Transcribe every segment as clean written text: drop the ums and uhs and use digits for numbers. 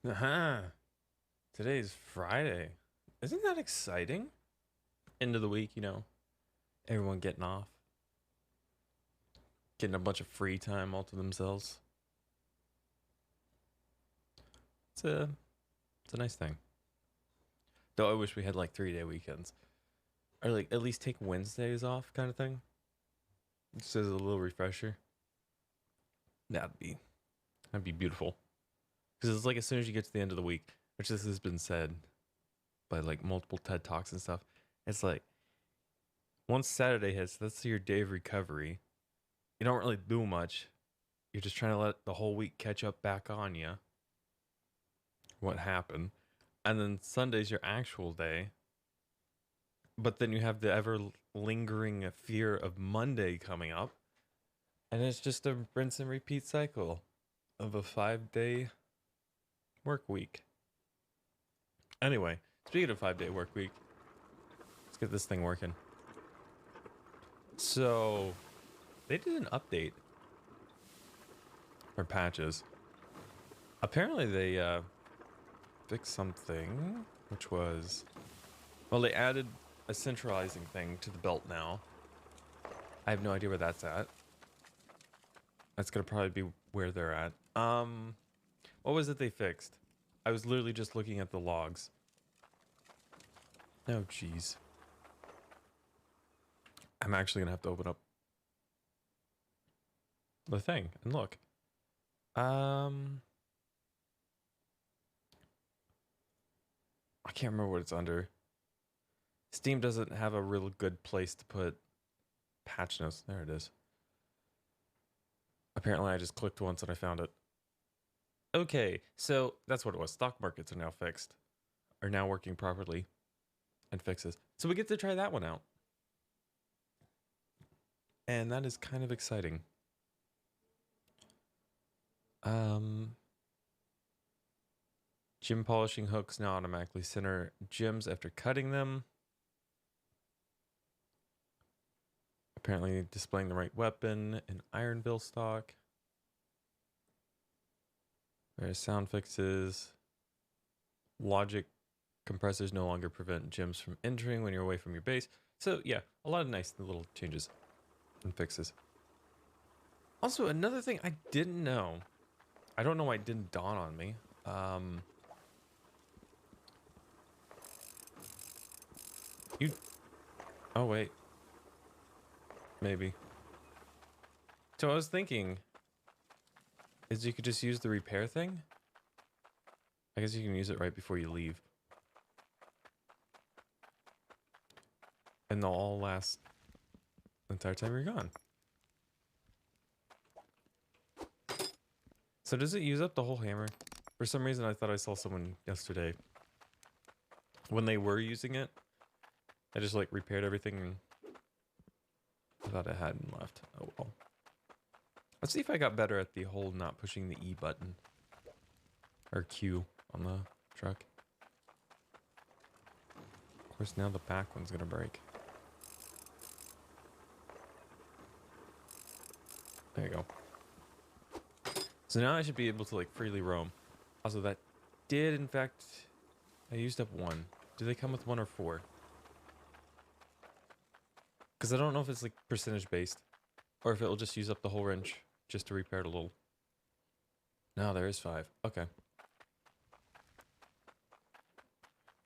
Uh-huh. Today's Friday. Isn't that exciting? End of the week, everyone getting off, getting a bunch of free time all to themselves. It's a it's a nice thing. Though I wish we had like 3-day weekends. Or like at least take Wednesdays off kind of thing. Just as a little refresher. That'd be that'd be beautiful. Because it's like as soon as you get to the end of the week, which this has been said by like multiple TED Talks and stuff, it's like once Saturday hits, that's your day of recovery. You don't really do much. You're just trying to let the whole week catch up back on you. What happened? And then Sunday's your actual day. But then you have the ever lingering fear of Monday coming up. And it's just a rinse and repeat cycle of a 5-day work week. Anyway, speaking of 5-day work week, let's get this thing working. So, they did an update for patches. Apparently, they fix something, which was, well, they added a centralizing thing to the belt now. I have no idea where that's at. That's gonna probably be where they're at. What was it they fixed? I was literally just looking at the logs. Oh, jeez. I'm actually gonna have to open up the thing and look. I can't remember what it's under. Steam doesn't have a real good place to put patch notes. There it is. Apparently, I just clicked once and I found it. Okay, so that's what it was. Stock markets are now fixed, are now working properly and fixes. So we get to try that one out. And that is kind of exciting. Gem polishing hooks now automatically center gems after cutting them. Apparently displaying the right weapon in Ironville stock. Various sound fixes. Logic compressors no longer prevent gems from entering when you're away from your base. So yeah, a lot of nice little changes and fixes. Also, another thing I didn't know. I don't know why it didn't dawn on me. You... Oh, wait. Maybe. So I was thinking, is you could just use the repair thing? I guess you can use it right before you leave. And they'll all last the entire time you're gone. So does it use up the whole hammer? For some reason I thought I saw someone yesterday. When they were using it, I just like repaired everything and I thought I hadn't left. Oh well. Let's see if I got better at the whole not pushing the E button. Or Q on the truck. Of course now the back one's gonna break. There you go. So now I should be able to like freely roam. Also that did in fact, I used up one. Do they come with one or four? Because I don't know if it's like percentage based. Or if it'll just use up the whole wrench just to repair it a little. No, there is 5. Okay.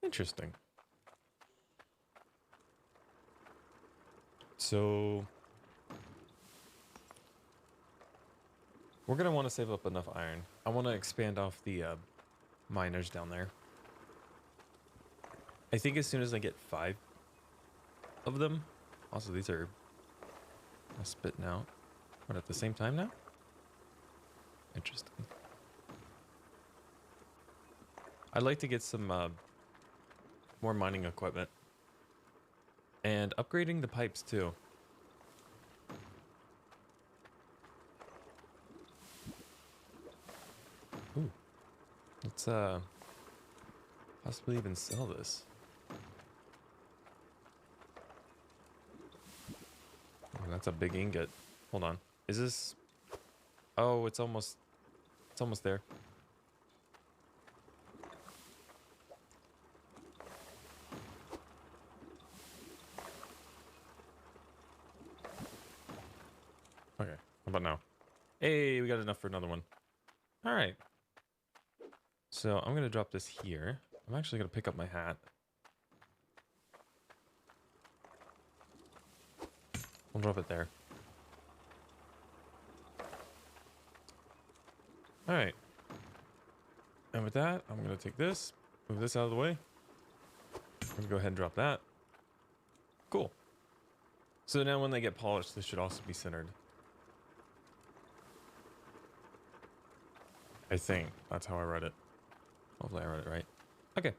Interesting. So we're gonna want to save up enough iron. I want to expand off the miners down there. I think as soon as I get 5 of them. Also, these are spitting out. What, at the same time now? Interesting. I'd like to get some more mining equipment. And upgrading the pipes too. Ooh. Let's possibly even sell this. Oh, that's a big ingot. Hold on. Is this... Oh, it's almost there. enough for another one. All right. So I'm gonna drop this here. I'm actually gonna pick up my hat. I'll drop it there. All right. And with that, I'm gonna take this, move this out of the way. I'm gonna go ahead and drop that. Cool. So now when they get polished, this should also be centered. I think that's how I read it. Hopefully I read it right. Okay.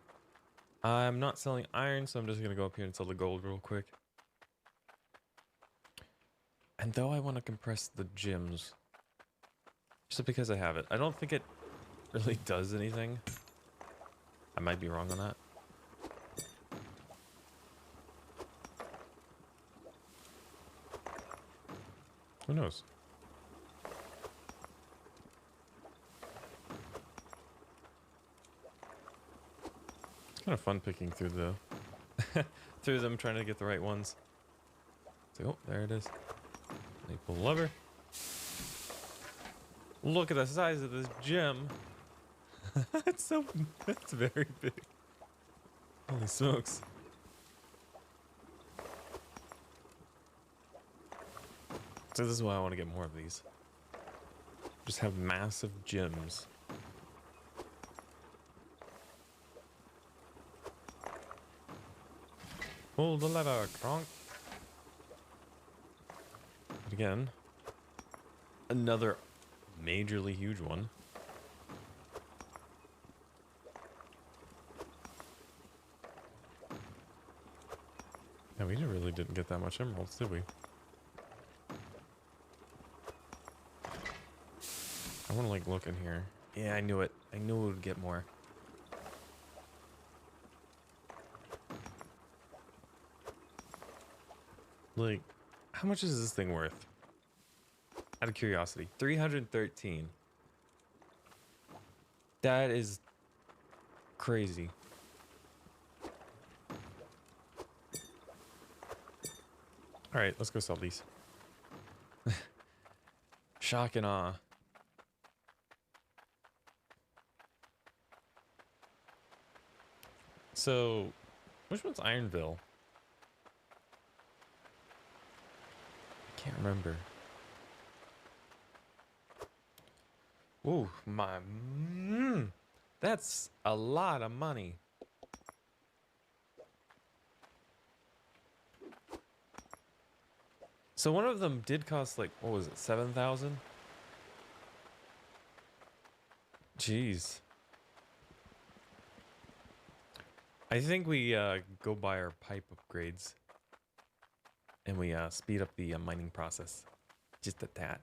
I'm not selling iron, so I'm just gonna go up here and sell the gold real quick. And though I want to compress the gems, just because I have it, I don't think it really does anything. I might be wrong on that. Who knows? It's kind of fun picking through the through them, trying to get the right ones. So, oh, there it is. They pull the lever. Look at the size of this gem. It's very big. Holy smokes. So this is why I want to get more of these. Just have massive gems. Pull the lever, Kronk. But again, another majorly huge one. Yeah, we really didn't get that much emeralds, did we? I want to like look in here. Yeah, I knew it. I knew we would get more. Like, how much is this thing worth? Out of curiosity, 313. That is crazy. All right, let's go sell these. Shock and awe. So, which one's Ironville? I can't remember. Ooh, that's a lot of money. So one of them did cost like, what was it, 7,000? Jeez. I think we go buy our pipe upgrades. And we speed up the mining process. Just a tad.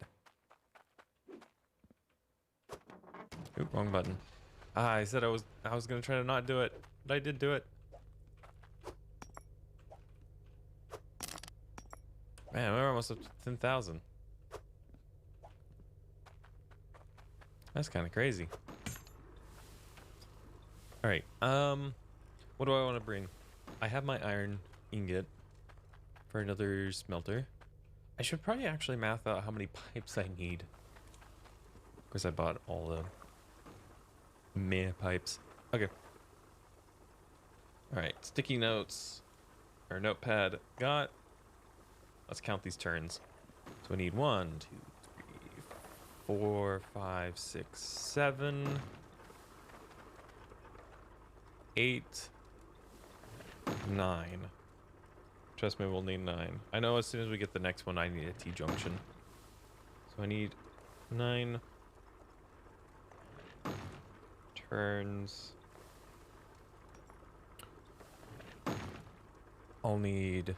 Oop, wrong button. Ah, I said I was gonna try to not do it, but I did do it. Man, we're almost up to 10,000. That's kind of crazy. All right. What do I want to bring? I have my iron ingot for another smelter. I should probably actually math out how many pipes I need. Of course, I bought all the meh pipes. Okay. All right. Sticky notes or notepad got. Let's count these turns. So we need 1, 2, 3, 4, 5, 6, 7, 8, 9. Trust me, we'll need 9. I know as soon as we get the next one, I need a T-junction. So I need 9 turns. I'll need...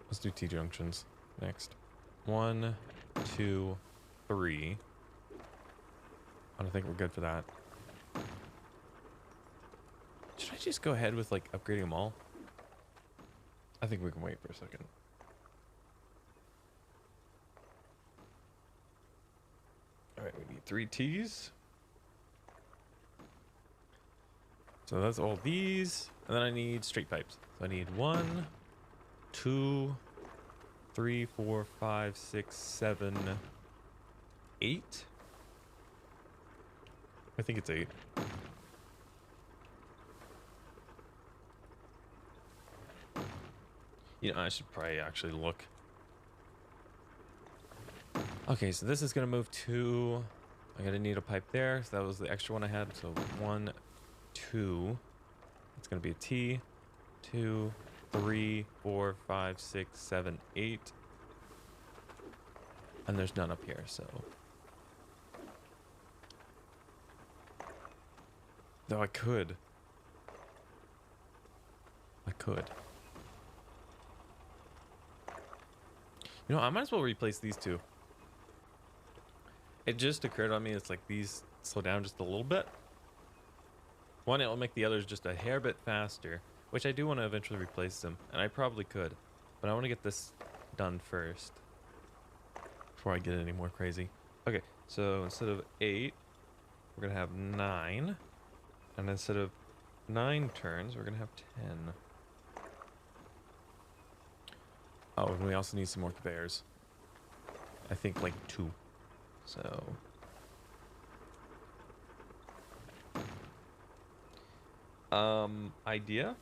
Let's do T-junctions next. 1, 2, 3. I don't think we're good for that. Should I just go ahead with like upgrading them all? I think we can wait for a second. All right, we need 3 T's. So that's all these. And then I need straight pipes. So I need 1, 2, 3, 4, 5, 6, 7, 8. I think it's 8. You know, I should probably actually look. Okay, so this is gonna move to. I'm gonna need a pipe there. So that was the extra one I had. So 1, 2. It's gonna be a T. 2, 3, 4, 5, 6, 7, 8. And there's none up here, so. Though I could. You know, I might as well replace these two. It just occurred on me, it's like these slow down just a little bit. One, it will make the others just a hair bit faster, which I do want to eventually replace them, and I probably could. But I want to get this done first before I get any more crazy. Okay, so instead of 8, we're going to have 9. And instead of 9 turns, we're going to have 10. Oh, and we also need some more conveyors. I think like 2. So. Idea,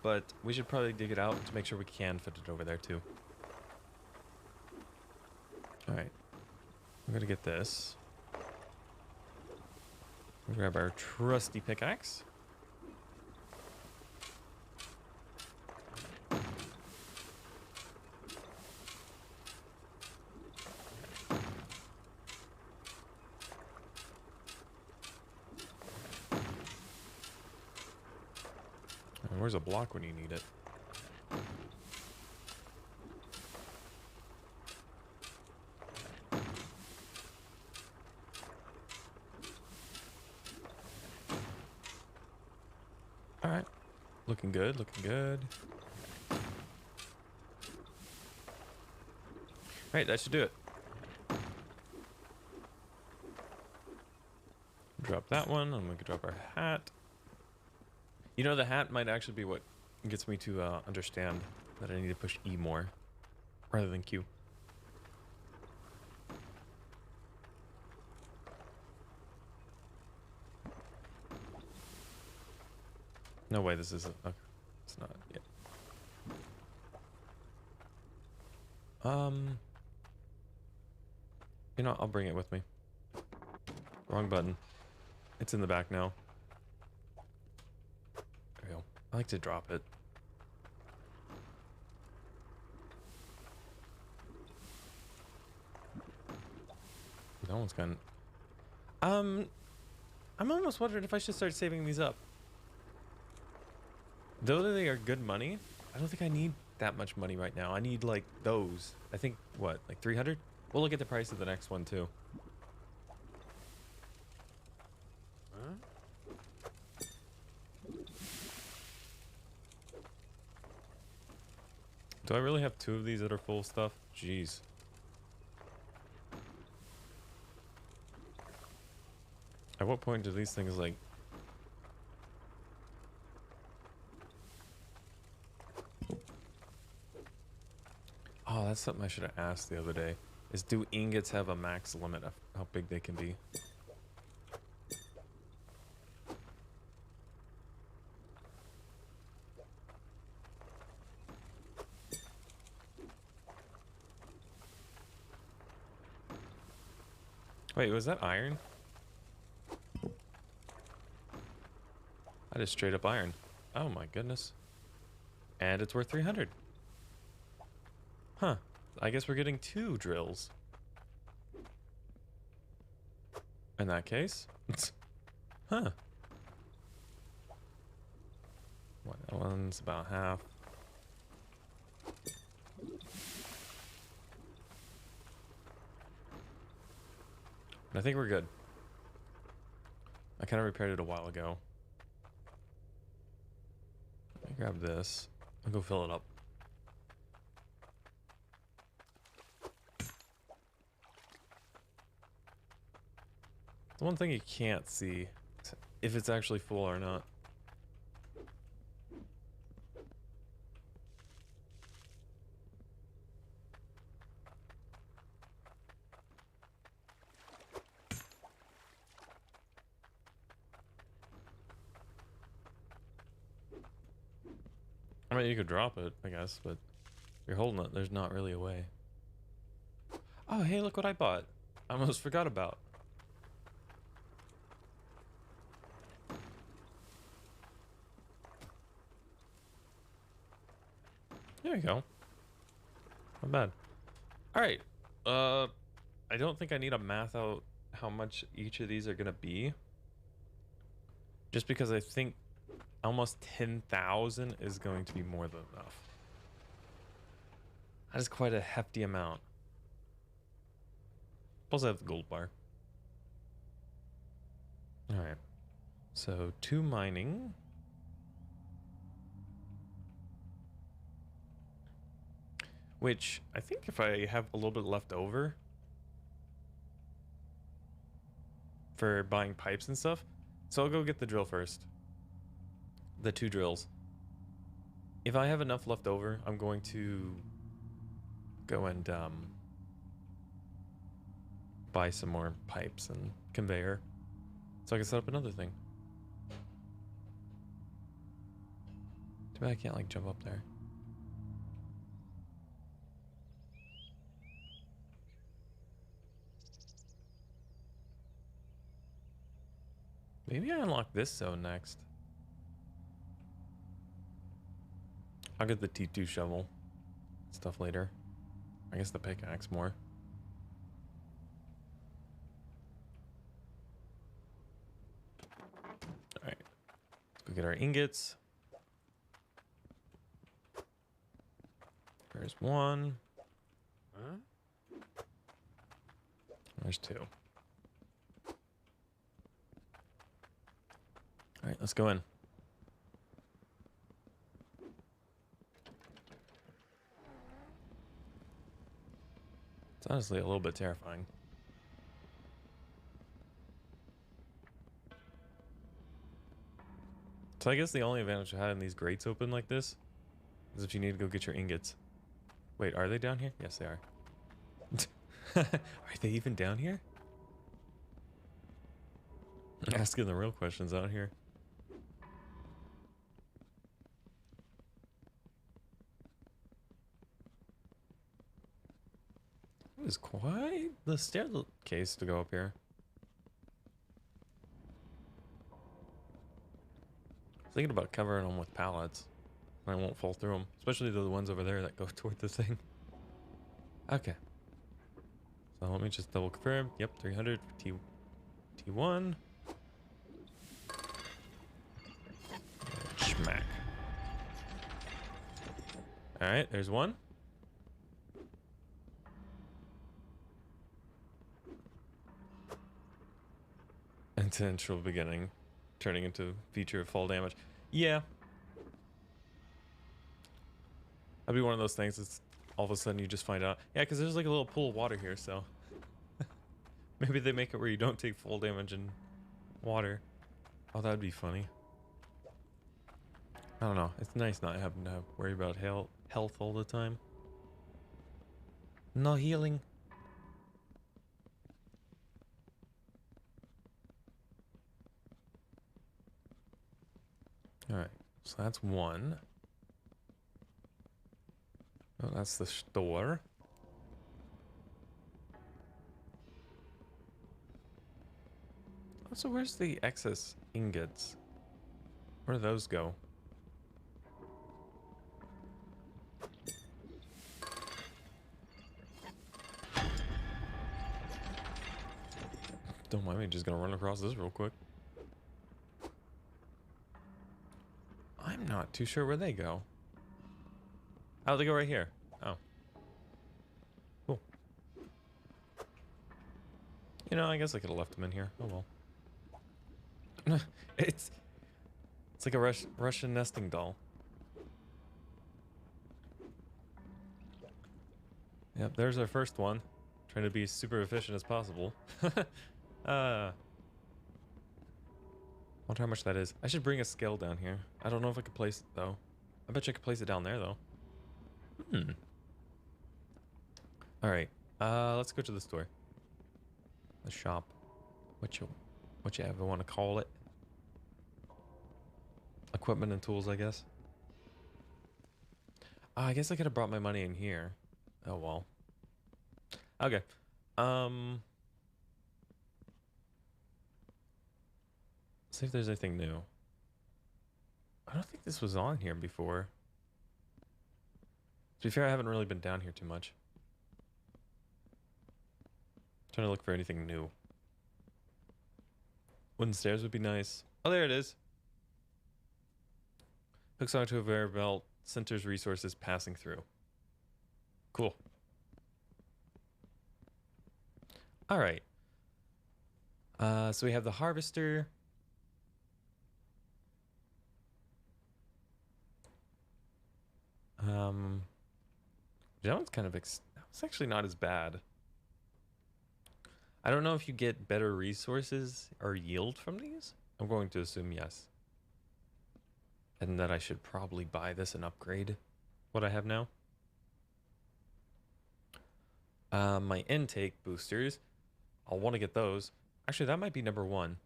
but we should probably dig it out to make sure we can fit it over there too. Alright. I'm gonna get this. We'll grab our trusty pickaxe. Where's a block when you need it? All right. Looking good, looking good. All right, that should do it. Drop that one, and we can drop our hat. You know, the hat might actually be what gets me to understand that I need to push E more rather than Q. No way, this isn't. Okay, it's not yet. You know, I'll bring it with me. Wrong button. It's in the back now. There we go. I like to drop it. No one's gone. I'm almost wondering if I should start saving these up. Though they are good money, I don't think I need that much money right now. I need like those. I think what, like 300? We'll look at the price of the next one too. Do I really have 2 of these that are full of stuff? Jeez. At what point do these things like... Oh, that's something I should have asked the other day. Is do ingots have a max limit of how big they can be? Wait, was that iron? That is straight up iron. Oh my goodness. And it's worth 300. Huh. I guess we're getting 2 drills. In that case. Huh. What, that one's about half. I think we're good. I kind of repaired it a while ago. Let me grab this. I'll go fill it up. The one thing you can't see is if it's actually full or not. mean, you could drop it, I guess, but if you're holding it, there's not really a way. Oh, hey, look what I bought. I almost forgot about. There you go. Not bad. All right. I don't think I need to math out how much each of these are gonna be. Just because I think almost 10,000 is going to be more than enough. That is quite a hefty amount. Plus I have the gold bar. All right. So 2 mining. Which I think if I have a little bit left over for buying pipes and stuff. So I'll go get the drill first. The 2 drills. If I have enough left over, I'm going to go and buy some more pipes and conveyor so I can set up another thing. Too bad I can't like jump up there. Maybe I unlock this zone next. I'll get the T2 shovel stuff later. I guess the pickaxe more. Alright. Let's go get our ingots. There's 1. Huh? There's 2. All right, let's go in. It's honestly a little bit terrifying. So I guess the only advantage of having these grates open like this is if you need to go get your ingots. Wait, are they down here? Yes, they are. Are they even down here? Asking the real questions out here. It is quite the staircase to go up here. Thinking about covering them with pallets. I won't fall through them, especially the ones over there that go toward the thing. Okay. So let me just double confirm. Yep, 300 for T1. Schmack. All right, there's 1. Intentional beginning, turning into feature of fall damage. Yeah. That'd be one of those things that's all of a sudden you just find out. Yeah, because there's like a little pool of water here, so maybe they make it where you don't take full damage in water. Oh, that'd be funny. I don't know. It's nice not having to worry about health all the time. No healing. All right, so that's 1. Oh, that's the store. Oh, so where's the excess ingots? Where do those go? Don't mind me, just gonna run across this real quick. I'm not too sure where they go. Oh, they go right here. Oh. Cool. You know, I guess I could have left them in here. Oh well. It's like a Russian nesting doll. Yep, there's our first one. Trying to be super efficient as possible. Wonder how much that is. I should bring a scale down here. I don't know if I could place it though. I bet you I could place it down there though. All right. Let's go to the store. The shop. What you ever want to call it? Equipment and tools, I guess. Oh, I guess I could have brought my money in here. Oh well. Okay. See if there's anything new. I don't think this was on here before. To be fair, I haven't really been down here too much. Trying to look for anything new. Wooden stairs would be nice. Oh, there it is. Hooks onto a conveyor belt, centers resources passing through. Cool. All right. So we have the harvester. That one's kind of it's actually not as bad. I don't know if you get better resources or yield from these. I'm going to assume yes. And that I should probably buy this and upgrade what I have now. My intake boosters. I'll want to get those. Actually, that might be number one.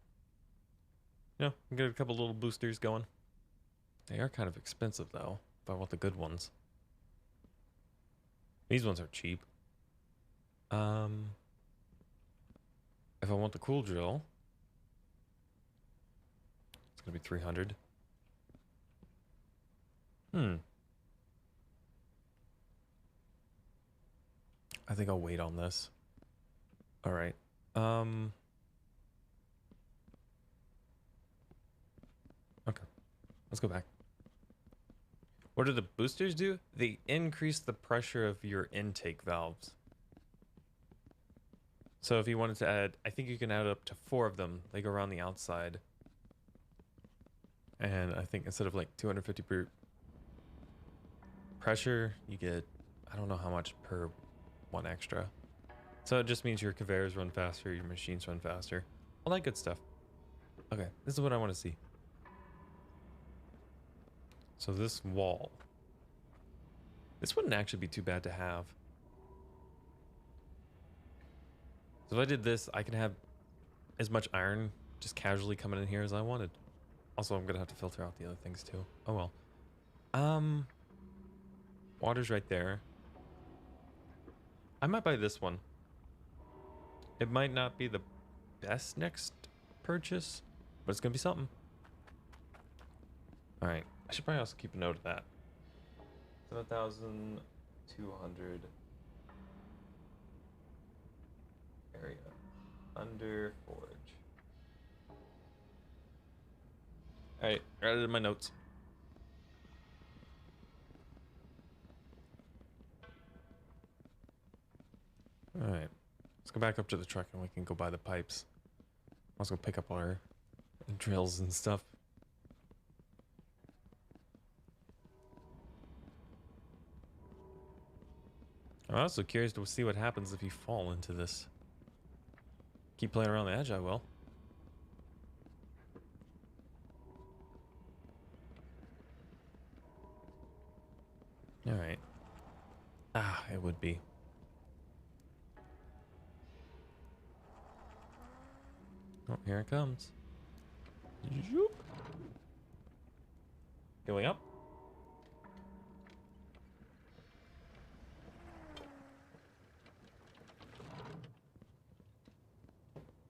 You know, get a couple little boosters going. They are kind of expensive though, if I want the good ones. These ones are cheap. If I want the cool drill, it's gonna be 300. I think I'll wait on this. All right. Okay. Let's go back. What do the boosters do? They increase the pressure of your intake valves. So if you wanted to add, I think you can add up to 4 of them. They go around the outside. And I think instead of like 250 per pressure, you get, I don't know how much per one extra. So it just means your conveyors run faster, your machines run faster. All that good stuff. Okay, this is what I want to see. So this wall. This wouldn't actually be too bad to have. So if I did this, I can have as much iron just casually coming in here as I wanted. Also, I'm gonna have to filter out the other things too. Oh well. Water's right there. I might buy this one. It might not be the best next purchase, but it's gonna be something. All right. I should probably also keep a note of that. 7,200 area under forge. All right, got it in my notes. All right, let's go back up to the truck and we can go buy the pipes. Let's go pick up our drills and stuff. I'm also curious to see what happens if you fall into this. Keep playing around the edge, I will. All right. Ah, it would be. Oh, here it comes. Zoop. Going up.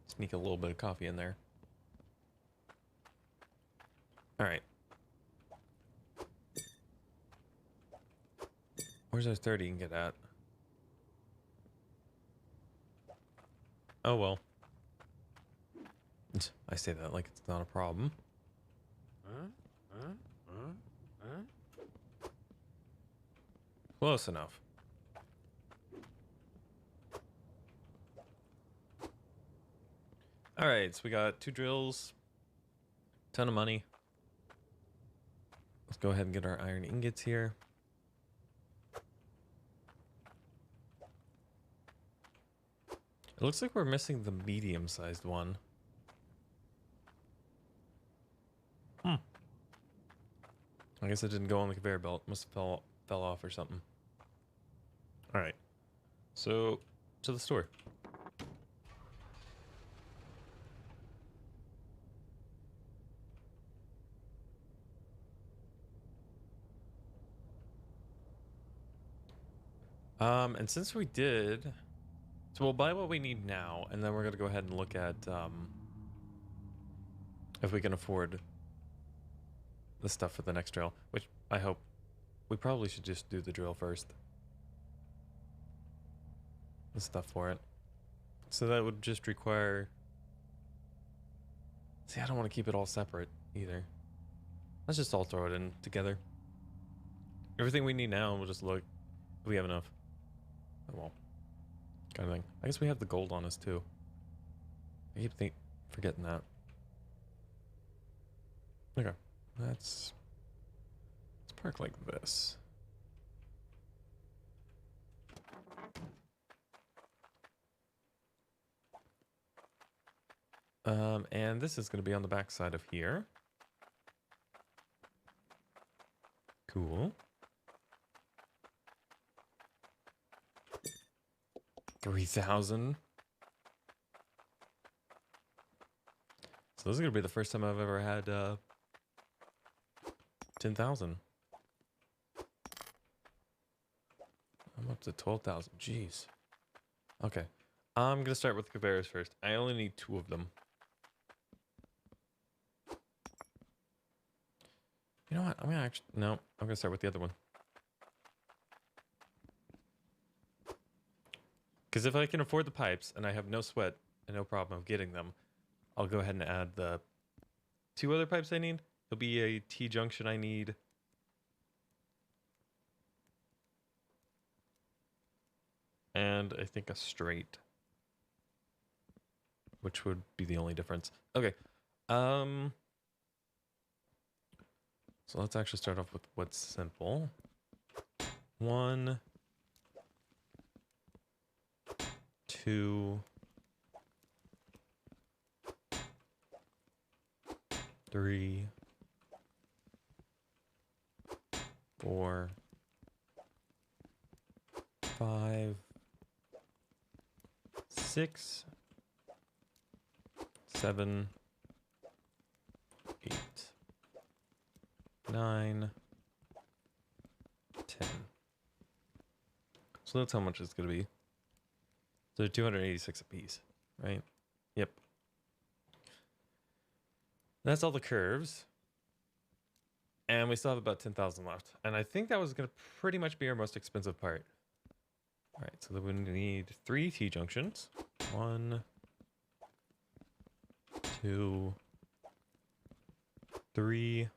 Sneak a little bit of coffee in there. All right. Where's our 30 you can get at? Oh, well. I say that like it's not a problem. Close enough. All right, so we got 2 drills, ton of money. Let's go ahead and get our iron ingots here. It looks like we're missing the medium-sized one. I guess it didn't go on the conveyor belt. Must have fell off or something. All right. So, to the store. And since we did, so we'll buy what we need now, and then we're gonna go ahead and look at if we can afford the stuff for the next drill, which I hope we probably should just do the drill first. The stuff for it. So that would just require. See, I don't want to keep it all separate either. Let's just all throw it in together. Everything we need now, we'll just look if we have enough. Oh well. Kind of thing. I guess we have the gold on us too. I keep forgetting that. Okay. Let's park like this. And this is going to be on the back side of here. Cool. 3,000. So this is going to be the first time I've ever had 10,000. I'm up to 12,000. Jeez. Okay. I'm going to start with the conveyors first. I only need 2 of them. You know what? I'm going to actually... No, I'm going to start with the other one. Because if I can afford the pipes and I have no sweat and no problem of getting them, I'll go ahead and add the 2 other pipes I need. There'll be a T-junction I need. And I think a straight. Which would be the only difference. Okay. So let's actually start off with what's simple. 1, 2, 3, 4, 5, 6, 7, 8, 9, 10. So that's how much it's going to be. So 286 a piece, right? Yep. That's all the curves. And we still have about 10,000 left. And I think that was going to pretty much be our most expensive part. All right, so then we need 3 T-junctions. 1, 2, 3,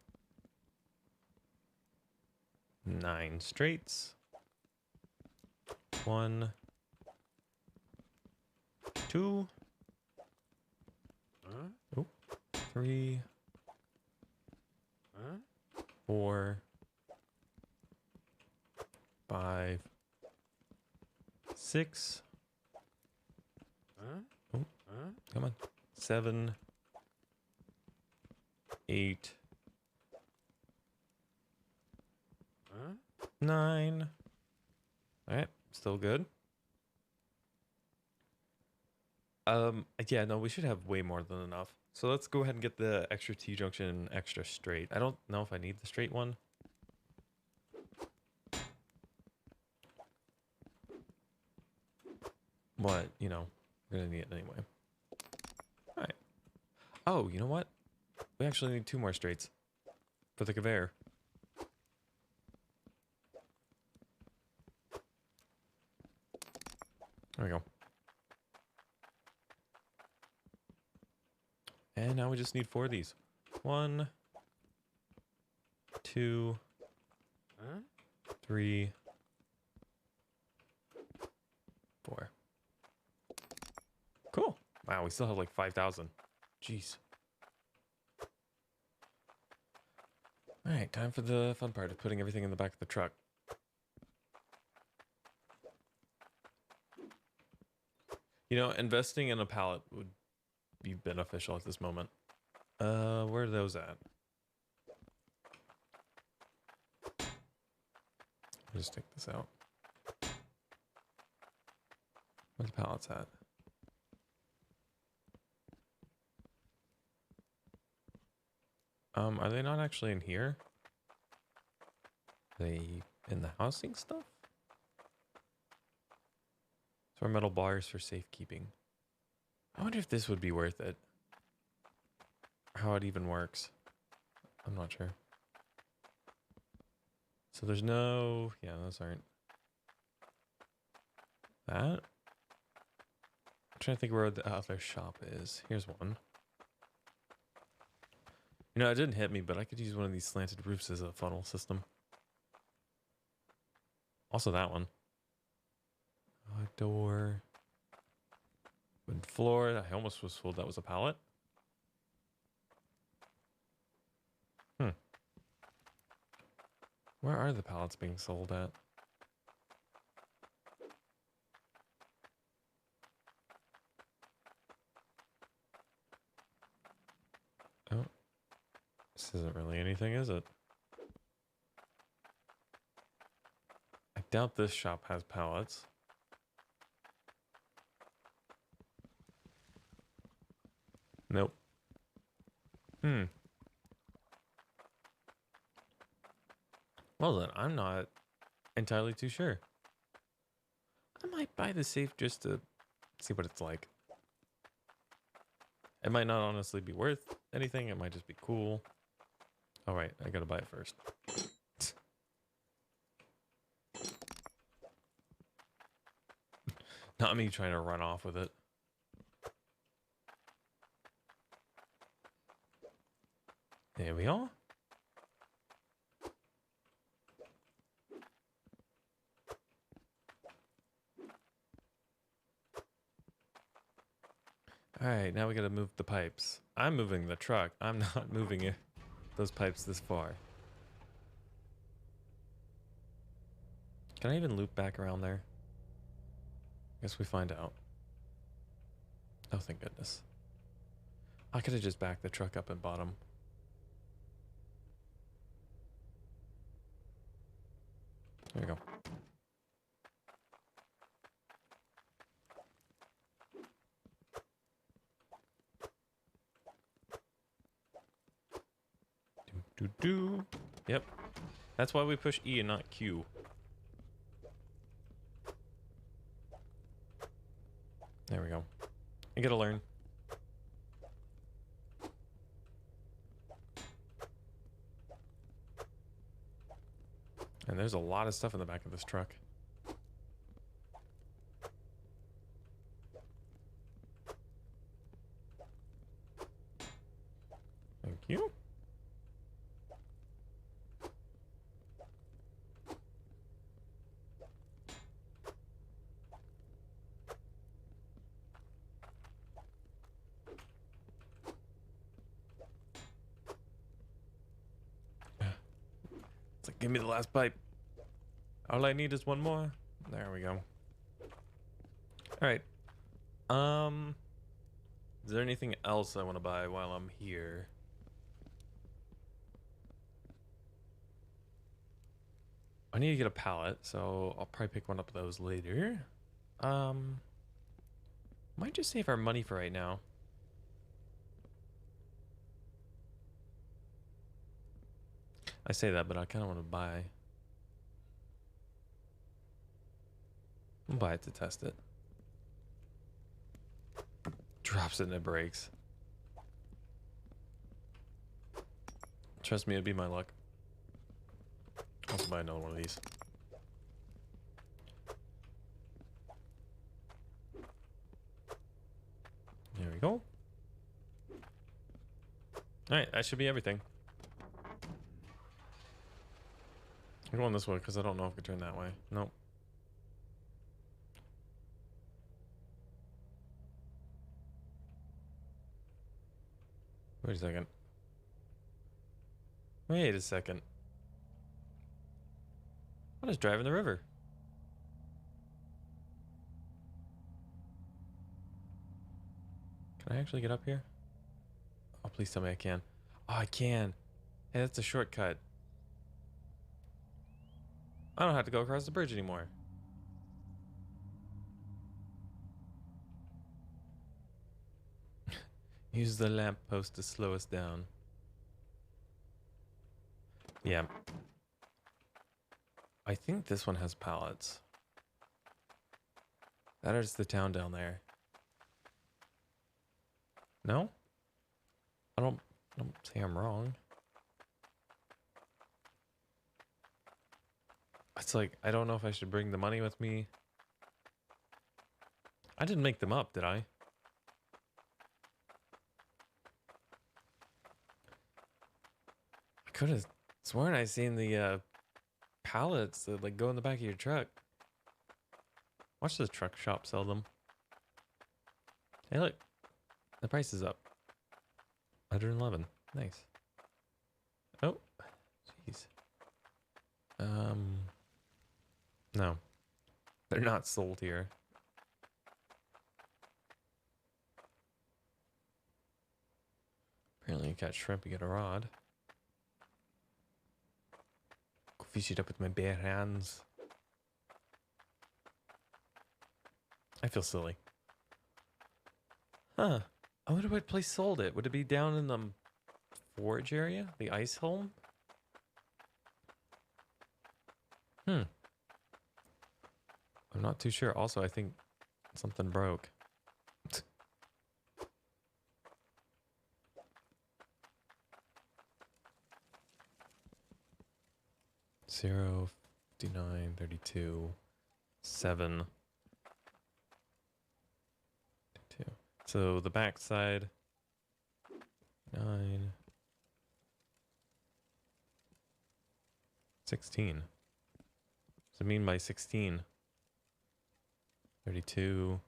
9 straights. 1, 2, 3, 4, 5, 6. Come on. 7, 8, 9. All right, still good. Yeah, no, we should have way more than enough. So let's go ahead and get the extra T-junction extra straight. I don't know if I need the straight one. But, you know, we're gonna need it anyway. All right. Oh, you know what? We actually need 2 more straights for the conveyor. There we go. And now we just need 4 of these. 1, 2, 3, 4. Cool. Wow, we still have like 5,000. Jeez. All right, time for the fun part of putting everything in the back of the truck. You know, investing in a pallet would be beneficial at this moment. Where are those at? I'll just take this out. Where's the pallets at? Are they not actually in here? Are they in the housing stuff? So our metal bars for safekeeping. I wonder if this would be worth it. How it even works. I'm not sure. So there's no... Yeah, those aren't... That? I'm trying to think where the other shop is. Here's one. You know, it didn't hit me, but I could use one of these slanted roofs as a funnel system. Also that one. A door. Wood floor. I almost was told that was a pallet. Where are the pallets being sold at? Oh. This isn't really anything, is it? I doubt this shop has pallets. Nope. Well then, I'm not entirely too sure. I might buy the safe just to see what it's like. It might not honestly be worth anything. It might just be cool. All right, I gotta buy it first. Not me trying to run off with it. There we are. All right, now we gotta move the pipes. I'm moving the truck. I'm not moving it, those pipes this far. Can I even loop back around there? Guess we find out. Oh, thank goodness. I could have just backed the truck up and bottom. There we go. Do. Yep. That's why we push E and not Q. There we go. You gotta learn. And there's a lot of stuff in the back of this truck. Thank you. It's like, give me the last pipe. All I need is one more. There we go. All right. Is there anything else I want to buy while I'm here? I need to get a pallet, so I'll probably pick one up of those later. Might just save our money for right now. I say that, but I kind of want to buy. I'll buy it to test it. Drops it and it breaks. Trust me, it'd be my luck. I'll also buy another one of these. There we go. Alright, that should be everything. I'm going this way because I don't know if I can turn that way. Nope. Wait a second. Wait a second. I'm just driving the river. Can I actually get up here? Oh, please tell me I can. Oh, I can. Hey, that's a shortcut. I don't have to go across the bridge anymore. Use the lamppost to slow us down. Yeah. I think this one has pallets. That is the town down there. No? I don't say I'm wrong. It's like, I don't know if I should bring the money with me. I didn't make them up, did I? I could have sworn I seen the pallets that like go in the back of your truck. Watch the truck shop sell them. Hey, look, the price is up. 111. Nice. Oh, jeez. No, they're not sold here. Apparently, you catch shrimp, you get a rod. Go fish it up with my bare hands. I feel silly. Huh. I wonder what place sold it. Would it be down in the forage area? The ice home? I'm not too sure. Also, I think something broke. 0, 59, 32, 7, 2. So the back side, 9, 16. What's it mean by 16? 32,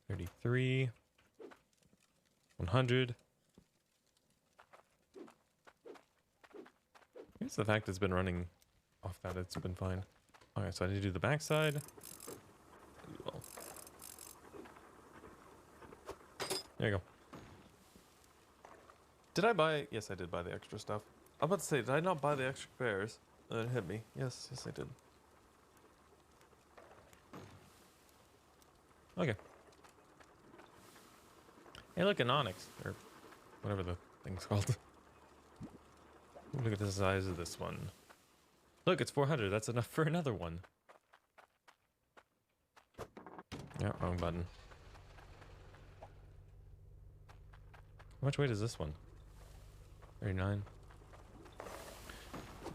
33, 100. It's the fact it's been running off that, it's been fine. Alright, so I need to do the backside. Well, there you go. Did I buy? Yes, I did buy the extra stuff. I'm about to say, did I not buy the extra bears? And it hit me. Yes, I did. Okay. Hey, look, an onyx, or whatever the thing's called. Look at the size of this one. Look, it's 400. That's enough for another one. Yeah, wrong button. How much weight is this one? 39.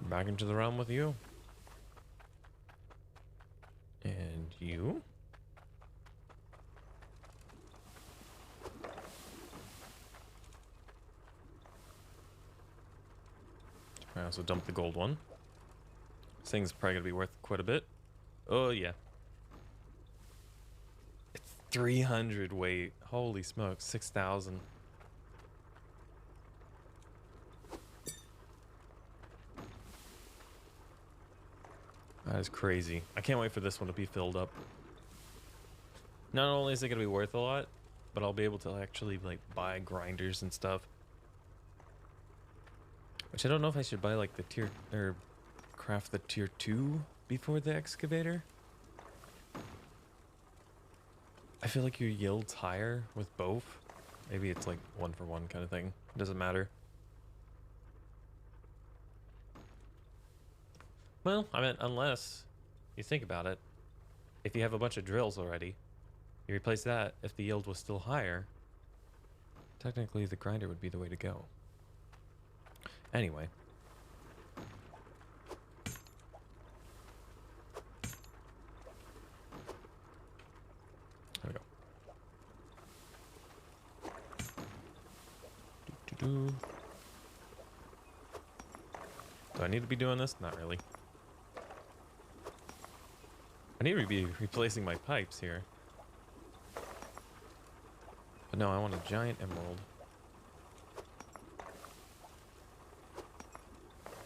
Back into the realm with you. And you? I also dumped the gold one. This thing's probably gonna be worth quite a bit. Oh yeah. It's 300 weight. Holy smokes, 6,000. That is crazy. I can't wait for this one to be filled up. Not only is it gonna be worth a lot, but I'll be able to actually like buy grinders and stuff. Which I don't know if I should buy like the tier, or craft the tier 2 before the excavator. I feel like your yield's higher with both. Maybe it's like 1-for-1 kind of thing. It doesn't matter. Well, I mean, unless you think about it, if you have a bunch of drills already, you replace that, if the yield was still higher, technically the grinder would be the way to go. Anyway. There we go. Do I need to be doing this? Not really. I need to be replacing my pipes here. But no, I want a giant emerald.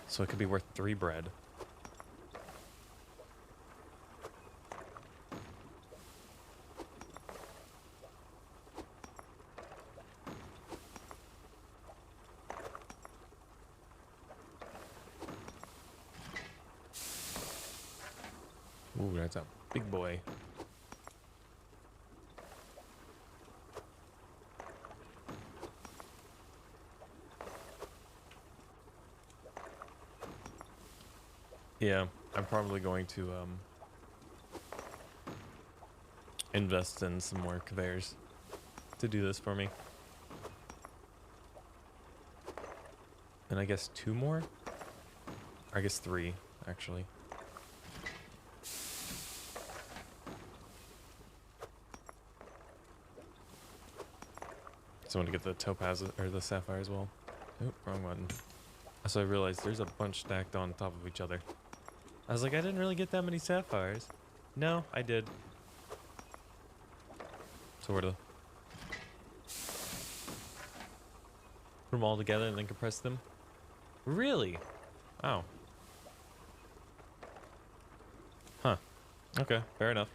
So it could be worth 3 bread. Ooh, that's a big boy. Yeah, I'm probably going to invest in some more conveyors to do this for me. And I guess 2 more? Or I guess 3, actually. So I want to get the topaz or the sapphire as well. Oh, wrong button. So I realized there's a bunch stacked on top of each other. I was like, I didn't really get that many sapphires. No, I did. Sort of. Put them all together and then compress them. Really? Oh. Huh. Okay, fair enough.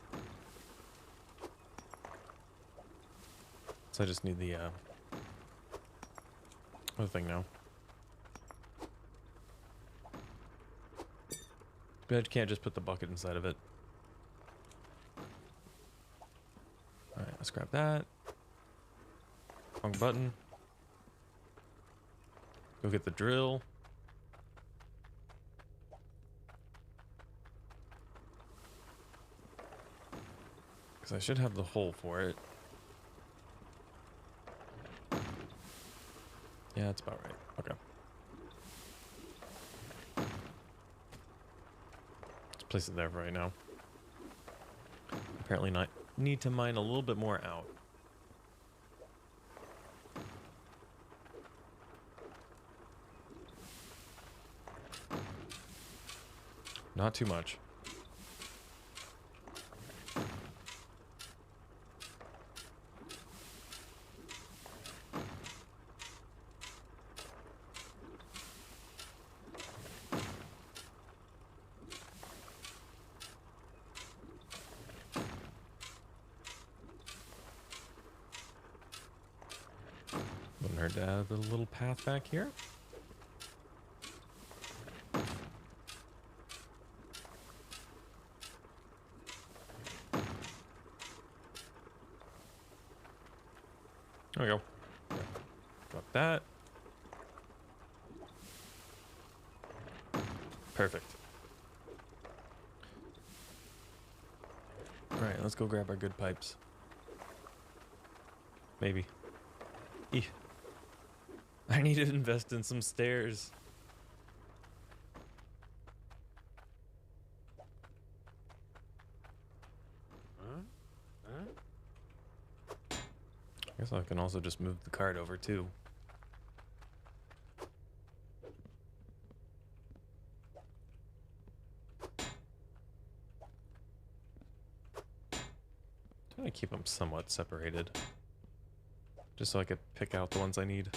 So I just need the other thing now. But I can't just put the bucket inside of it. Alright, let's grab that. Wrong button. Go get the drill. Because I should have the hole for it. Yeah, that's about right. Okay. Let's place it there for right now. Apparently not. Need to mine a little bit more out. Not too much. Wouldn't hurt to add a little path back here. There we go. Got that. Perfect. Alright, let's go grab our good pipes. Maybe. Eeh. I need to invest in some stairs. I guess I can also just move the cart over too. Trying to keep them somewhat separated. Just so I could pick out the ones I need.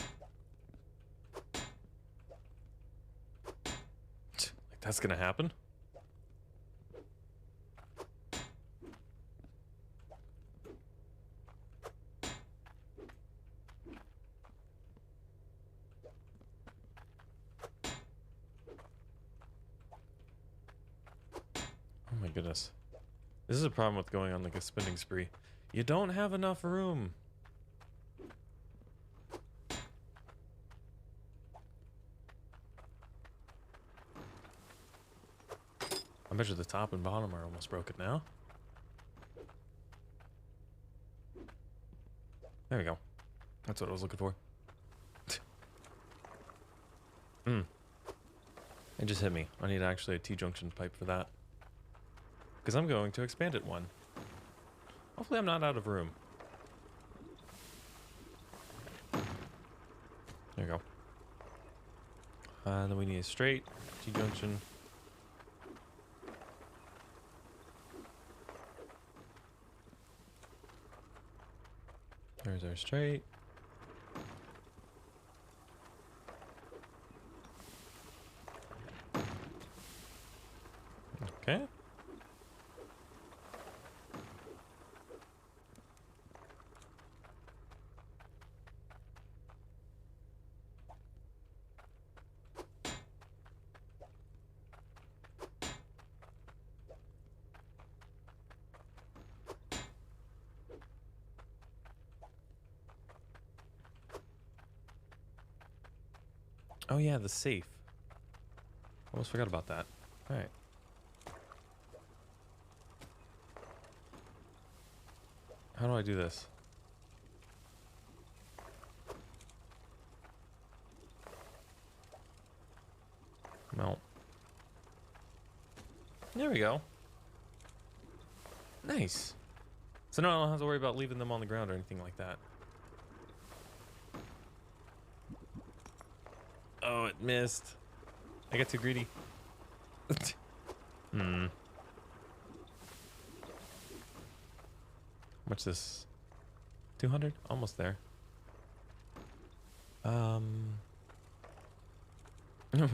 Like that's gonna happen? Oh my goodness. This is a problem with going on like a spending spree. You don't have enough room. I bet you the top and bottom are almost broken now. There we go. That's what I was looking for. It just hit me. I need actually a T-junction pipe for that. Because I'm going to expand it one. Hopefully I'm not out of room. There you go. Then we need a straight T-junction. There's our straight. Okay. Oh yeah, the safe. Almost forgot about that. All right. How do I do this? Melt. There we go. Nice. So now I don't have to worry about leaving them on the ground or anything like that. Oh, it missed. I got too greedy. Hmm. What's this? 200? Almost there. Where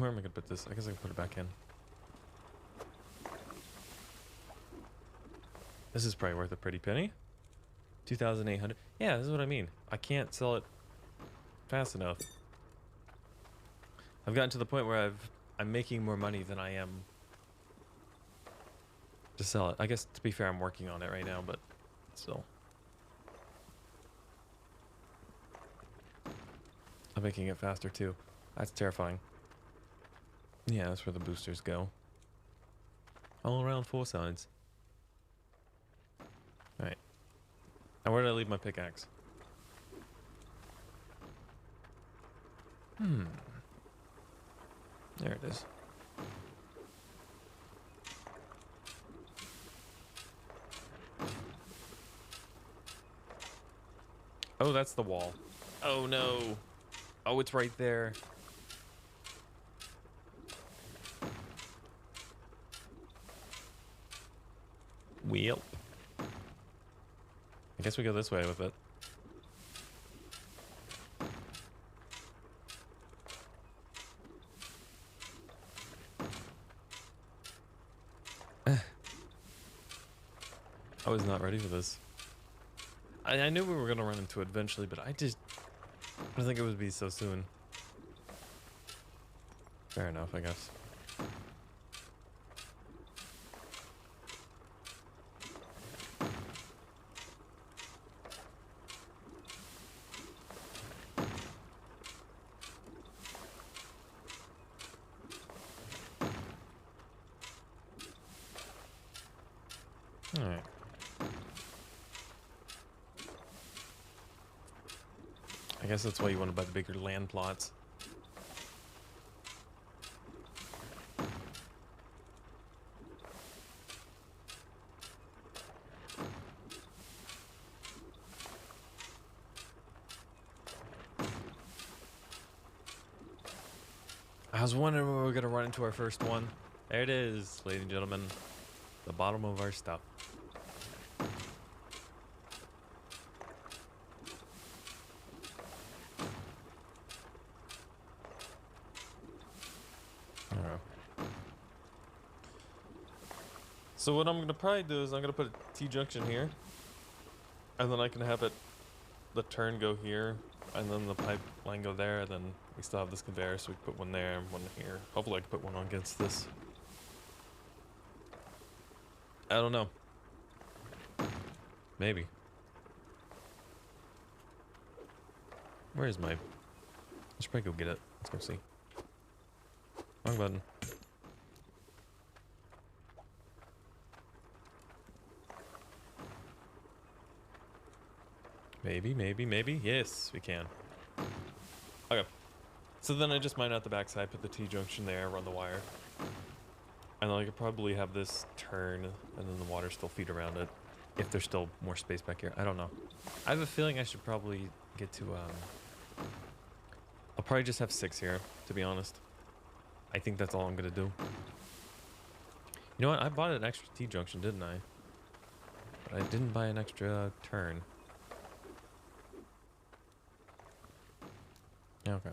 am I gonna put this? I guess I can put it back in. This is probably worth a pretty penny. 2,800. Yeah, this is what I mean. I can't sell it fast enough. I've gotten to the point where I'm making more money than I am to sell it. I guess, to be fair, I'm working on it right now, but still. I'm making it faster too. That's terrifying. Yeah, that's where the boosters go. All around 4 sides. Alright. Now where did I leave my pickaxe? There it is. Oh, that's the wall. Oh no. Oh, it's right there. Well. I guess we go this way with it. I was not ready for this. I knew we were going to run into it eventually, but I didn't think it would be so soon. Fair enough, I guess. Alright. I guess that's why you want to buy the bigger land plots. I was wondering when we were going to run into our first one. There it is, ladies and gentlemen. The bottom of our stuff. So what I'm going to probably do is I'm going to put a T-junction here. And then I can have the turn go here. And then the pipeline go there. And then we still have this conveyor, so we can put one there and one here. Hopefully I can put one on against this. I don't know. Maybe. Where is my... I should probably go get it. Let's go see. Wrong button. Maybe. Yes, we can. Okay. So then I just mine out the backside, put the T-junction there, run the wire. And then I could probably have this turn, and then the water still feed around it. If there's still more space back here. I don't know. I have a feeling I should probably get to, I'll probably just have 6 here, to be honest. I think that's all I'm gonna do. You know what? I bought an extra T-junction, didn't I? But I didn't buy an extra turn. Okay.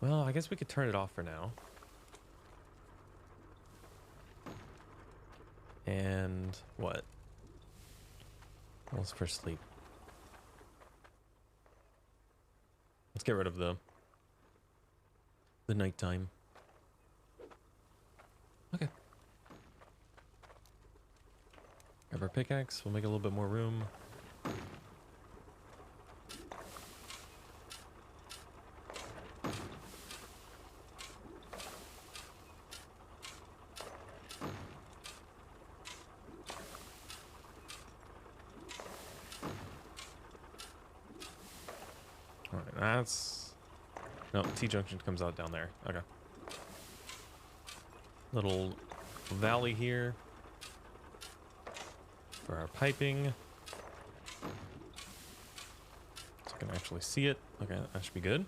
Well, I guess we could turn it off for now. And what? Let's first sleep. Let's get rid of the nighttime. Okay. Grab our pickaxe. We'll make a little bit more room. that's... No, T-junction comes out down there. Okay. Little valley here for our piping. So I can actually see it. Okay, that should be good.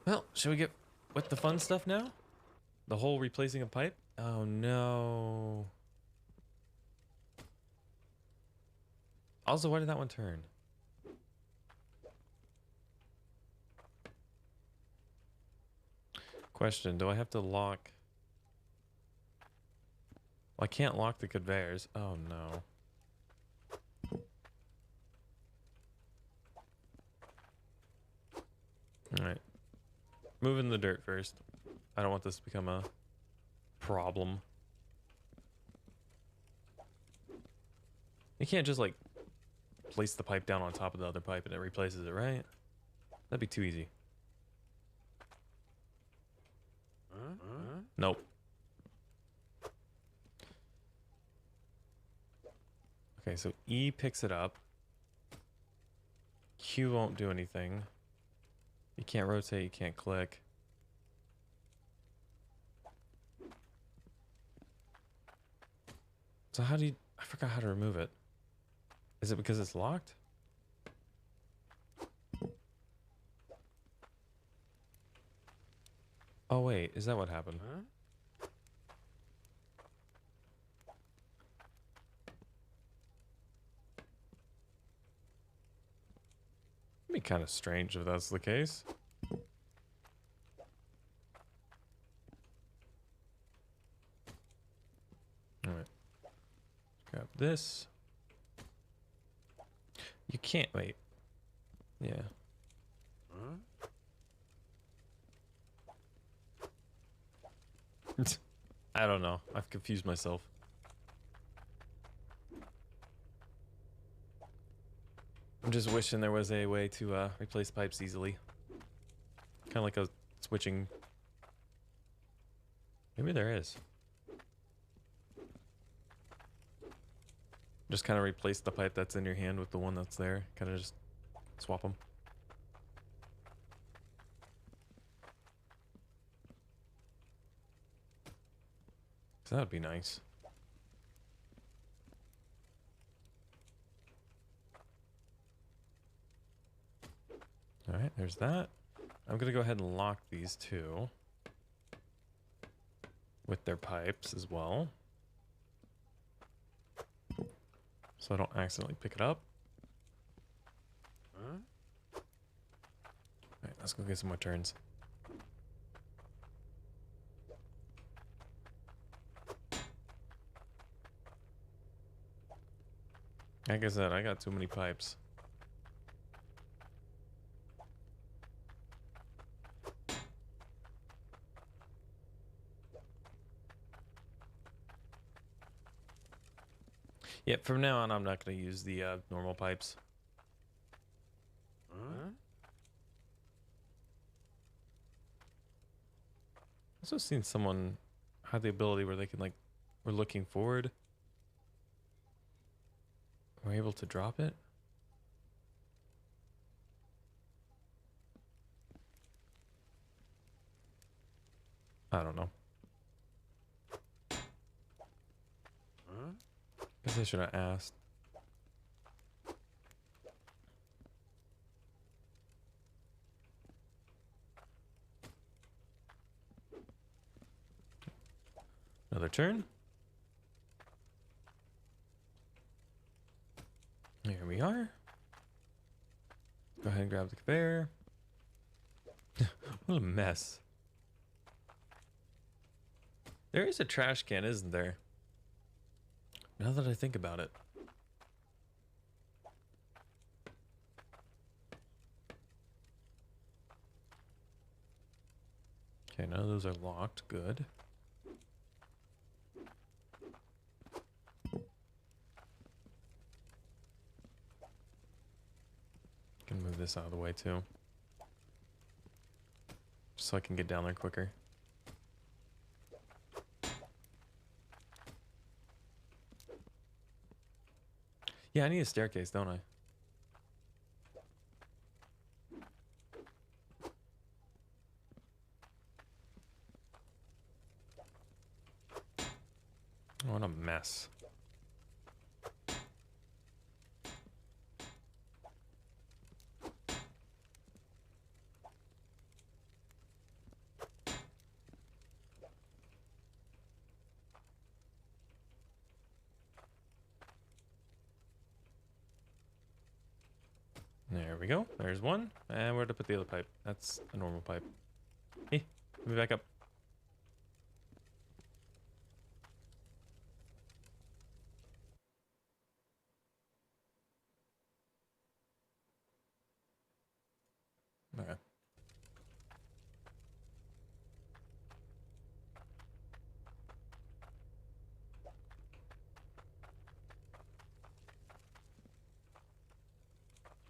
Well, should we get with the fun stuff now? The whole replacing a pipe? Oh no. Also, why did that one turn? Question, do I have to lock? Well, I can't lock the conveyors. Oh no. Alright. Moving the dirt first. I don't want this to become a problem. You can't just like place the pipe down on top of the other pipe and it replaces it, right? That'd be too easy. Nope. Okay, so E picks it up. Q won't do anything. You can't rotate, you can't click. So how do you... I forgot how to remove it. Is it because it's locked? Oh wait, is that what happened? Huh? It'd be kind of strange if that's the case. Alright. Grab this. You can't wait. Yeah. Huh? I don't know. I've confused myself. I'm just wishing there was a way to replace pipes easily. Kind of like a switching. Maybe there is. Just kind of replace the pipe that's in your hand with the one that's there. Kind of just swap them. So that would be nice. All right, there's that. I'm gonna go ahead and lock these two with their pipes as well, so I don't accidentally pick it up. All right, let's go get some more turns. Like I said, I got too many pipes. Yeah, from now on, I'm not going to use the normal pipes. Huh? Also seen someone had the ability where they can, like, we're looking forward. We're able to drop it. I don't know. Guess I should have asked. Another turn. Here we are. Go ahead and grab the conveyor. What a mess. There is a trash can, isn't there? Now that I think about it. Okay, none of those are locked. Good. Can move this out of the way too. Just so I can get down there quicker. Yeah, I need a staircase, don't I? What a mess. There we go. There's one. And where to put the other pipe? That's a normal pipe. Hey, let me back up. Okay.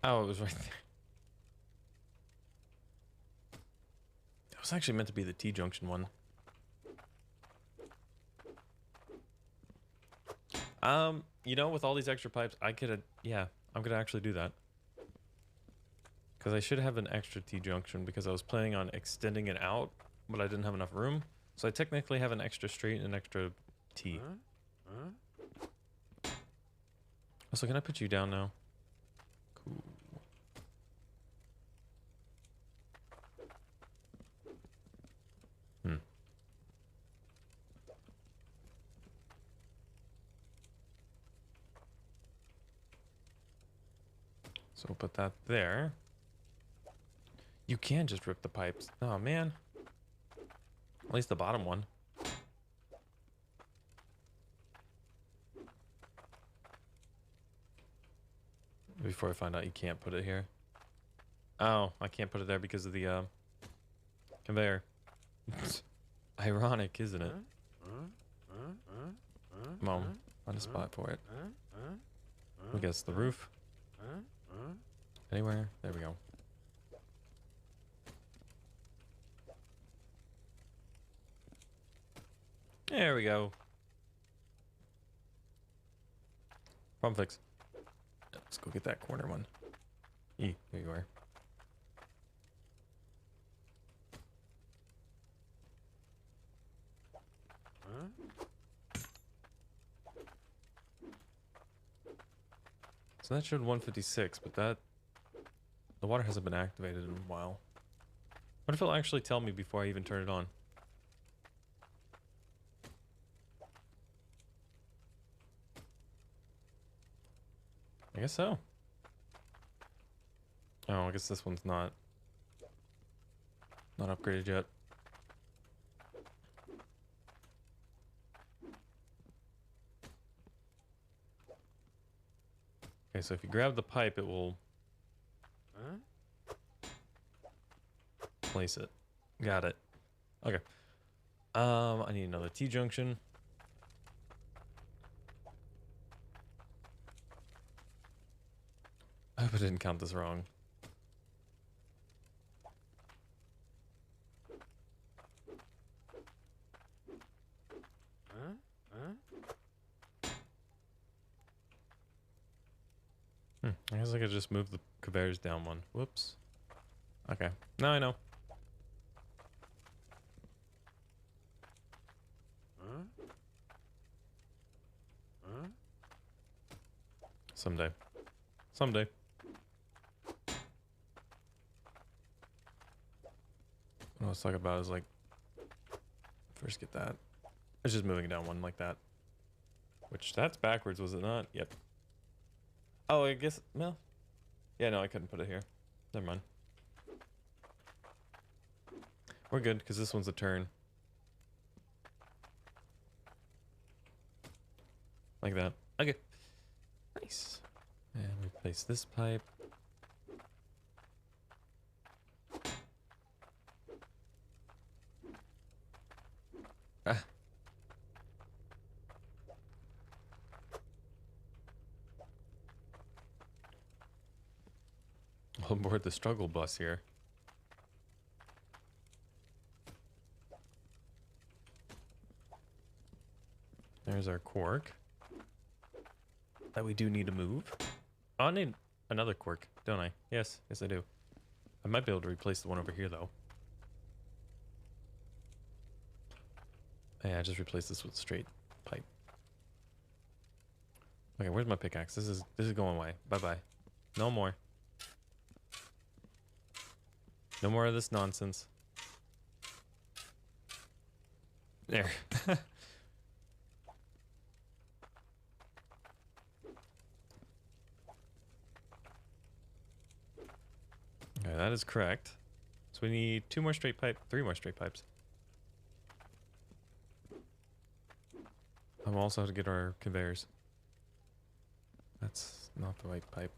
Oh, it was right there. That was actually meant to be the T-junction one. You know, with all these extra pipes, I could, yeah, I'm gonna actually do that. Because I should have an extra T-junction because I was planning on extending it out, but I didn't have enough room. So I technically have an extra straight and an extra T. Also, can I put you down now? Cool. So we'll put that there. You can just rip the pipes. Oh, man. At least the bottom one. Before I find out you can't put it here. Oh, I can't put it there because of the conveyor. Ironic, isn't it? Come on, find a spot for it. I guess the roof. Anywhere? There we go. There we go. Problem fix. Let's go get that corner one. There you are. So that showed 156, but the water hasn't been activated in a while. What if it'll actually tell me before I even turn it on? I guess so. Oh, I guess this one's not upgraded yet. Okay, so if you grab the pipe, it will place it. Got it. Okay. I need another T-junction. I hope I didn't count this wrong. I guess I could just move the conveyors down one. Whoops. Okay. Now I know. Someday. Someday. What I was talking about is like, first get that. It's just moving it down one like that. Which, that's backwards, was it not? Yep. Oh, I guess, well. Yeah, no, I couldn't put it here. Never mind. We're good, because this one's a turn. Like that. Okay. Nice. And we place this pipe. Ah. On board the struggle bus here. There's our cork. that we do need to move. Oh, I need another quirk, don't I? Yes, yes I do. I might be able to replace the one over here though. Yeah, just replace this with straight pipe. Okay, where's my pickaxe? This is going away. Bye-bye. No more. No more of this nonsense. There. Okay, that is correct. So we need 2 more straight pipe, 3 more straight pipes. I'm also have to get our conveyors. That's not the right pipe.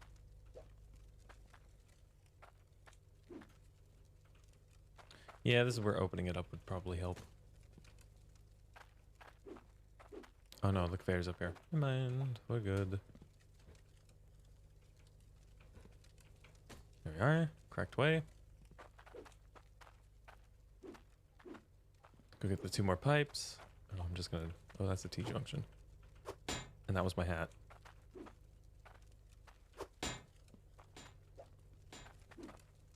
Yeah, this is where opening it up would probably help. Oh no, the conveyor's up here. Never mind, we're good. There we are, correct way. Go get the 2 more pipes. Oh, I'm just gonna, oh, that's the T-junction. And that was my hat.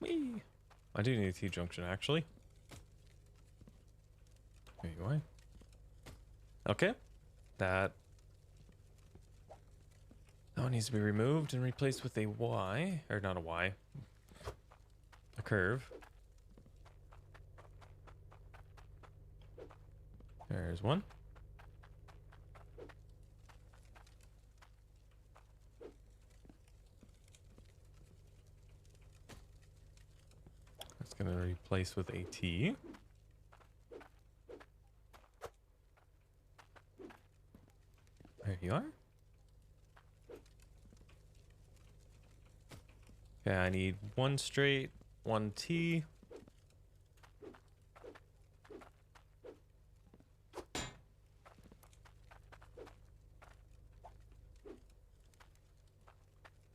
Whee! I do need a T-junction actually. There you are. Okay. That one needs to be removed and replaced with a Y, or not a Y, a curve. There's one. That's gonna replace with a T. There you are. Okay, I need 1 straight, 1 T.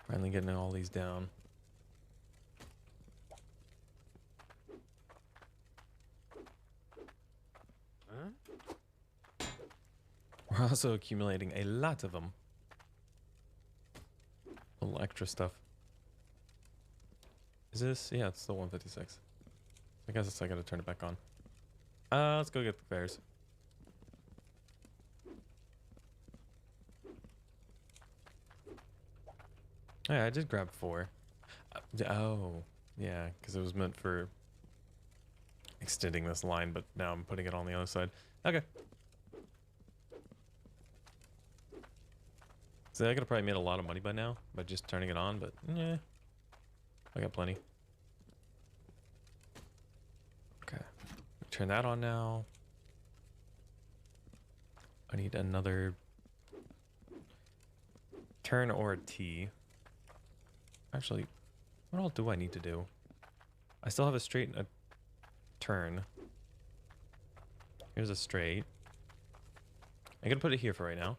Finally getting all these down. We're also accumulating a lot of them. A little extra stuff. Is this? Yeah, it's still 156. I guess I gotta turn it back on. Let's go get the bears. Yeah, I did grab 4. Oh, yeah, because it was meant for extending this line, but now I'm putting it on the other side. Okay. So I could have probably made a lot of money by now by just turning it on, but yeah, I got plenty. Okay, turn that on now. I need another turn or a T. Actually, what all do I need to do? I still have a straight and a turn. Here's a straight. I'm gonna put it here for right now.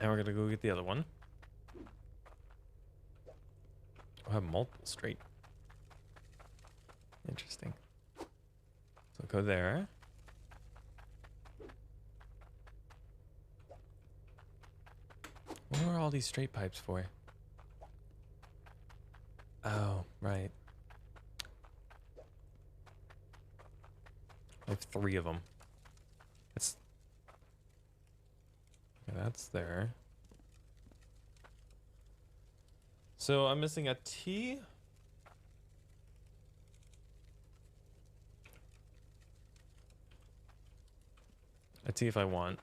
And we're gonna go get the other one. I'll have multiple straight. Interesting. So go there. What are all these straight pipes for? Oh, right. I have 3 of them. That's there. So I'm missing a T. A T if I want.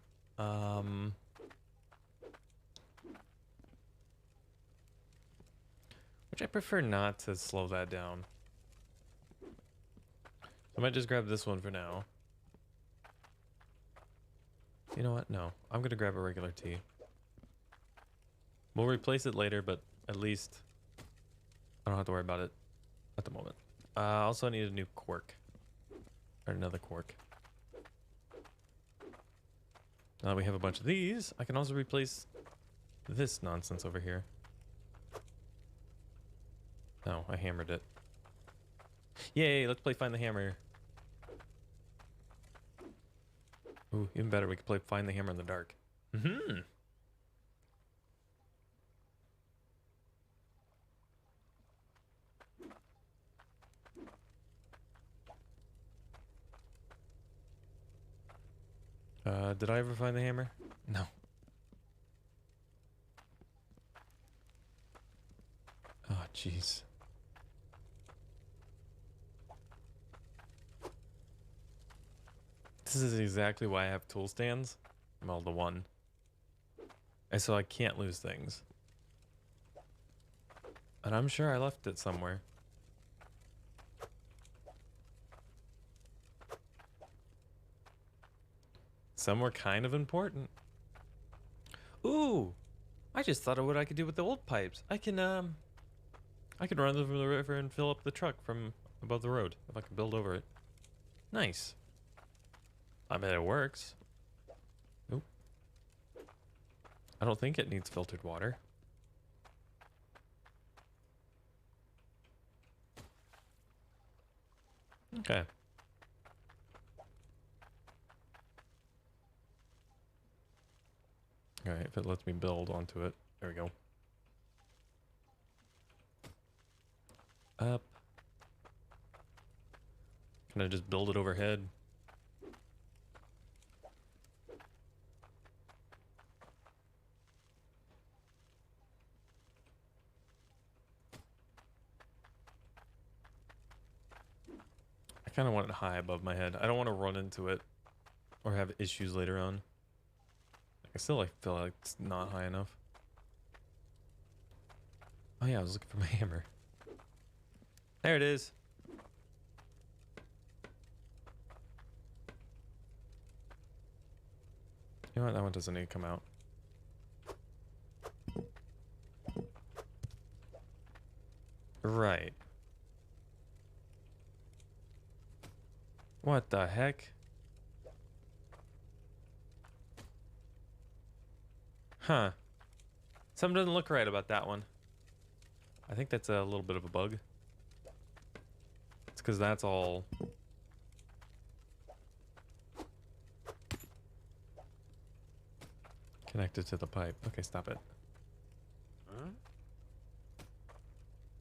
Which I prefer not to slow that down. I might just grab this one for now. You know what? No. I'm going to grab a regular T. We'll replace it later, but at least I don't have to worry about it at the moment. I also need a new quirk. Or another quirk. Now that we have a bunch of these, I can also replace this nonsense over here. No, I hammered it. Yay, let's play Find the Hammer. Ooh, even better, we can play Find the Hammer in the dark. Mm-hmm. Did I ever find the hammer? No. Oh, jeez. This is exactly why I have tool stands. Well, the one. And so I can't lose things. And I'm sure I left it somewhere. Somewhere kind of important. Ooh! I just thought of what I could do with the old pipes. I can run them from the river and fill up the truck from above the road if I can build over it. Nice. I bet it works. Oop. I don't think it needs filtered water. Okay. Alright, if it lets me build onto it. There we go. Up. Can I just build it overhead? I kind of want it high above my head. I don't want to run into it or have issues later on. I still feel like it's not high enough. Oh yeah, I was looking for my hammer. There it is. You know what? That one doesn't need to come out. Right. What the heck? Huh. Something doesn't look right about that one. I think that's a little bit of a bug. It's because that's all... connected to the pipe. Okay, stop it. Huh?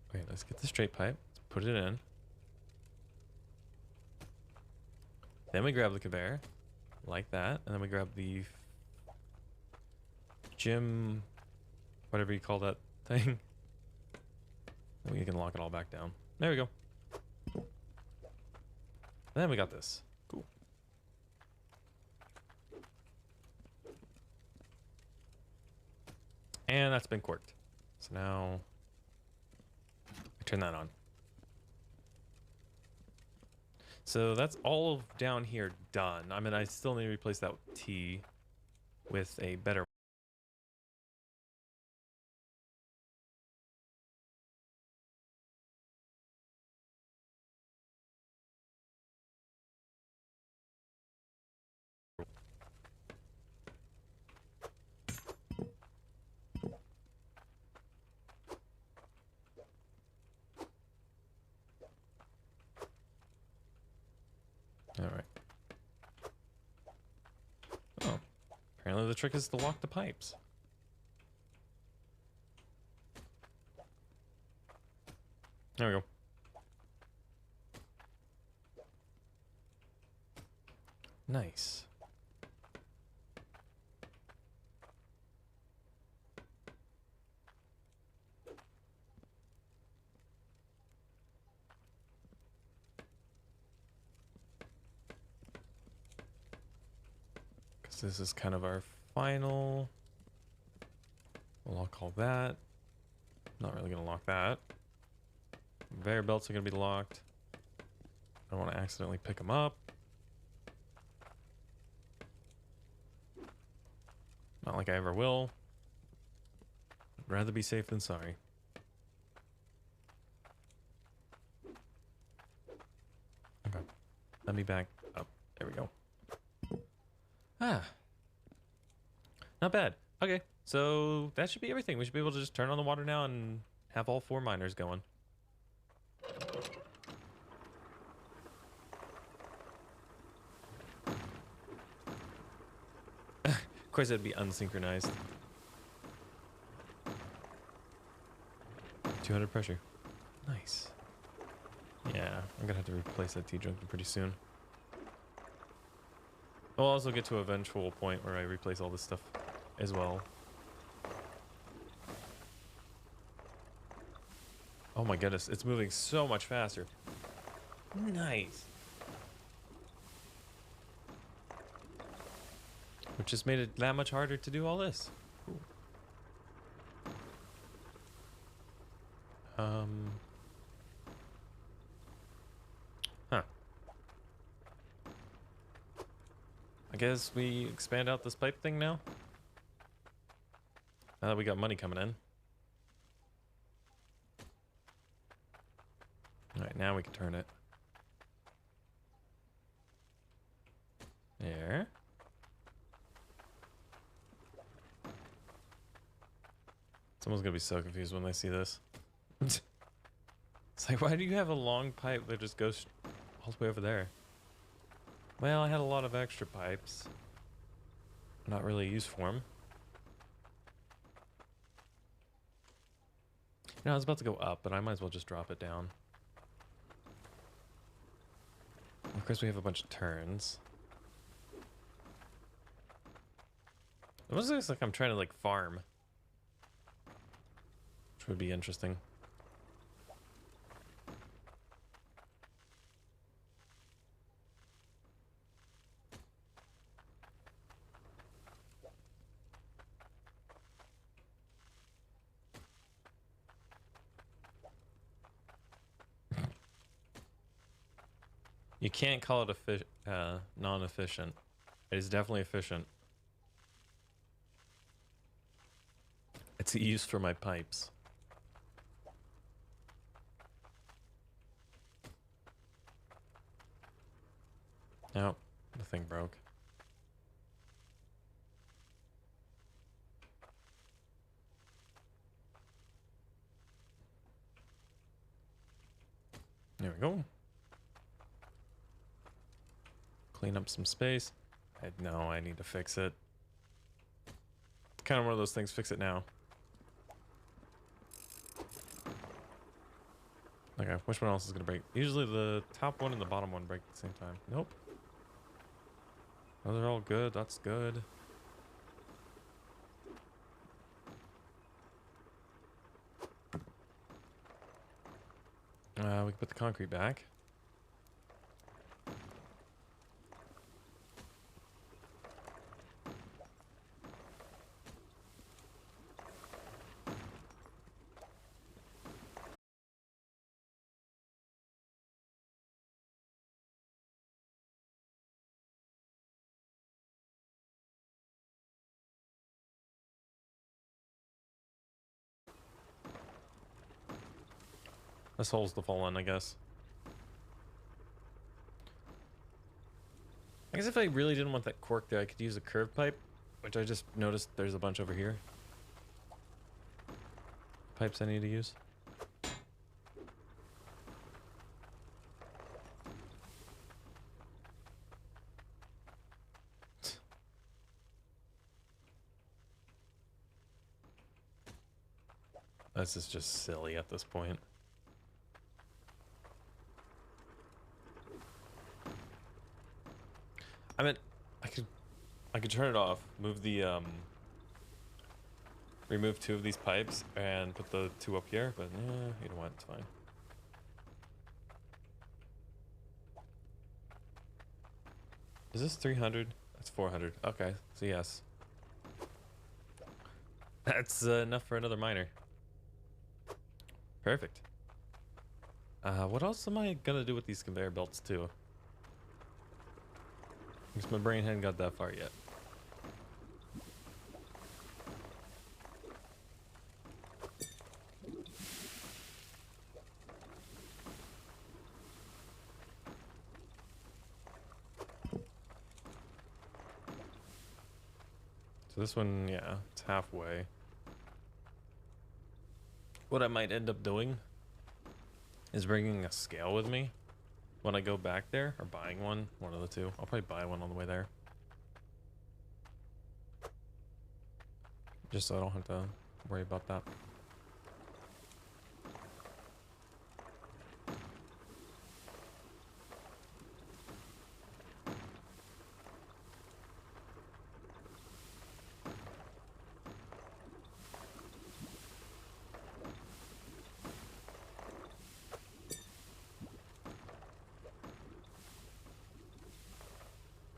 Okay, let's get the straight pipe. Let's put it in. Then we grab the conveyor. Like that. And then we grab the... gym... whatever you call that thing. And we can lock it all back down. There we go. And then we got this. Cool. And that's been corked. So now I turn that on. So that's all of down here done. I mean, I still need to replace that T with a better. All right. Oh, apparently the trick is to lock the pipes. There we go. Nice. Because this is kind of our final. We'll lock all that. Not really going to lock that. Conveyor belts are going to be locked. I don't want to accidentally pick them up. Not like I ever will. I'd rather be safe than sorry. Okay. Let me back up. There we go. Ah. Not bad. Okay. So that should be everything. We should be able to just turn on the water now and have all 4 miners going. Of course, it'd be unsynchronized. 200 pressure. Nice. Yeah, I'm gonna have to replace that T-junction pretty soon. I'll also get to an eventual point where I replace all this stuff as well. Oh my goodness, it's moving so much faster. Nice. Which just made it that much harder to do all this. Cool. Huh. I guess we expand out this pipe thing now. Now that we got money coming in. Alright, now we can turn it. There. Someone's gonna be so confused when they see this. It's like, why do you have a long pipe that just goes all the way over there? Well, I had a lot of extra pipes. Not really used for them. You know, I was about to go up, but I might as well just drop it down. Of course, we have a bunch of turns. It almost looks like I'm trying to, like, farm. Which would be interesting. You can't call it non-efficient. It is definitely efficient. It's used for my pipes. Nope, the thing broke. There we go. Clean up some space. I know I need to fix it. It's kind of one of those things, fix it now. Okay, which one else is gonna break? Usually the top one and the bottom one break at the same time. Nope. Those are all good, that's good. We can put the concrete back. This hole's the fall in, I guess. I guess if I really didn't want that cork there, I could use a curved pipe, which I just noticed there's a bunch over here. Pipes I need to use. This is just silly at this point. I mean, I could turn it off, move the remove 2 of these pipes and put the 2 up here, but yeah, you know what, it's fine. Is this 300? That's 400. Okay, so yes. That's enough for another miner. Perfect. What else am I gonna do with these conveyor belts too? Because my brain hadn't got that far yet. So this one, yeah, it's halfway. What I might end up doing is bringing a scale with me when I go back there, or buying one of the two. I'll probably buy one on the way there. Just so I don't have to worry about that.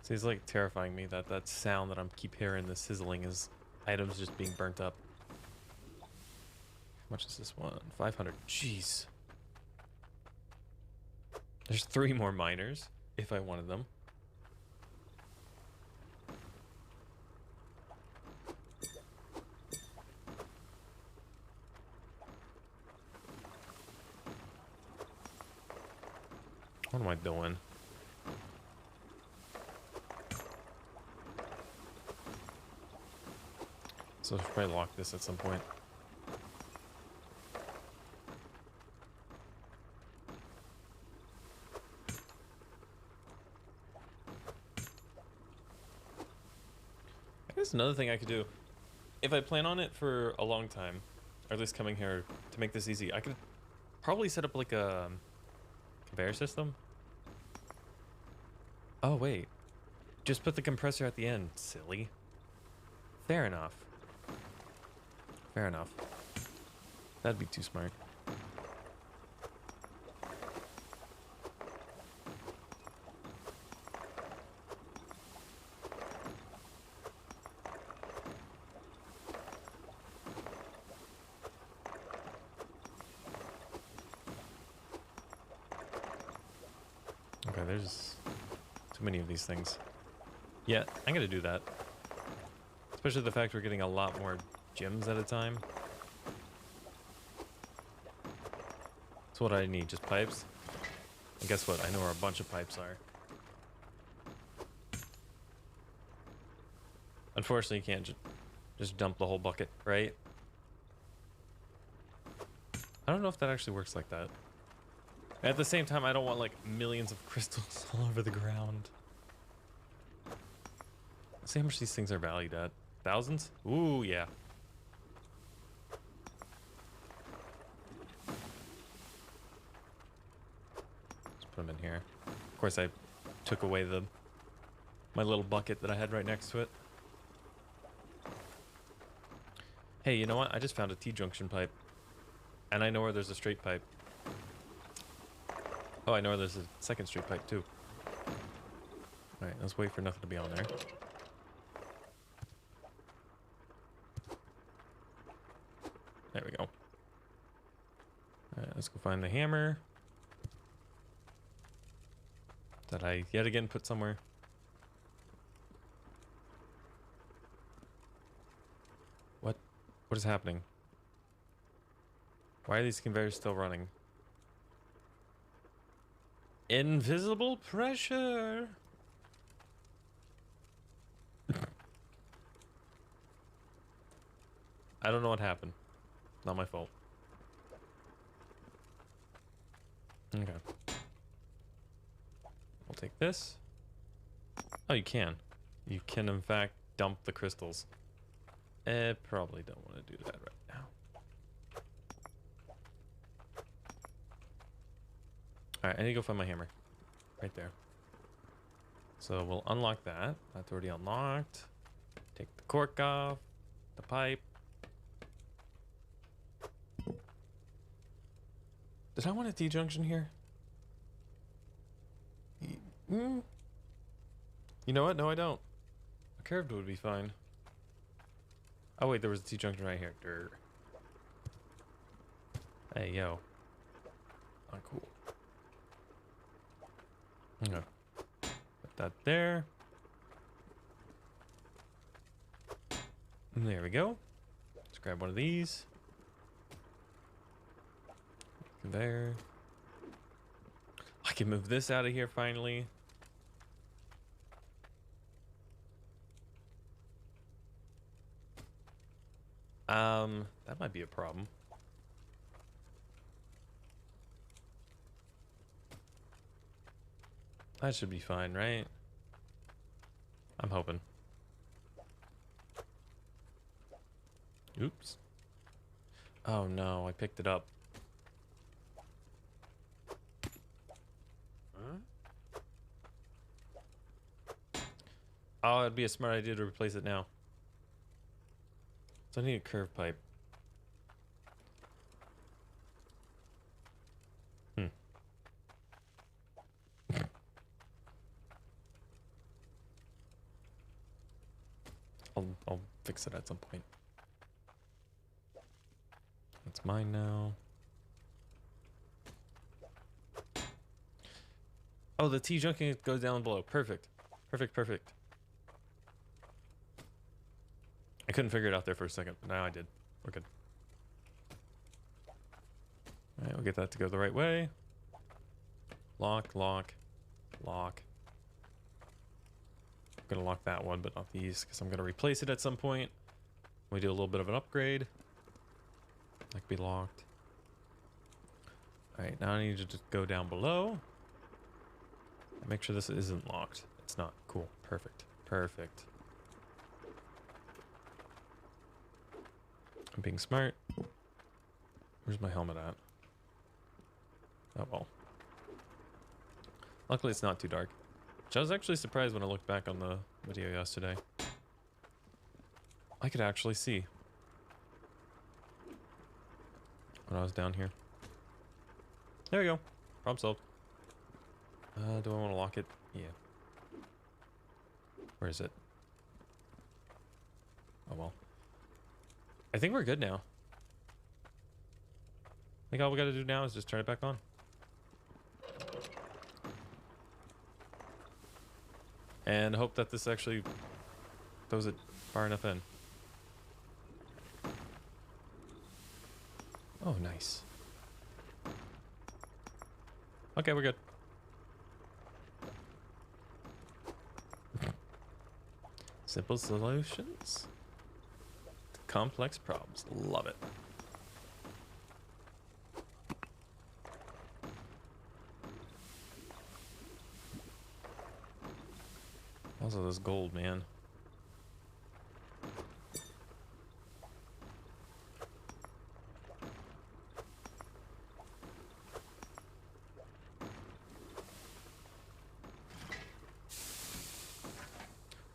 So it's like terrifying me that that sound that I'm keep hearing, the sizzling, is items just being burnt up. How much is this one? 500. Jeez. There's 3 more miners if I wanted them. What am I doing? So I should probably lock this at some point. I guess another thing I could do, if I plan on it for a long time, or at least coming here to make this easy, I could probably set up like a conveyor system. Oh wait, just put the compressor at the end, silly. Fair enough. Fair enough. That'd be too smart. Okay, there's too many of these things. Yeah, I'm gonna do that. Especially the fact we're getting a lot more gems at a time. So what do I need? Just pipes? And guess what? I know where a bunch of pipes are. Unfortunately, you can't just dump the whole bucket, right? I don't know if that actually works like that. At the same time, I don't want like millions of crystals all over the ground. Let's see how much these things are valued at. Thousands? Ooh, yeah. Just put them in here. Of course, I took away my little bucket that I had right next to it. Hey, you know what? I just found a T-junction pipe. And I know where there's a straight pipe. Oh, I know where there's a second straight pipe, too. Alright, let's wait for nothing to be on there. There we go. Alright, let's go find the hammer. That I yet again put somewhere. What? What is happening? Why are these conveyors still running? Invisible pressure! I don't know what happened. Not my fault. Okay. We'll take this. Oh, you can. You can, in fact, dump the crystals. Probably don't want to do that right now. Alright, I need to go find my hammer. Right there. So we'll unlock that. That's already unlocked. Take the cork off. The pipe. Did I want a T-junction here? You know what? No, I don't. A curved would be fine. Oh wait, there was a T-junction right here. Durr. Hey, yo. Oh, cool. Okay. Put that there. And there we go. Let's grab one of these. There. I can move this out of here finally. That might be a problem. That should be fine, right? I'm hoping. Oops. Oh no, I picked it up. Oh, it'd be a smart idea to replace it now. So I need a curved pipe. I'll fix it at some point. That's mine now. Oh, the T junction goes down below. Perfect. Perfect, perfect. I couldn't figure it out there for a second, but now I did. We're good. Alright, we'll get that to go the right way. Lock, lock, lock. I'm gonna lock that one, but not these, because I'm gonna replace it at some point. We do a little bit of an upgrade. That could be locked. Alright, now I need to just go down below. Make sure this isn't locked. It's not. Cool. Perfect. Perfect. I'm being smart. Where's my helmet at? Oh well. Luckily it's not too dark. Which I was actually surprised when I looked back on the video yesterday. I could actually see when I was down here. There we go. Problem solved. Do I want to lock it? Yeah. Where is it? Oh well. I think we're good now. I think all we gotta do now is just turn it back on. And hope that this actually throws it far enough in. Oh, nice. Okay, we're good. Simple solutions to complex problems. Love it. Also, this gold, man.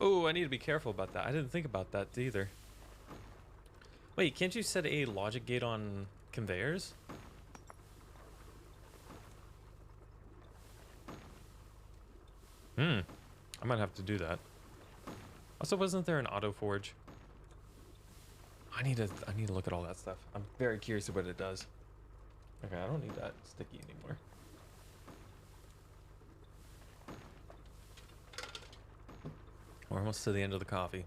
Oh, I need to be careful about that. I didn't think about that either. Wait, can't you set a logic gate on conveyors? I might have to do that. Also, wasn't there an auto forge? I need to look at all that stuff. I'm very curious of what it does. Okay, I don't need that sticky anymore. We're almost to the end of the coffee.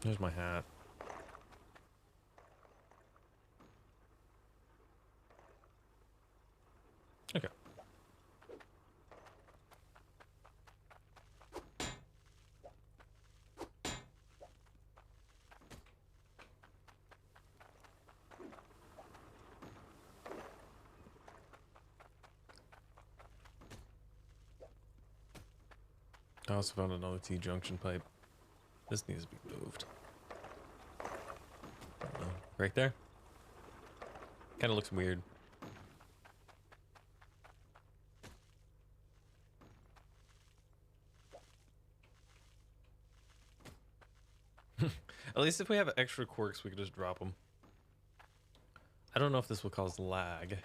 Here's my hat. Okay. I also found another T-junction pipe. This needs to be moved. Right there? Kind of looks weird. At least if we have extra quirks, we can just drop them. I don't know if this will cause lag.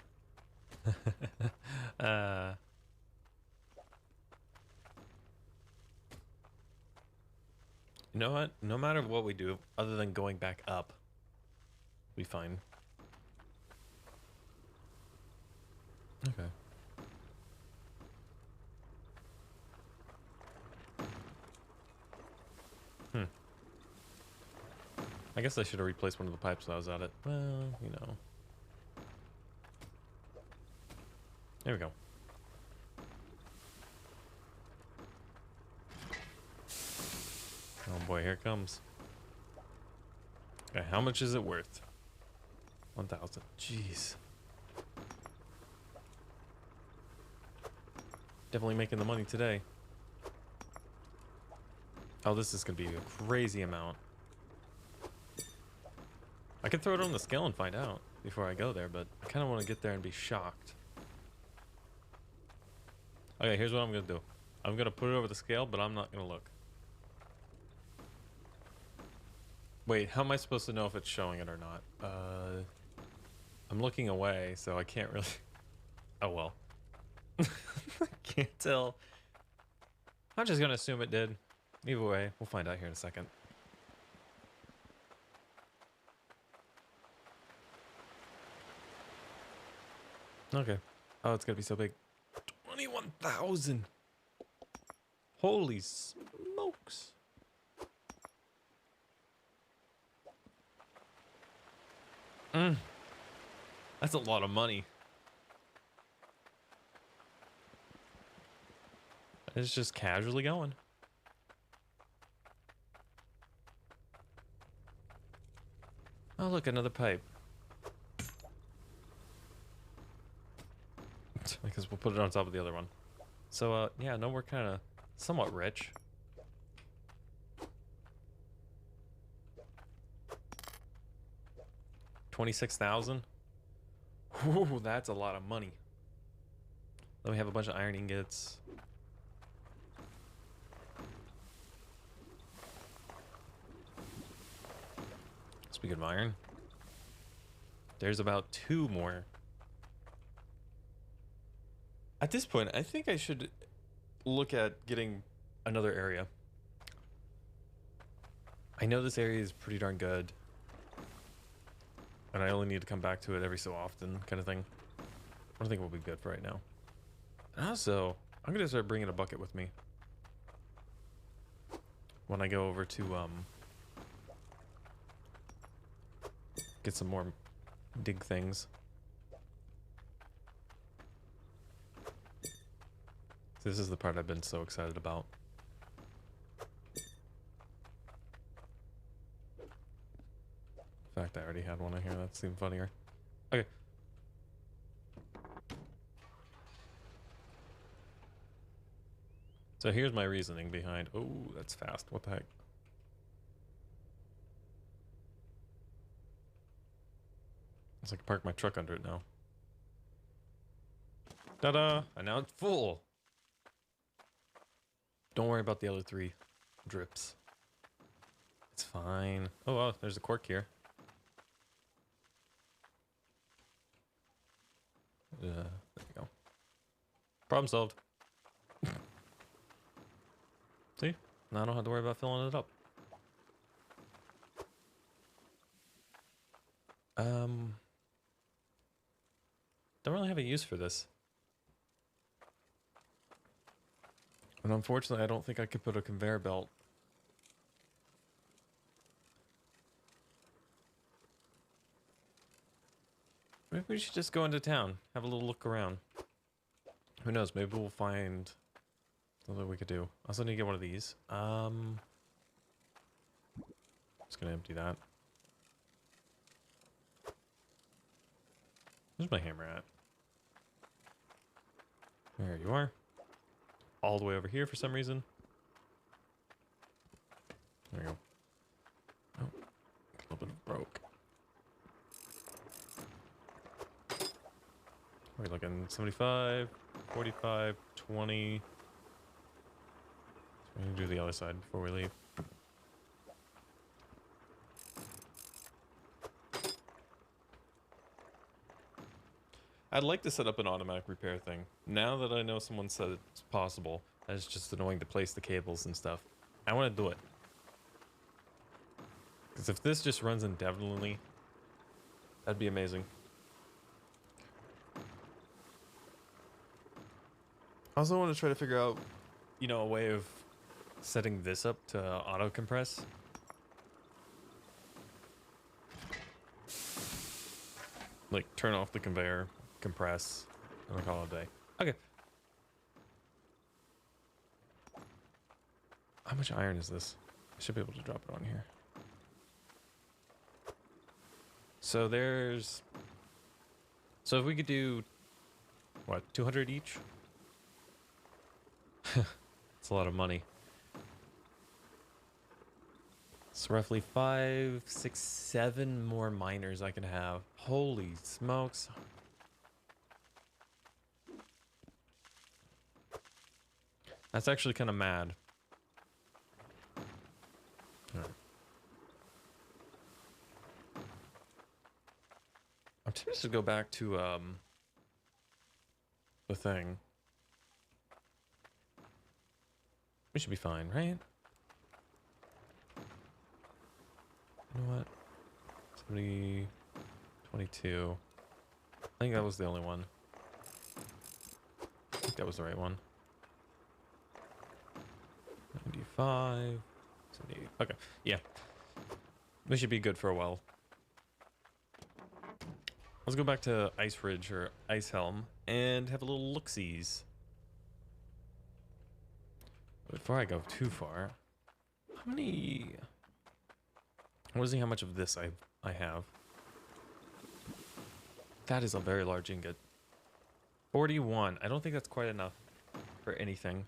You know what? No matter what we do, other than going back up, we'll be fine. Okay. I guess I should have replaced one of the pipes when I was at it. Well, you know. There we go. Oh boy, here it comes. Okay, how much is it worth? 1,000. Jeez. Definitely making the money today. Oh, this is gonna be a crazy amount. I can throw it on the scale and find out before I go there, but I kind of want to get there and be shocked. Okay, here's what I'm gonna do. I'm gonna put it over the scale, but I'm not gonna look. Wait, how am I supposed to know if it's showing it or not? I'm looking away, so I can't really... Oh well. I can't tell. I'm just gonna assume it did. Either way, we'll find out here in a second. Okay. Oh, it's gonna be so big. 21,000. Holy smokes. That's a lot of money. It's just casually going. Oh, look, another pipe. I guess we'll put it on top of the other one. So, yeah, no, we're kind of somewhat rich. $26,000. Ooh, that's a lot of money. Then we have a bunch of iron ingots. Speaking of iron, there's about 2 more. At this point, I think I should look at getting another area. I know this area is pretty darn good, and I only need to come back to it every so often, kind of thing. I don't think it will be good for right now. Also, I'm gonna start bringing a bucket with me when I go over to get some more dig things. This is the part I've been so excited about. In fact, I already had one in here. That seemed funnier. Okay. So here's my reasoning behind... Oh, that's fast. What the heck? It's like I park my truck under it now. Ta-da! And now it's full! Don't worry about the other 3 drips. It's fine. Oh, well, there's a cork here. There you go. Problem solved. See? Now I don't have to worry about filling it up. Don't really have a use for this. And unfortunately, I don't think I could put a conveyor belt. Maybe we should just go into town, have a little look around. Who knows, maybe we'll find something we could do. I also need to get one of these. Just gonna empty that. Where's my hammer at? There you are. All the way over here for some reason. There you go. Oh, a little bit of broke. We're looking 75, 45, 20. So we can do the other side before we leave. I'd like to set up an automatic repair thing. Now that I know someone said it's possible, and it's just annoying to place the cables and stuff, I want to do it. Because if this just runs indefinitely, that'd be amazing. I also want to try to figure out, you know, a way of setting this up to auto compress. Like, turn off the conveyor, compress, and then call it a day. Okay. How much iron is this? I should be able to drop it on here. So there's... So if we could do... What, 200 each? It's a lot of money. It's roughly 5, 6, 7 more miners I can have. Holy smokes. That's actually kind of mad. All right. I'm tempted to go back to the thing. We should be fine, right? You know what? 70, 22. I think that was the only one. I think that was the right one. 95. 78. Okay, yeah. We should be good for a while. Let's go back to Ice Ridge or Ice Helm and have a little look-sees. Before I go too far, how many... I want to see how much of this I have. That is a very large ingot. 41. I don't think that's quite enough for anything.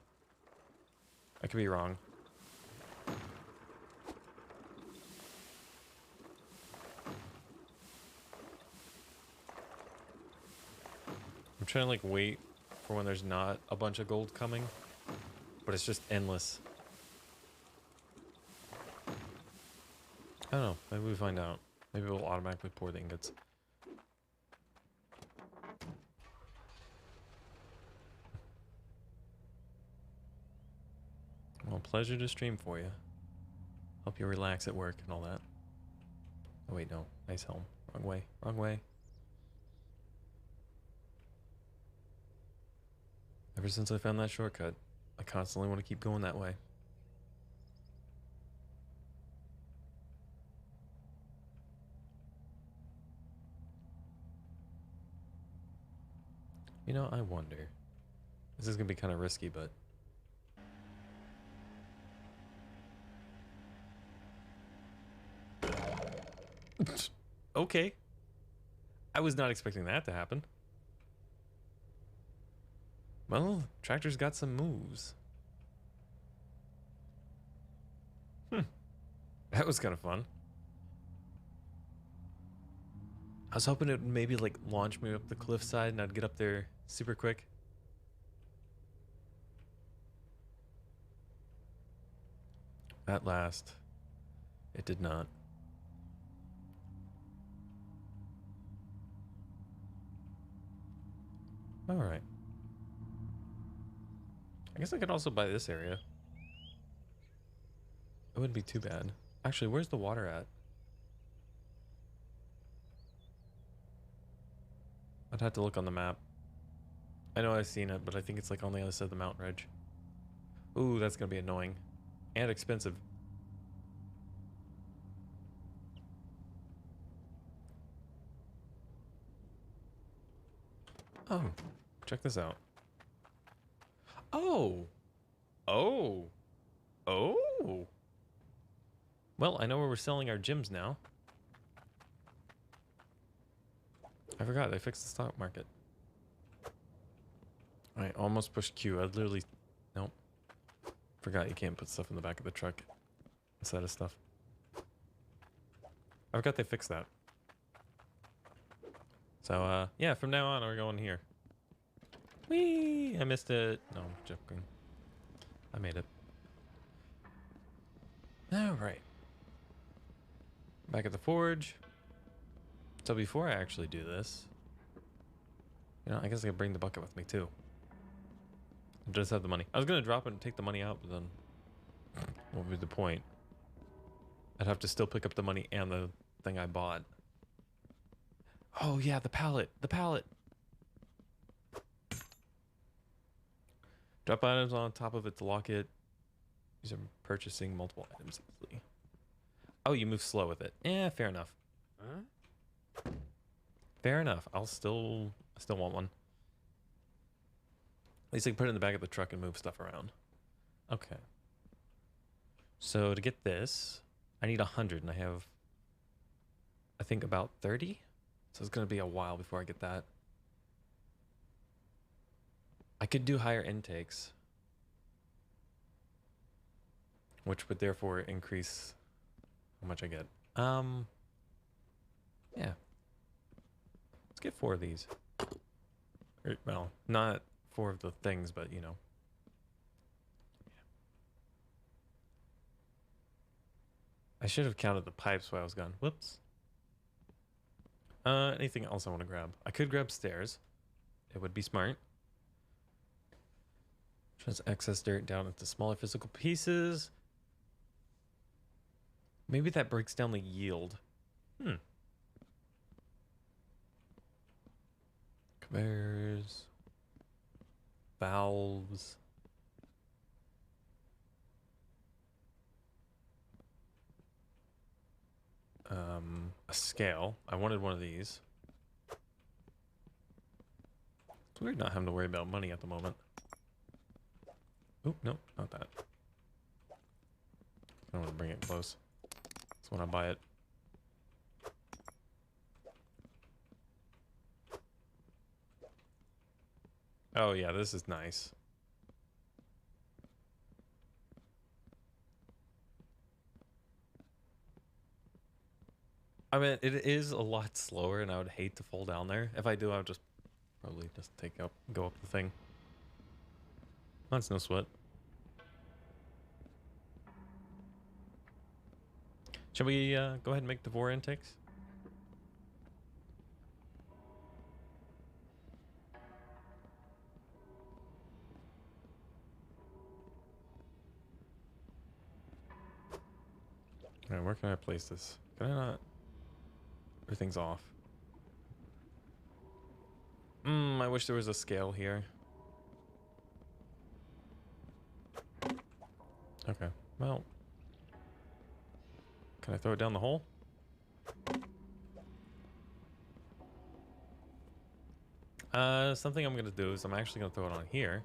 I could be wrong. I'm trying to like wait for when there's not a bunch of gold coming, but it's just endless. I don't know. Maybe we find out. Maybe we'll automatically pour the ingots. Well, pleasure to stream for you. Help you relax at work and all that. Oh wait, no. Nice helm. Wrong way. Wrong way. Ever since I found that shortcut, I constantly want to keep going that way. You know, I wonder. This is going to be kind of risky, but... Okay. I was not expecting that to happen. Well, tractor's got some moves. That was kind of fun. I was hoping it would maybe like launch me up the cliffside and I'd get up there super quick. At last, it did not. All right. I guess I could also buy this area. It wouldn't be too bad. Actually, where's the water at? I'd have to look on the map. I know I've seen it, but I think it's like on the other side of the mountain ridge. Ooh, that's gonna be annoying. And expensive. Oh, check this out. Oh! Oh! Oh! Well, I know where we're selling our gems now. I forgot, they fixed the stock market. I almost pushed Q. I literally... Nope. Forgot you can't put stuff in the back of the truck instead of stuff. I forgot they fixed that. So, yeah, from now on, we're going here. Whee! I missed it. No, I'm joking. I made it. Alright. Back at the forge. So before I actually do this, you know, I guess I could bring the bucket with me too. I just have the money. I was gonna drop it and take the money out, but then what would be the point? I'd have to still pick up the money and the thing I bought. Oh yeah, the pallet. The pallet. Drop items on top of it to lock it. These are purchasing multiple items easily. Oh, you move slow with it. Yeah, fair enough. Huh? Fair enough. I still want one. At least I can put it in the back of the truck and move stuff around. Okay. So to get this, I need 100, and I have, I think, about 30. So it's going to be a while before I get that. I could do higher intakes, which would therefore increase how much I get. Yeah. Let's get 4 of these. Or, well, not 4 of the things, but you know. I should have counted the pipes while I was gone. Whoops. Anything else I want to grab? I could grab stairs. It would be smart. Turns excess dirt down into smaller physical pieces. Maybe that breaks down the yield. Conveyors. Valves. A scale. I wanted one of these. It's weird not having to worry about money at the moment. Oh, no, not that. I don't want to bring it close. That's when I buy it. Oh yeah, this is nice. I mean, it is a lot slower, and I would hate to fall down there. If I do, I would just probably just go up the thing. That's no sweat. Shall we go ahead and make Devore intakes? Alright, where can I place this? Can I not? Everything's off. I wish there was a scale here. Okay, well. Can I throw it down the hole? Something I'm gonna do is I'm actually gonna throw it on here.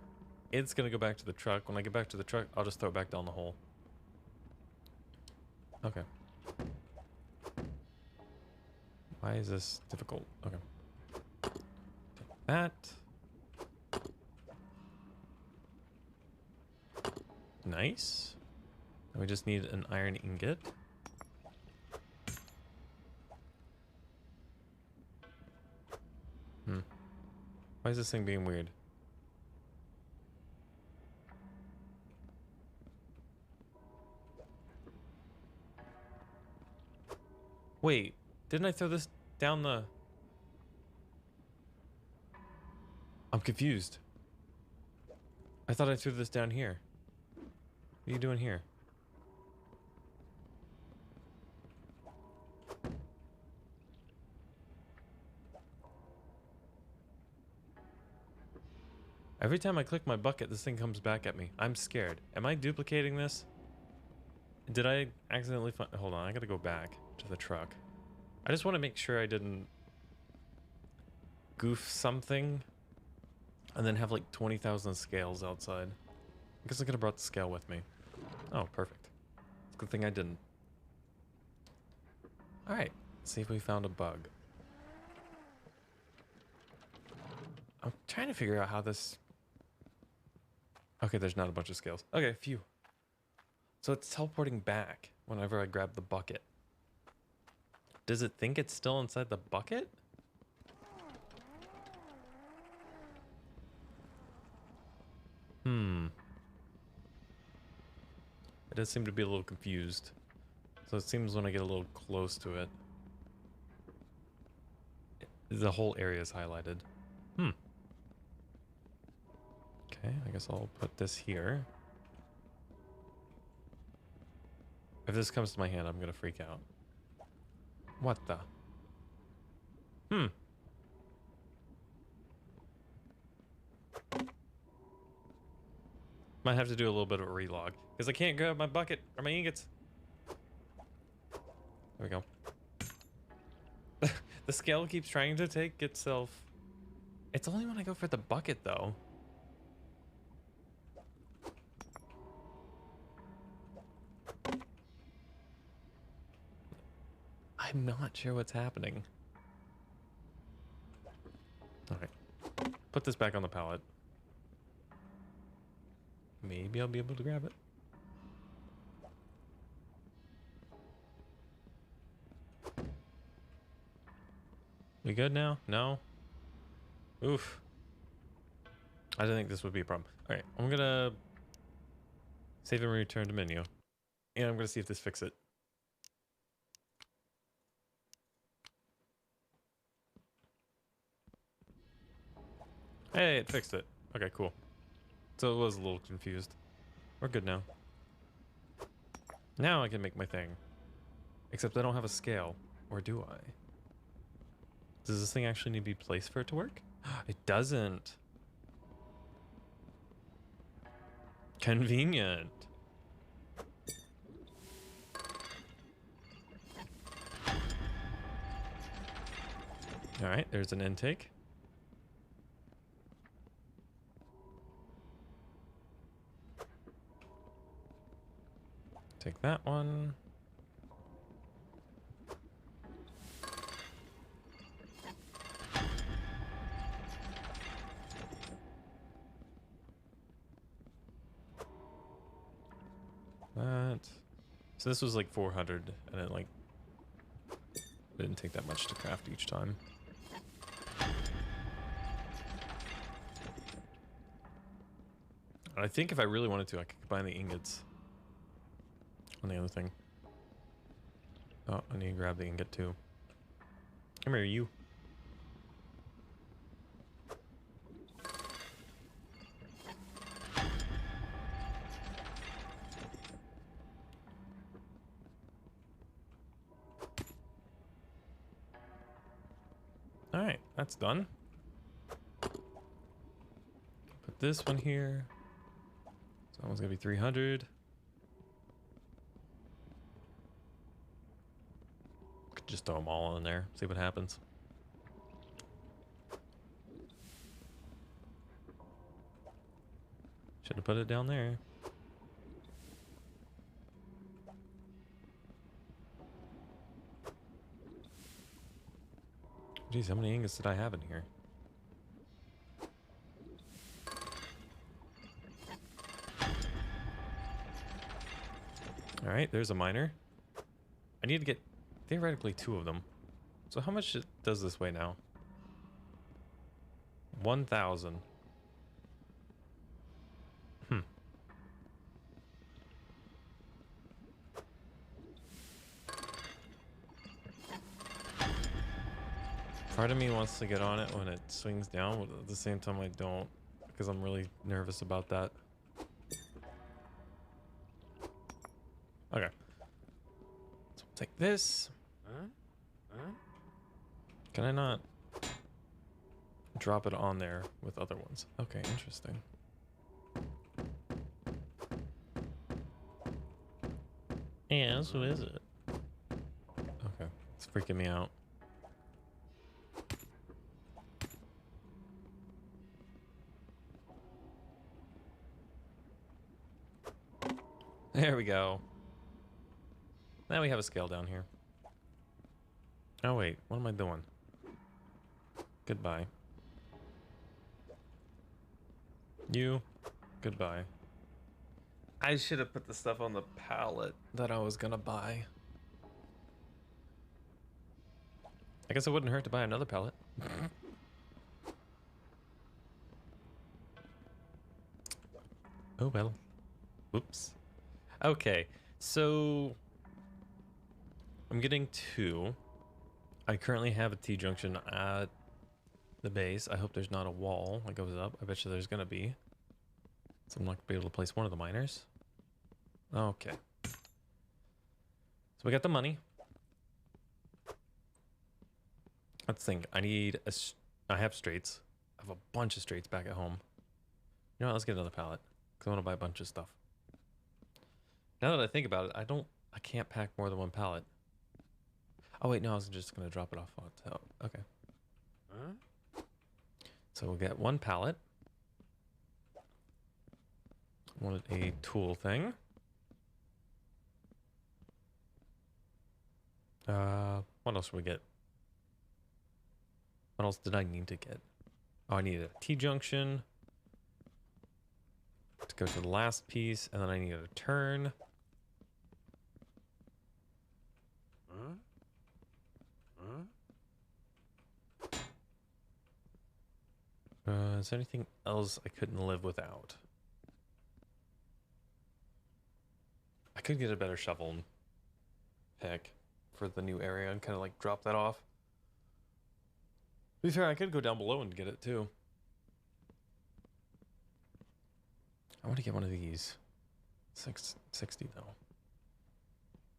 It's gonna go back to the truck. When I get back to the truck, I'll just throw it back down the hole. Okay. Why is this difficult? Okay. Take that. Nice. And we just need an iron ingot. Why is this thing being weird? Wait, didn't I throw this down the... I'm confused. I thought I threw this down here. What are you doing here? Every time I click my bucket, this thing comes back at me. I'm scared. Am I duplicating this? Did I accidentally find... Hold on, I gotta go back to the truck. I just want to make sure I didn't goof something and then have like 20,000 scales outside. I guess I could have brought the scale with me. Oh, perfect. It's a good thing I didn't. Alright, let's see if we found a bug. I'm trying to figure out how this... Okay, there's not a bunch of scales. Okay, phew. So it's teleporting back whenever I grab the bucket. Does it think it's still inside the bucket? It does seem to be a little confused. So it seems when I get a little close to it, the whole area is highlighted. Okay, I guess I'll put this here. If this comes to my hand, I'm gonna freak out. What the? Might have to do a little bit of a relog because I can't grab my bucket or my ingots. There we go. The scale keeps trying to take itself. It's only when I go for the bucket though. I'm not sure what's happening. Alright. Put this back on the pallet. Maybe I'll be able to grab it. We good now? No? Oof. I didn't think this would be a problem. Alright, I'm gonna save and return to menu. And I'm gonna see if this fixes it. Hey, it fixed it. Okay, cool. So it was a little confused. We're good now. Now I can make my thing. Except I don't have a scale. Or do I? Does this thing actually need to be placed for it to work? It doesn't. Convenient. All right, there's an intake. Take that one. That. So this was like 400, and it like didn't take that much to craft each time. I think if I really wanted to, I could combine the ingots on the other thing. Oh, I need to grab the ingot too. Come here, you. All right, that's done. Put this one here. So that one's gonna be 300. Could just throw them all in there, see what happens. Should have put it down there. Geez, how many ingots did I have in here? All right, there's a miner. I need to get theoretically 2 of them. So how much does this weigh now? 1,000. Part of me wants to get on it when it swings down, but at the same time I don't, because I'm really nervous about that. Okay. So we'll take this. Can I not drop it on there with other ones? Okay, interesting. Yes, who is it? Okay, it's freaking me out. There we go. Now we have a scale down here. Oh wait, what am I doing? Goodbye. You, goodbye. I should have put the stuff on the pallet that I was gonna buy. I guess it wouldn't hurt to buy another pallet. Oh well. Oops. Okay, so I'm getting 2. I currently have a T-junction at the base. I hope there's not a wall that goes up. I bet you there's gonna be. So I'm not gonna be able to place one of the miners. Okay. So we got the money. Let's think. I have straights. I have a bunch of straights back at home. You know what, let's get another pallet. Because I want to buy a bunch of stuff. Now that I think about it, I can't pack more than 1 pallet. Oh wait, no, I was just gonna drop it off on top. Okay. So we'll get 1 pallet. Wanted a tool thing. What else should we get? What else did I need to get? Oh, I needed a T-junction to go to the last piece, and then I needed a turn. Is there anything else I couldn't live without? I could get a better shovel and pick for the new area and kind of like drop that off. To be fair, I could go down below and get it too. I want to get one of these. 660 though.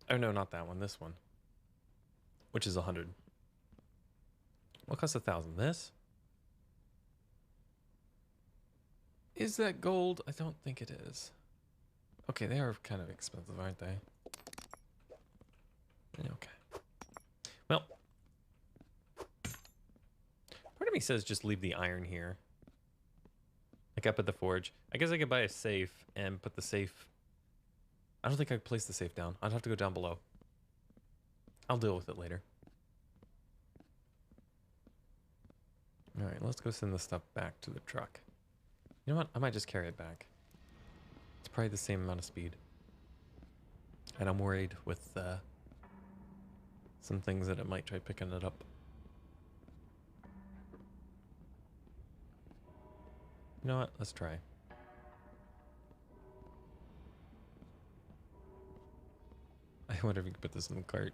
Oh no, not that one. This one, which is 100. What costs 1,000? This? Is that gold? I don't think it is. Okay, they are kind of expensive, aren't they? Okay. Well, part of me says just leave the iron here. Like up at the forge. I guess I could buy a safe and put the safe... I don't think I could place the safe down. I'd have to go down below. I'll deal with it later. Alright, let's go send the stuff back to the truck. You know what? I might just carry it back. It's probably the same amount of speed. And I'm worried with some things that it might try picking it up. You know what? Let's try. I wonder if we can put this in the cart.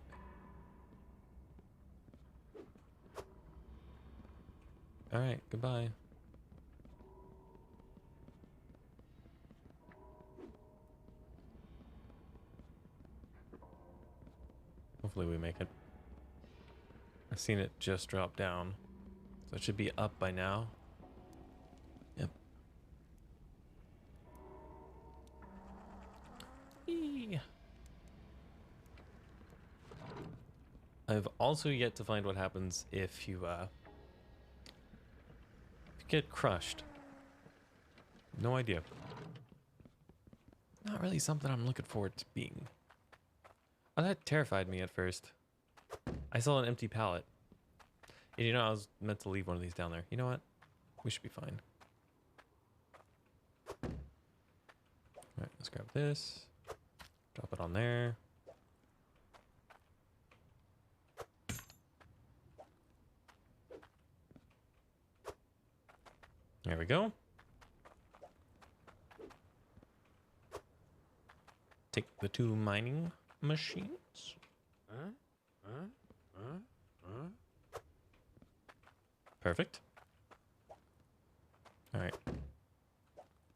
Alright, goodbye. Hopefully we make it. I've seen it just drop down. So it should be up by now. Yep. Eee. I've also yet to find what happens if you get crushed. No idea. Not really something I'm looking forward to being. Oh, that terrified me at first. I saw an empty pallet. And you know, I was meant to leave one of these down there. You know what? We should be fine. Alright, let's grab this. Drop it on there. There we go. Take the 2 mining machines. Perfect. All right.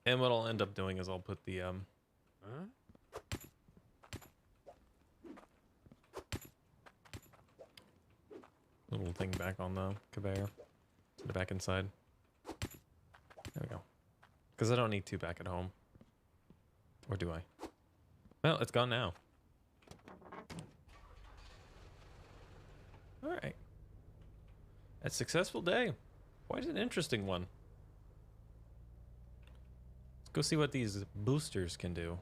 And what I'll end up doing is I'll put the little thing back on the conveyor. Put it back inside. There we go. Because I don't need 2 back at home. Or do I? Well, it's gone now. Alright. A successful day. Quite an interesting one. Let's go see what these boosters can do.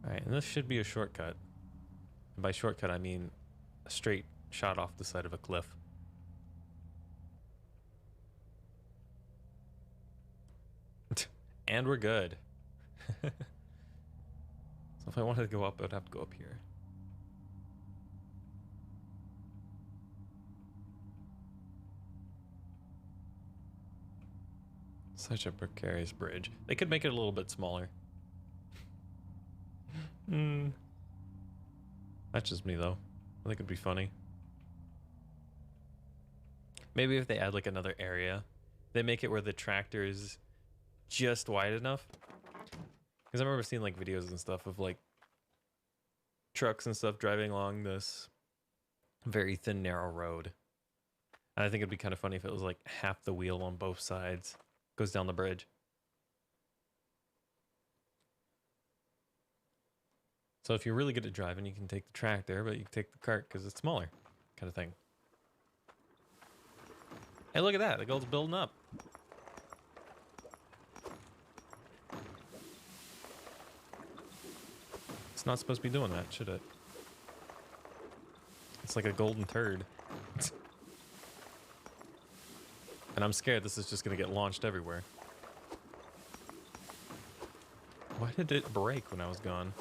Alright, and this should be a shortcut. And by shortcut, I mean a straight shot off the side of a cliff. And we're good. So if I wanted to go up, I would have to go up here. Such a precarious bridge. They could make it a little bit smaller. That's just me though. I think it'd be funny. Maybe if they add like another area, they make it where the tractor is just wide enough. Because I remember seeing like videos and stuff of like trucks and stuff driving along this very thin, narrow road. And I think it'd be kind of funny if it was like half the wheel on both sides goes down the bridge. So if you're really good at driving, you can take the tractor, but you can take the cart because it's smaller, kind of thing. Hey, look at that. The gold's building up. It's not supposed to be doing that, should it? It's like a golden turd. And I'm scared this is just going to get launched everywhere. Why did it break when I was gone?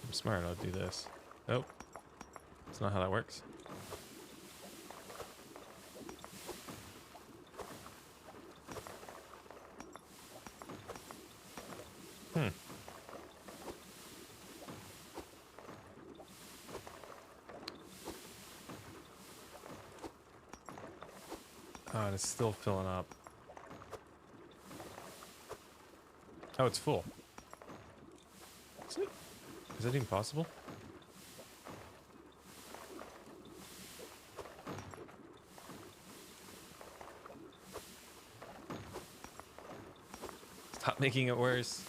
I'm smart, I'll do this. Oh, that's not how that works. Oh, and it's still filling up. Oh, it's full. Is it? Is that even possible? Stop making it worse.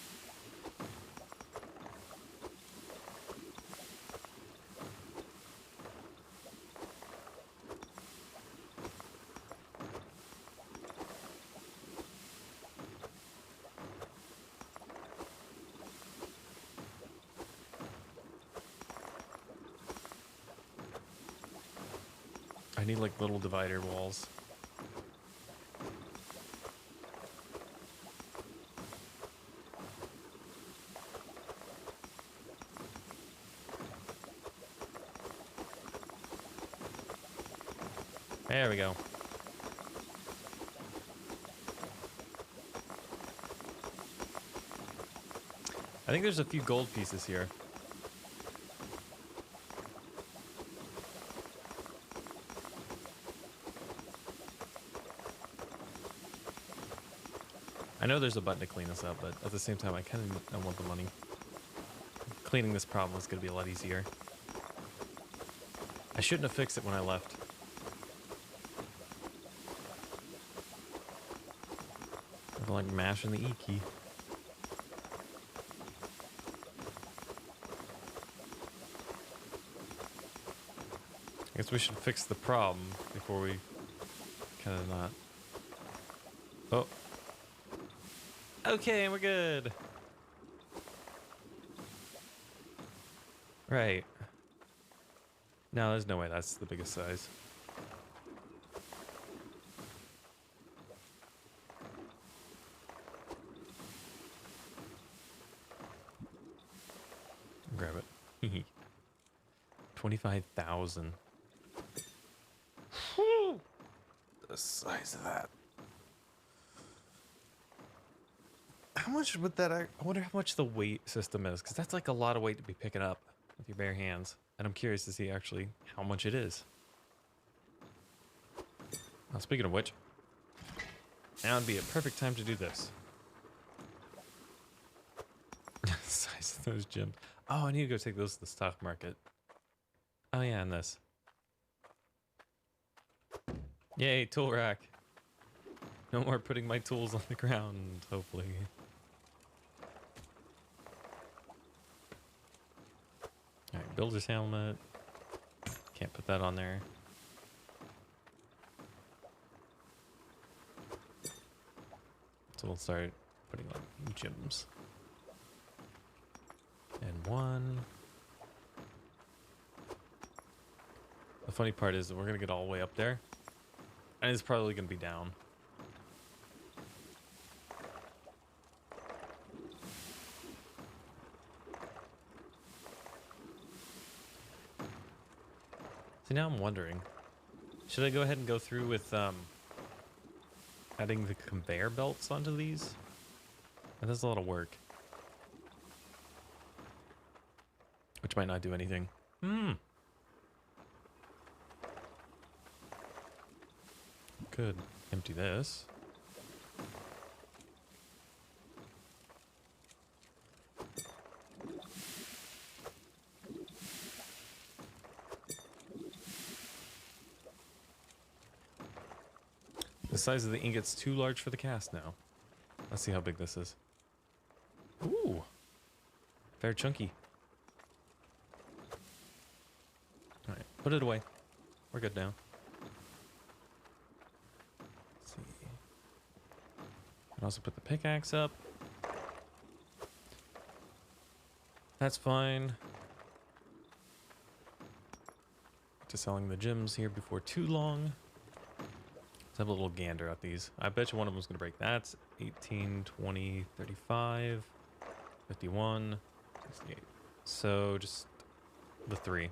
I need like little divider walls. There we go. I think there's a few gold pieces here. I know there's a button to clean this up, but at the same time, I kind of want the money. Cleaning this problem is going to be a lot easier. I shouldn't have fixed it when I left. I'm like mashing the E key. I guess we should fix the problem before we kind of not. Oh. Okay, we're good. Right. No, there's no way that's the biggest size. Grab it. 25,000. The size of that. How much would that... I wonder how much the weight system is, because that's like a lot of weight to be picking up with your bare hands. And I'm curious to see actually how much it is. Now, speaking of which, now would be a perfect time to do this. Size of those gems. Oh, I need to go take those to the stock market. Oh yeah, and this. Yay, tool rack. No more putting my tools on the ground, hopefully. Alright, builder's helmet. Can't put that on there. So we'll start putting on gems. And one. The funny part is that we're going to get all the way up there. And it's probably going to be down. So now I'm wondering, should I go ahead and go through with adding the conveyor belts onto these? And that's a lot of work. Which might not do anything. Could empty this. The size of the ingot's too large for the cast now. Let's see how big this is. Ooh. Fair chunky. Alright, put it away. We're good now. Let's see. And also put the pickaxe up. That's fine. To selling the gems here before too long. Let's have a little gander at these. I bet you one of them's going to break. That's 18, 20, 35, 51, 68. So just the 3.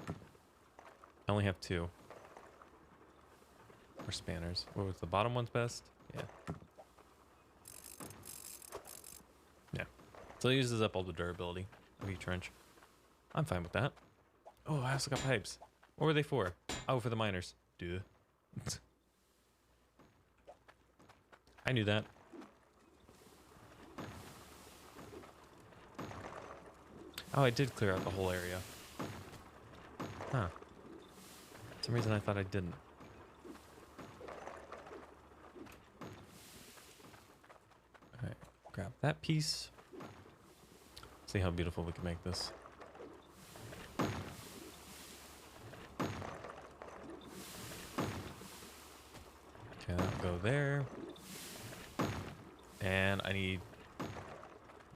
I only have 2. Or spanners. What was the bottom one's best? Yeah. Yeah. So it uses up all the durability of each wrench. I'm fine with that. Oh, I also got pipes. What were they for? Oh, for the miners. Duh. I knew that. Oh, I did clear out the whole area. Huh. For some reason I thought I didn't. Alright, grab that piece. See how beautiful we can make this. Okay, that'll go there. And I need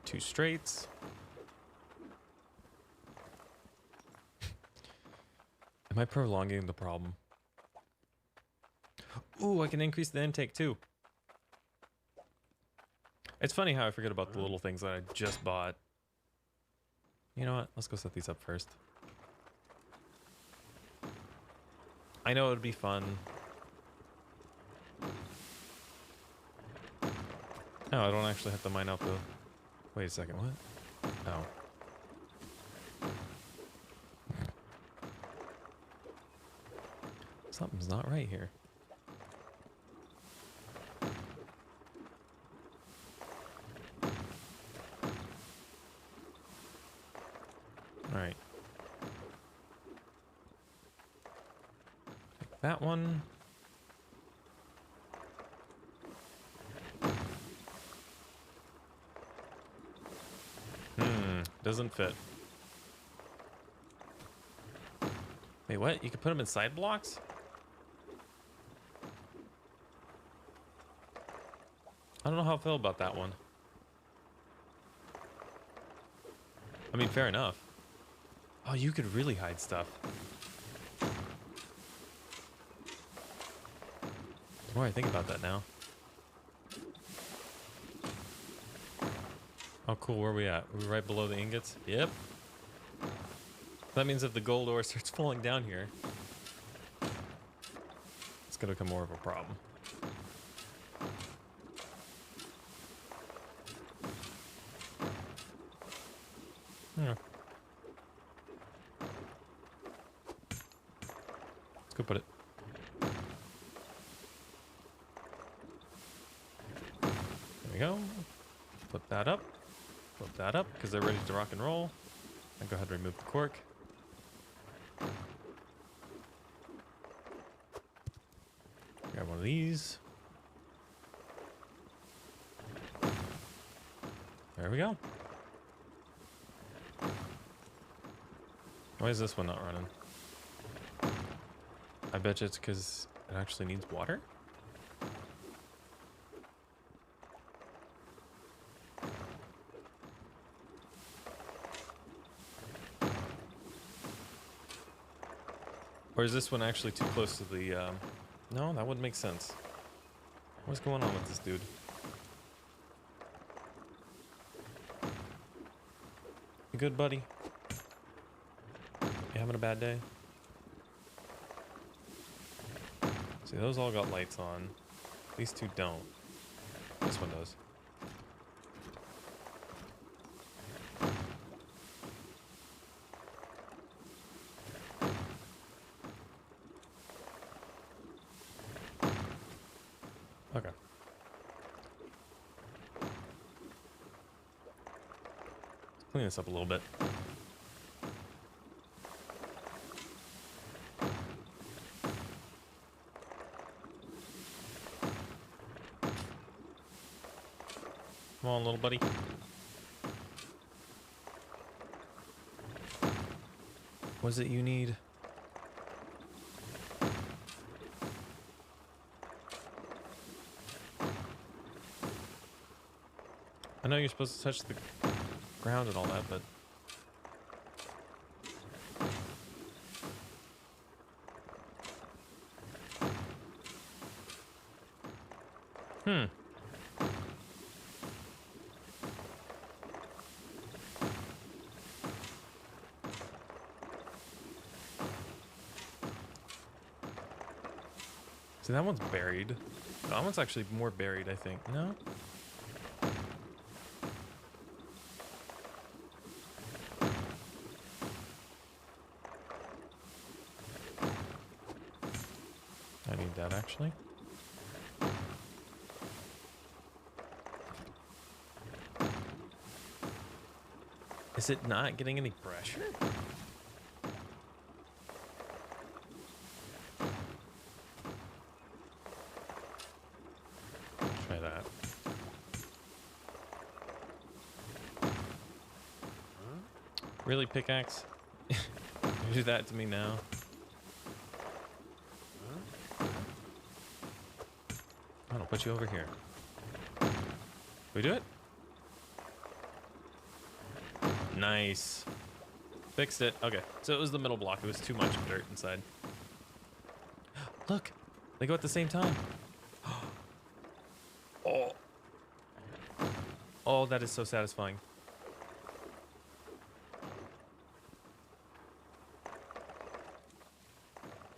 2 straights. Am I prolonging the problem? Ooh, I can increase the intake too. It's funny how I forget about the little things that I just bought. You know what? Let's go set these up first. I know it would be fun. No, I don't actually have to mine out the... Wait a second, what? Oh. Something's not right here. Alright. Take that one. Doesn't fit. Wait, what? You can put them in side blocks? I don't know how I feel about that one. I mean, fair enough. Oh, you could really hide stuff. The more I think about that now. Oh, cool. Where are we at? Are we right below the ingots? Yep. That means if the gold ore starts falling down here, it's going to become more of a problem. Yeah. Let's go put it. There we go. Flip that up. Flip that up because they're ready to rock and roll. And go ahead and remove the cork. Grab one of these. There we go. Why is this one not running? I bet you it's because it actually needs water. Or is this one actually too close to the, no, that wouldn't make sense. What's going on with this dude? You good, buddy? You having a bad day? See, those all got lights on. These two don't. This one does. Okay. Let's clean this up a little bit. Come on, little buddy. What is it you need? I know you're supposed to touch the ground and all that, but... See, that one's buried. That one's actually more buried, I think. No? I need that, actually. Is it not getting any pressure? Try that. Really, pickaxe? You do that to me now. I'll put you over here. We do it? Nice. Fixed it. Okay, so it was the middle block. It was too much dirt inside. Look, they go at the same time. Oh. Oh, that is so satisfying.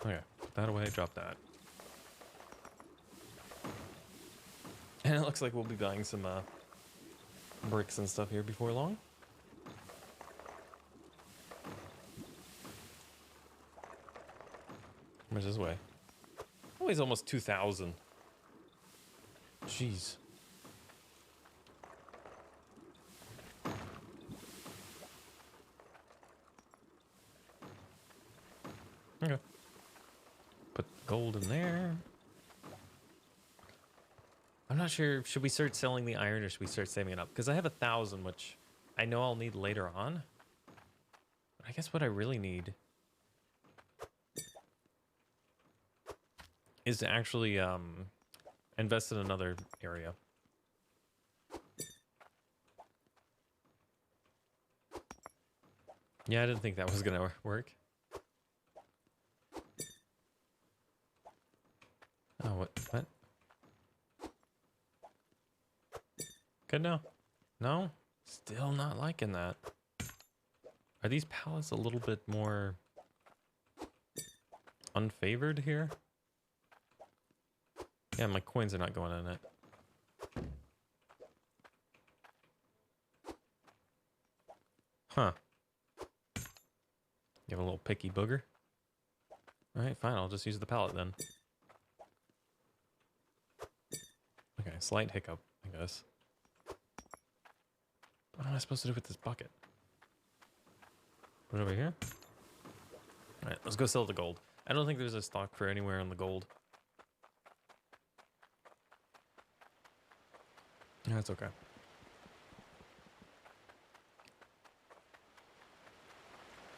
Okay, put that away, drop that. And it looks like we'll be buying some bricks and stuff here before long. Where's this way? Oh, he's almost 2,000. Jeez. Okay. Put gold in there. I'm not sure. Should we start selling the iron or should we start saving it up? Because I have 1,000, which I know I'll need later on. But I guess what I really need is to actually invest in another area. Yeah, I didn't think that was going to work. Oh, what? Good now. No? Still not liking that. Are these pallets a little bit more unfavored here? Yeah, my coins are not going in it. Huh. You have a little picky booger? Alright, fine. I'll just use the pallet then. Okay, slight hiccup, I guess. What am I supposed to do with this bucket? Put it over here? Alright, let's go sell the gold. I don't think there's a stock for anywhere on the gold. That's okay. I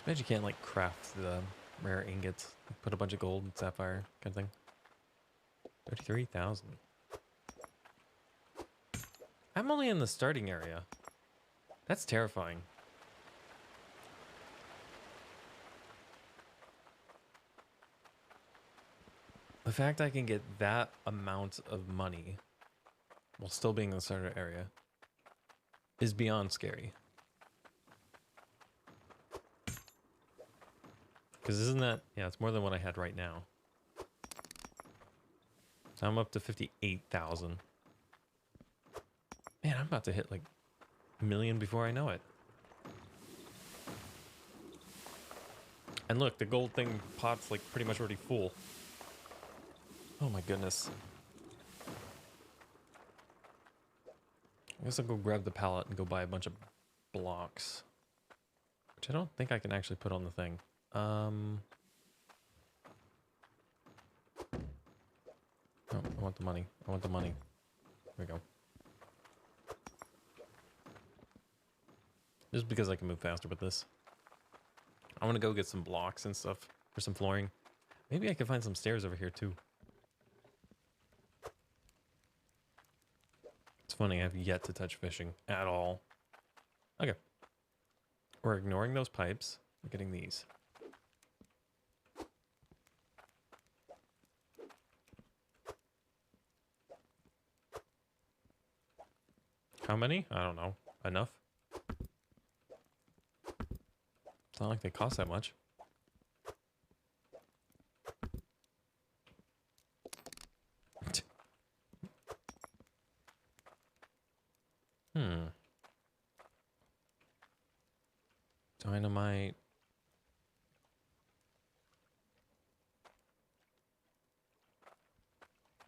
bet you can't like craft the rare ingots. Put a bunch of gold and sapphire kind of thing. 33,000. I'm only in the starting area. That's terrifying. The fact I can get that amount of money while still being in the starter area is beyond scary. Because isn't that... Yeah, it's more than what I had right now. So I'm up to 58,000. Man, I'm about to hit like a million before I know it. And look, the gold thing pot's like pretty much already full. Oh my goodness. I guess I'll go grab the pallet and go buy a bunch of blocks. Which I don't think I can actually put on the thing. Oh, I want the money. I want the money. There we go. Just because I can move faster with this. I want to go get some blocks and stuff for some flooring. Maybe I can find some stairs over here too. It's funny, I have yet to touch fishing at all. Okay. We're ignoring those pipes. We're getting these. How many? I don't know. Enough? It's not like they cost that much. Dynamite.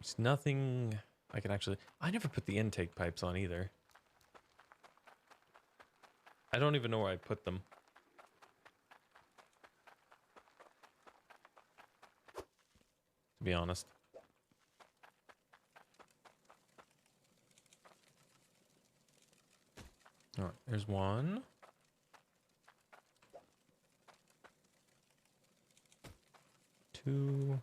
There's nothing I can actually... I never put the intake pipes on either. I don't even know where I put them. To be honest. All right, there's one. Two.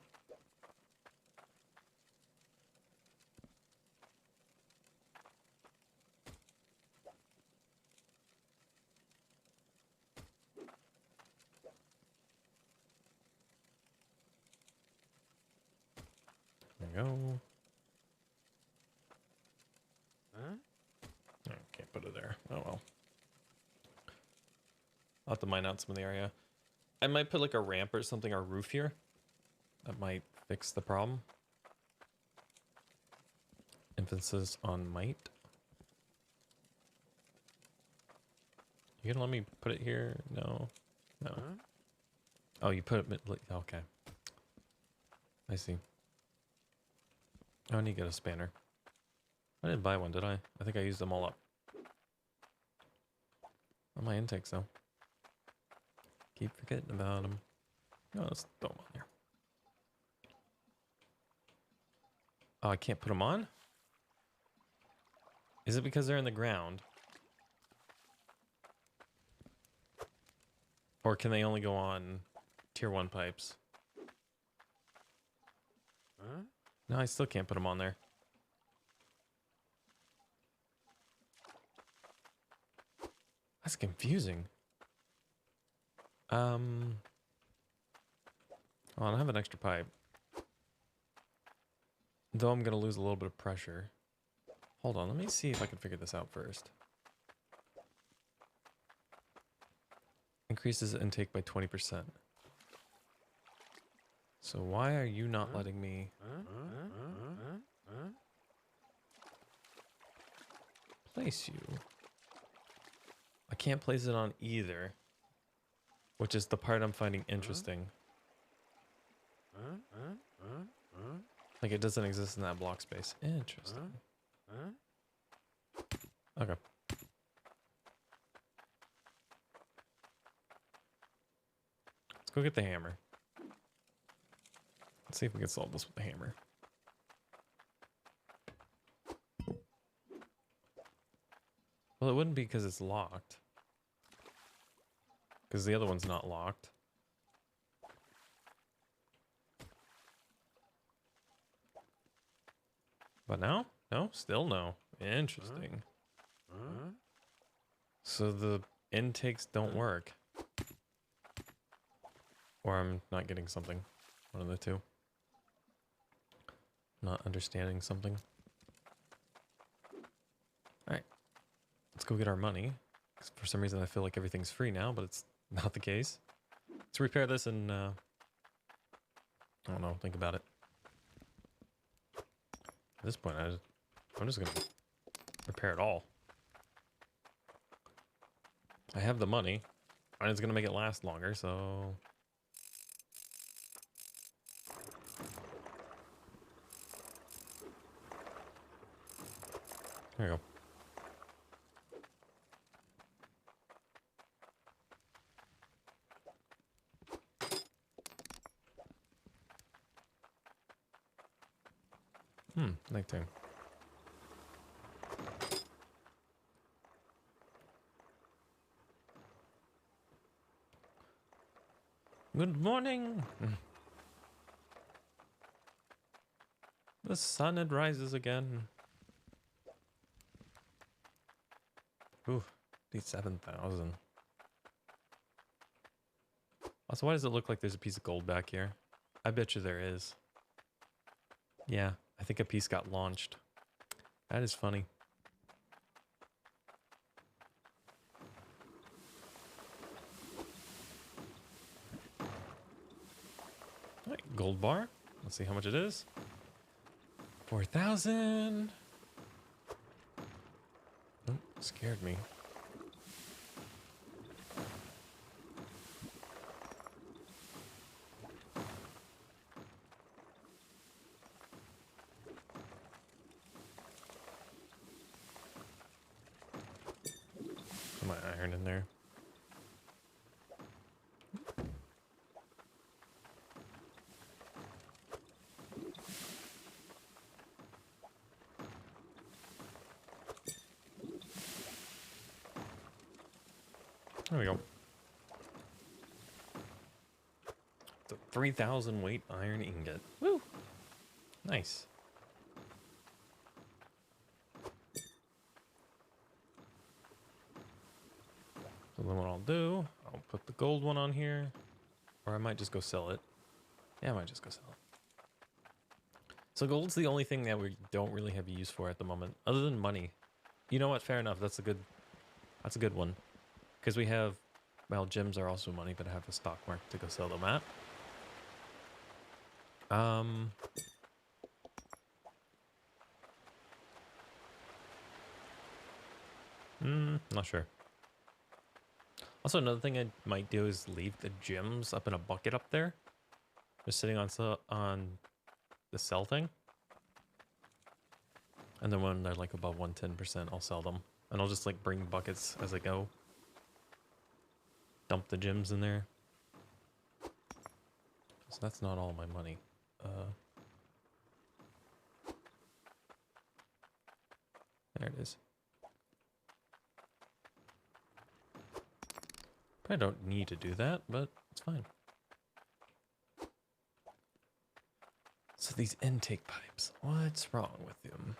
There we go. Huh? Oh, can't put it there. Oh well. I'll have to mine out some of the area. I might put like a ramp or something or roof here. That might fix the problem. Emphasis on might. You gonna let me put it here? No. No. Huh? Oh, you put it... Okay. I see. Oh, I need to get a spanner. I didn't buy one, did I? I think I used them all up. On my intakes, though. Keep forgetting about them. No, let's throw them on there. Oh, I can't put them on? Is it because they're in the ground? Or can they only go on tier 1 pipes? Huh? No, I still can't put them on there. That's confusing. Oh, I don't have an extra pipe. Though I'm gonna lose a little bit of pressure. Hold on, let me see if I can figure this out first. Increases intake by 20%. So why are you not letting me place you? I can't place it on either, which is the part I'm finding interesting. Like it doesn't exist in that block space. Interesting. Okay. Let's go get the hammer. Let's see if we can solve this with the hammer. Well, it wouldn't be because it's locked. Because the other one's not locked. But now? No? Still no. Interesting. So the intakes don't work. Or I'm not getting something. One of the two. Not understanding something. Alright. Let's go get our money. 'Cause for some reason I feel like everything's free now, but it's not the case. Let's repair this and I don't know, think about it. At this point, I'm just gonna repair it all. I have the money, and it's gonna make it last longer, so... There you go. Nighttime. Good morning. The sun, it rises again. Ooh, need 7,000. Also, why does it look like there's a piece of gold back here? I bet you there is. Yeah, I think a piece got launched. That is funny. All right, gold bar. Let's see how much it is. 4,000. Oh, scared me. iron in there. There we go. It's a 3,000 weight iron ingot. Woo! Nice. So then what I'll do, I'll put the gold one on here. Or I might just go sell it. Yeah, I might just go sell it. So gold's the only thing that we don't really have use for at the moment, other than money. You know what? Fair enough. That's a good one. Because we have, well, gems are also money, but I have a stock market to go sell them at. Not sure. Also, another thing I might do is leave the gems up in a bucket up there. Just sitting on the sell thing. And then when they're like above 110%, I'll sell them. And I'll just like bring buckets as I go. Dump the gems in there. So that's not all my money. There it is. I don't need to do that, but it's fine. So these intake pipes, what's wrong with them?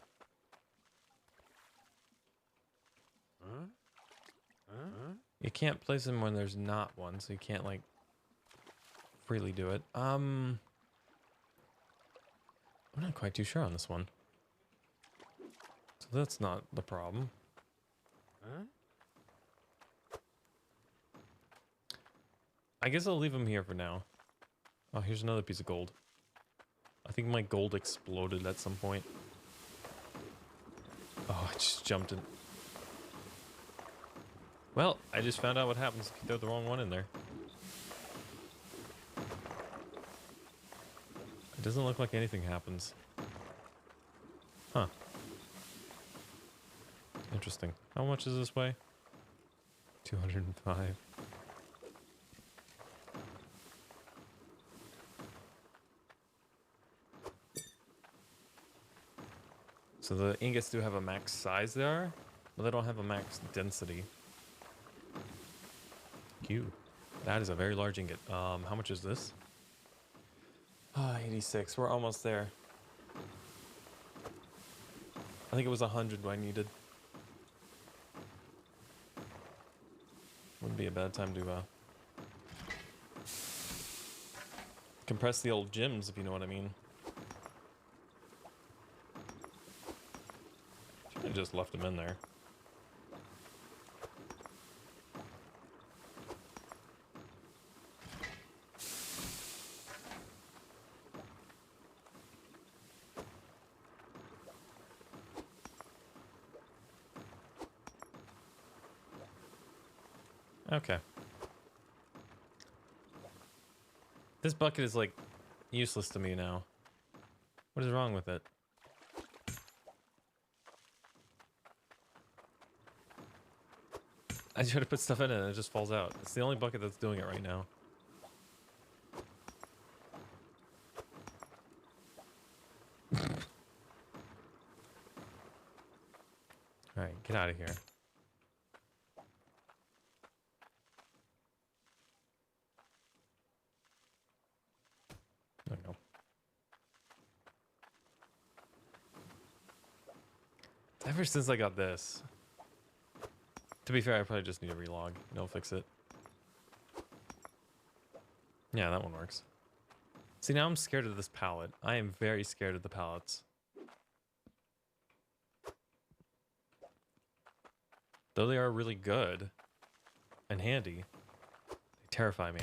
You can't place them when there's not one, so you can't like freely do it. I'm not quite too sure on this one. So that's not the problem. I guess I'll leave them here for now. Oh, here's another piece of gold. I think my gold exploded at some point. Oh, I just jumped in. Well, I just found out what happens if you throw the wrong one in there. It doesn't look like anything happens. Huh. Interesting. How much is this weigh? 205. So the ingots do have a max size there, but they don't have a max density. Q. That is a very large ingot. How much is this? 86. We're almost there. I think it was 100 I needed. Wouldn't be a bad time to compress the old gems, if you know what I mean. Should have just left them in there. Okay. This bucket is like useless to me now. What is wrong with it? I try to put stuff in it and it just falls out. It's the only bucket that's doing it right now. Alright, get out of here. There we go. Ever since I got this. To be fair, I probably just need to relog. It'll fix it. Yeah, that one works. See, now I'm scared of this pallet. I am very scared of the pallets. Though they are really good and handy, they terrify me.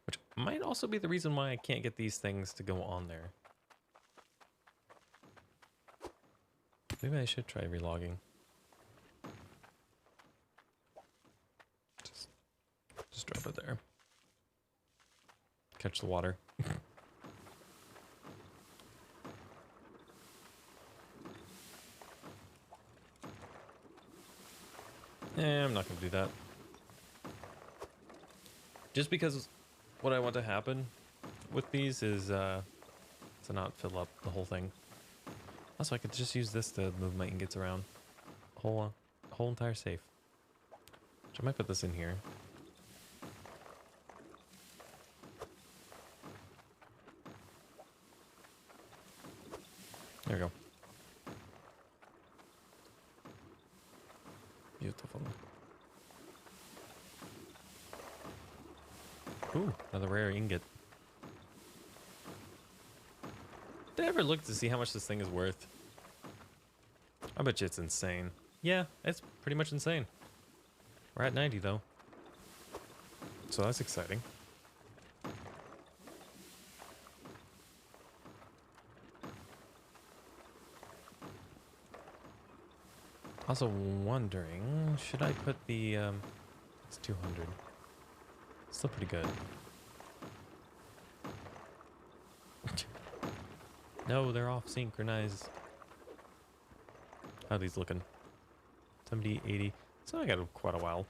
Which might also be the reason why I can't get these things to go on there. Maybe I should try relogging. Just drop it there. Catch the water. do that. Just because what I want to happen with these is to not fill up the whole thing. Also, I could just use this to move my ingots around. Whole entire safe. Which I might put this in here. There we go. Beautiful. Ooh, another rare ingot. Did I ever look to see how much this thing is worth? I bet you it's insane. Yeah, it's pretty much insane. We're at 90 though. So that's exciting. Also wondering, should I put the, it's 200. Still pretty good. No, they're off synchronized. How are these looking? 70, 80. So I got quite a while.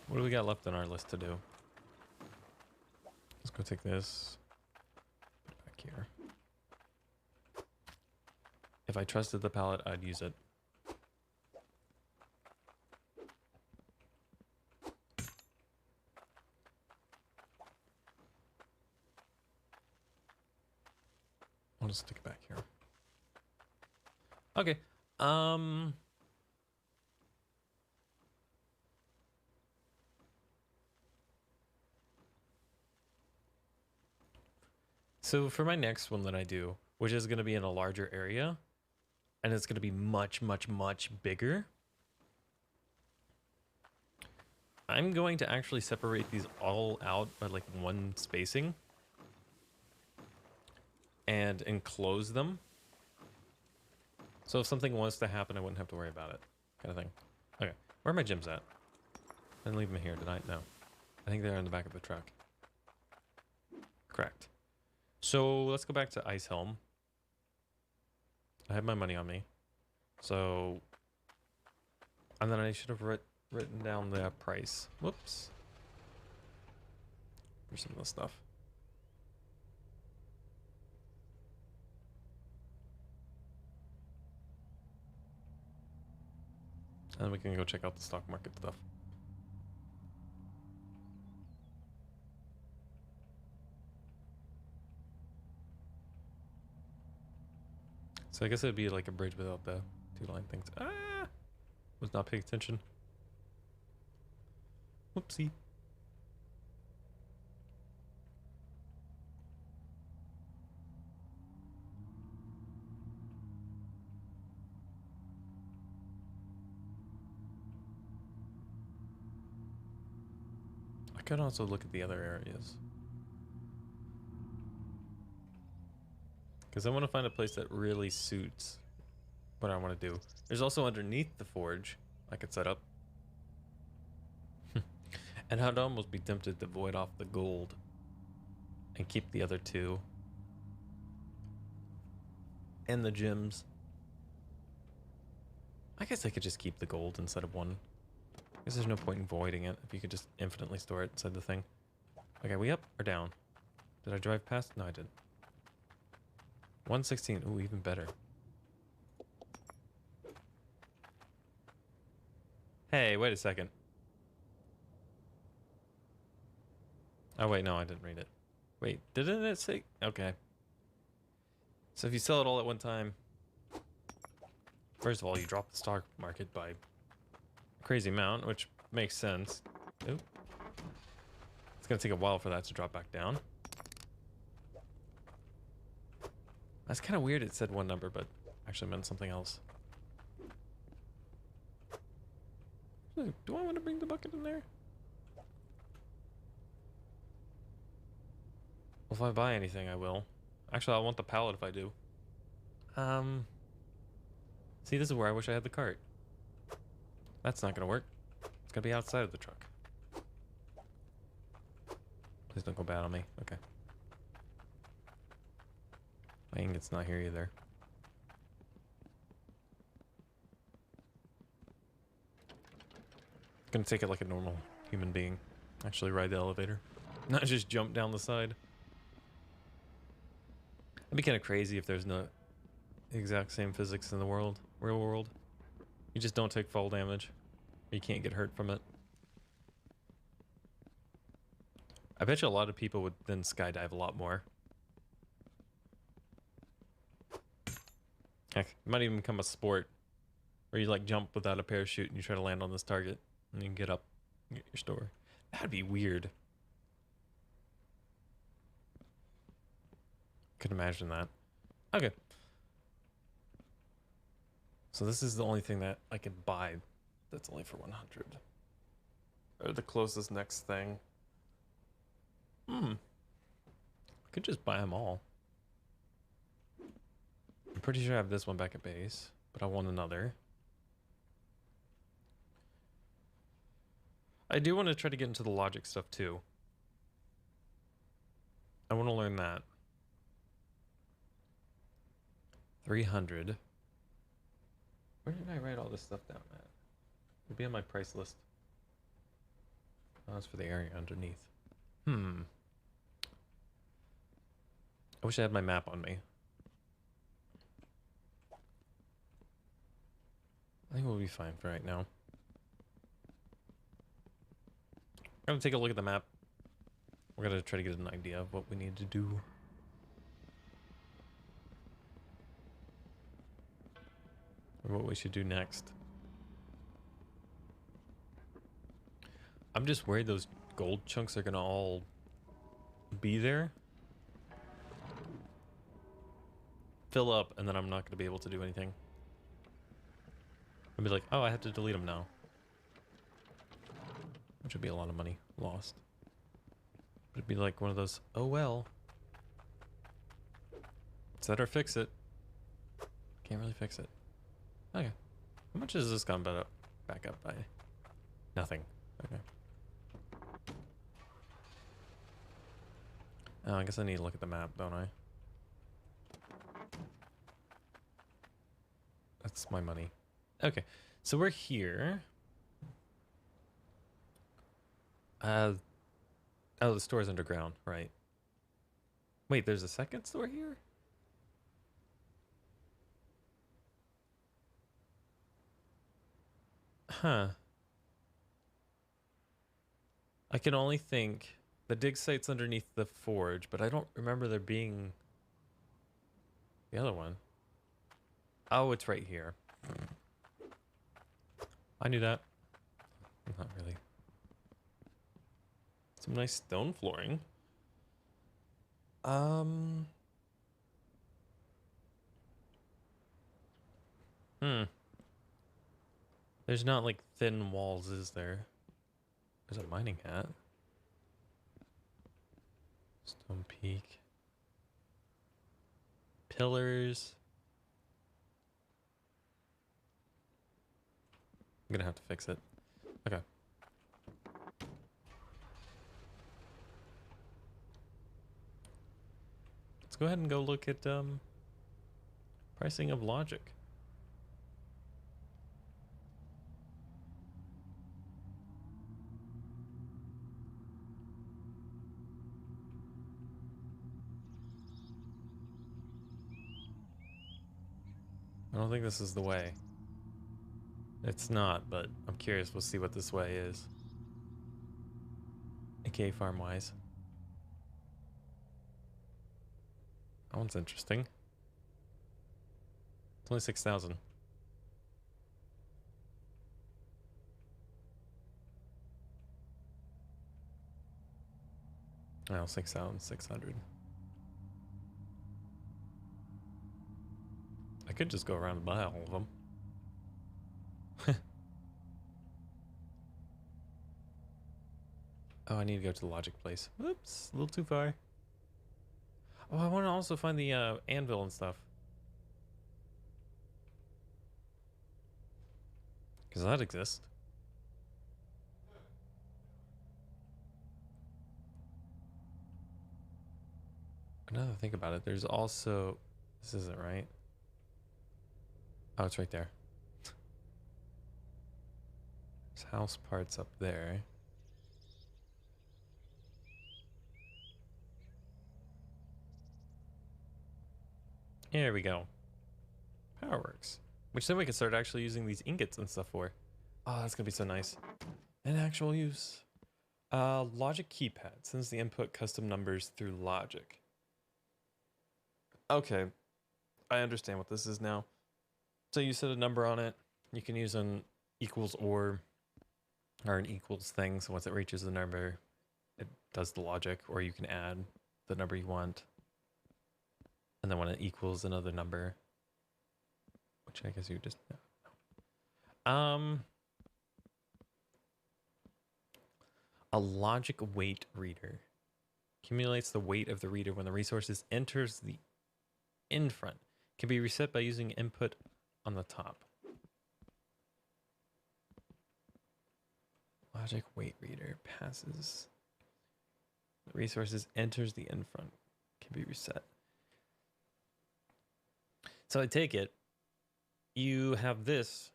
What do we got left on our list to do? Let's go take this. Put it back here. If I trusted the pallet, I'd use it. I'll just stick it back here. Okay. So for my next one that I do, which is going to be in a larger area, and it's going to be much, much, much bigger, I'm going to actually separate these all out by like one spacing and enclose them. So if something was to happen, I wouldn't have to worry about it, kind of thing. Okay, where are my gyms at? I didn't leave them here, did I? No. I think they're in the back of the truck. Correct. So let's go back to Ice Helm. I have my money on me. So, and then I should have written down the price. Whoops. For some of the stuff. And we can go check out the stock market stuff. So I guess it'd be like a bridge without the two-line things. Ah! Was not paying attention. Whoopsie. I could also look at the other areas. Because I want to find a place that really suits what I want to do. There's also underneath the forge I could set up. And I'd almost be tempted to void off the gold and keep the other two. And the gems. I guess I could just keep the gold instead of one. Because there's no point in voiding it if you could just infinitely store it inside the thing. Okay, we up or down? Did I drive past? No, I didn't. 116. Ooh, even better. Hey, wait a second. Oh, wait, no, I didn't read it. Wait, didn't it say? Okay. So if you sell it all at one time, first of all, you drop the stock market by a crazy amount, which makes sense. Ooh. It's going to take a while for that to drop back down. That's kind of weird it said one number, but actually meant something else. Do I want to bring the bucket in there? Well, if I buy anything, I will. Actually, I want the pallet if I do. See, this is where I wish I had the cart. That's not going to work. It's going to be outside of the truck. Please don't go bad on me. Okay. My ingot's not here either. Gonna take it like a normal human being. Actually ride the elevator. Not just jump down the side. That'd be kind of crazy if there's no exact same physics in the world, real world. You just don't take fall damage. You can't get hurt from it. I bet you a lot of people would then skydive a lot more. Heck, it might even become a sport where you like jump without a parachute and you try to land on this target and you can get up and get your store. That'd be weird. Could imagine that. Okay. So this is the only thing that I can buy that's only for 100. Or the closest next thing. I could just buy them all. I'm pretty sure I have this one back at base, but I want another. I do want to try to get into the logic stuff too. I want to learn that. 300. Where did I write all this stuff down at? It'd be on my price list. Oh, that's for the area underneath. I wish I had my map on me. I think we'll be fine for right now. I'm gonna take a look at the map. We're gonna try to get an idea of what we need to do. Or what we should do next. I'm just worried those gold chunks are gonna all be there. Fill up, and then I'm not gonna be able to do anything. I'll be like, oh, I have to delete them now. Which would be a lot of money lost. But it'd be like one of those, oh well. Set or fix it. Can't really fix it. Okay. How much has this gone back up by? Nothing. Okay. Oh, I guess I need to look at the map, don't I? That's my money. Okay, so we're here. Oh, the store's underground, right? Wait, there's a second store here? Huh. I can only think the dig site's underneath the forge, but I don't remember there being the other one. Oh, it's right here. I knew that. Not really. Some nice stone flooring. There's not like thin walls, is there? There's a mining hat. Stone peak. Pillars. I'm gonna have to fix it. Okay. Let's go ahead and go look at pricing of logic. I don't think this is the way. It's not, but I'm curious. We'll see what this way is. AKA farm-wise. That one's interesting. It's only 6,000. Oh, 6,600. I could just go around and buy all of them. Oh, I need to go to the logic place. Whoops, a little too far. Oh, I want to also find the anvil and stuff. Because that exists. Another thing about it, there's also, this isn't right. Oh, it's right there. There's house parts up there. Here we go. Power works. Which then we can start actually using these ingots and stuff for. Oh, that's gonna be so nice. In actual use. Logic keypad sends the input custom numbers through logic. Okay, I understand what this is now. So you set a number on it. You can use an equals or an equals thing. So once it reaches the number, it does the logic, or you can add the number you want. And then when it equals another number, which I guess you just a logic weight reader accumulates the weight of the reader when the resources enters the in front. Can be reset by using input on the top. Logic weight reader passes. The resources enters the in front. Can be reset. So I take it you have this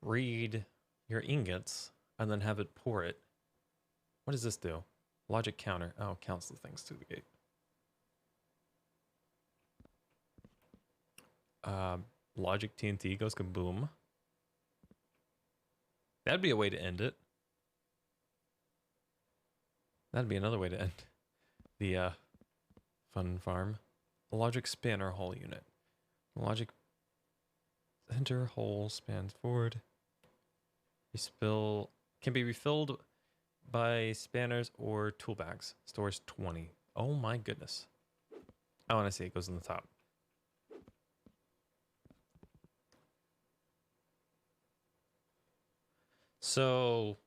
read your ingots and then have it pour it. What does this do? Logic counter. Oh, counts the things to the gate. Logic TNT goes kaboom. That'd be a way to end it. That'd be another way to end the fun farm. A logic spanner hole unit. Logic center hole spans forward. Respill can be refilled by spanners or tool bags. Stores 20. Oh my goodness. I want to see it goes in the top. So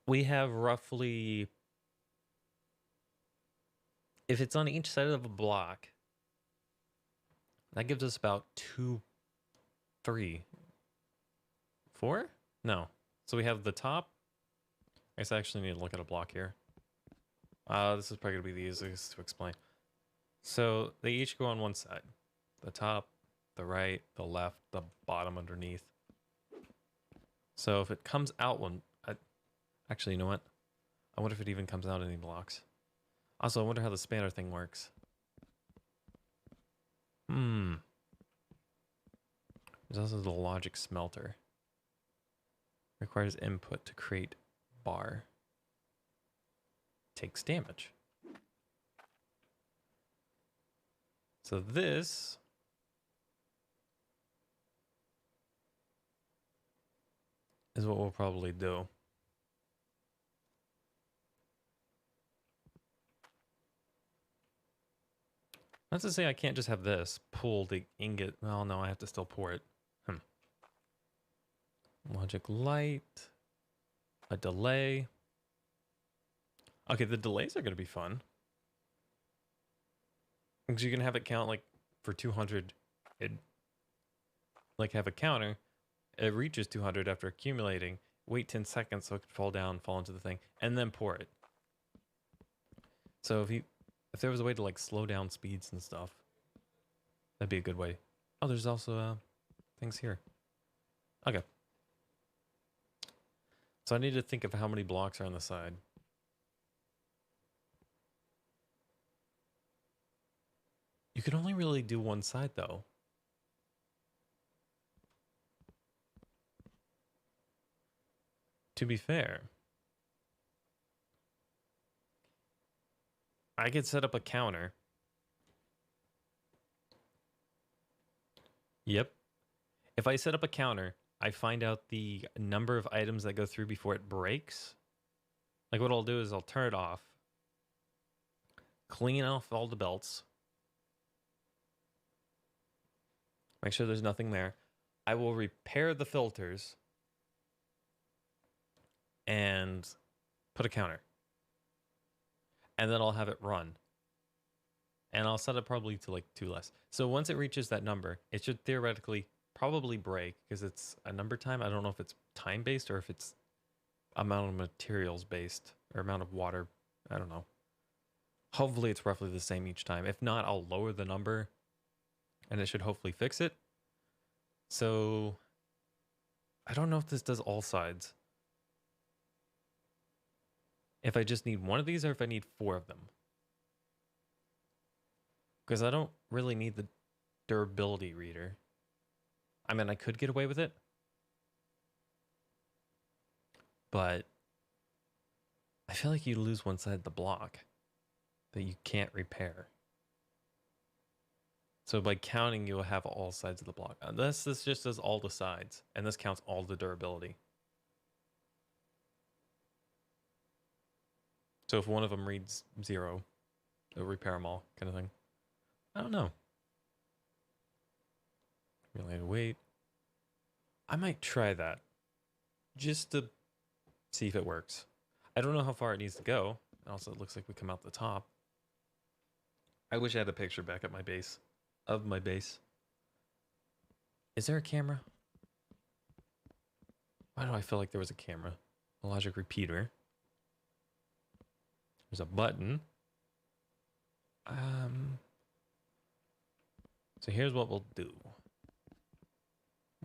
we have roughly, if it's on each side of a block, that gives us about 2, 3, 4? No. So we have the top. I guess I actually need to look at a block here. This is probably going to be the easiest to explain. So they each go on one side. The top, the right, the left, the bottom underneath. So if it comes out one... actually, you know what? I wonder if it even comes out any blocks. Also, I wonder how the spanner thing works. There's also the logic smelter. Requires input to create bar. Takes damage. So this is what we'll probably do. Not to say I can't just have this pull the ingot. Well, no, I have to still pour it. Logic light. A delay. Okay, the delays are going to be fun. Because you can have it count like for 200. It like have a counter. It reaches 200 after accumulating. Wait 10 seconds so it can fall down, fall into the thing, and then pour it. So if there was a way to like slow down speeds and stuff, that'd be a good way. Oh, there's also things here. Okay. So I need to think of how many blocks are on the side. You can only really do one side though. To be fair, I could set up a counter. Yep. If I set up a counter, I find out the number of items that go through before it breaks. Like what I'll do is I'll turn it off, clean off all the belts, make sure there's nothing there. I will repair the filters and put a counter. And then I'll have it run. And I'll set it probably to like 2 less. So once it reaches that number, it should theoretically probably break because it's a number time. I don't know if it's time-based or if it's amount of materials based or amount of water. I don't know. Hopefully it's roughly the same each time. If not, I'll lower the number and it should hopefully fix it. So I don't know if this does all sides. If I just need one of these or if I need 4 of them. Because I don't really need the durability reader. I mean, I could get away with it. But I feel like you lose one side of the block that you can't repair. So by counting, you'll have all sides of the block. This just does all the sides, and this counts all the durability. So if one of them reads 0, it'll repair them all, kind of thing. I don't know. Related weight. I might try that, just to see if it works. I don't know how far it needs to go. Also, it looks like we come out the top. I wish I had a picture back at my base. Of my base. Is there a camera? Why do I feel like there was a camera? A logic repeater. There's a button. So here's what we'll do.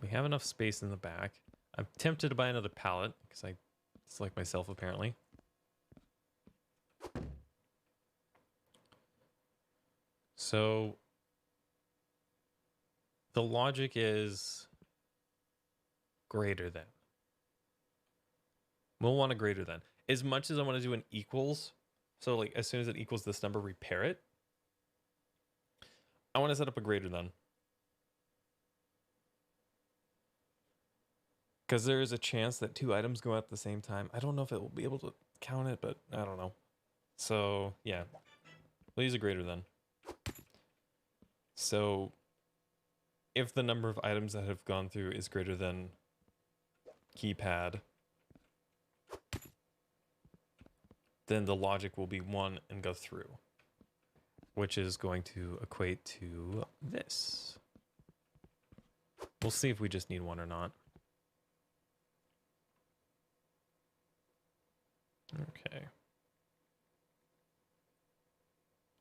We have enough space in the back. I'm tempted to buy another pallet because I select myself apparently. So the logic is greater than. We'll want a greater than. As much as I want to do an equals, so like as soon as it equals this number, repair it. I want to set up a greater than. Because there is a chance that 2 items go out at the same time. I don't know if it will be able to count it, but I don't know. So yeah, we'll use a greater than. So if the number of items that have gone through is greater than keypad, then the logic will be 1 and go through, which is going to equate to this. We'll see if we just need 1 or not. Okay.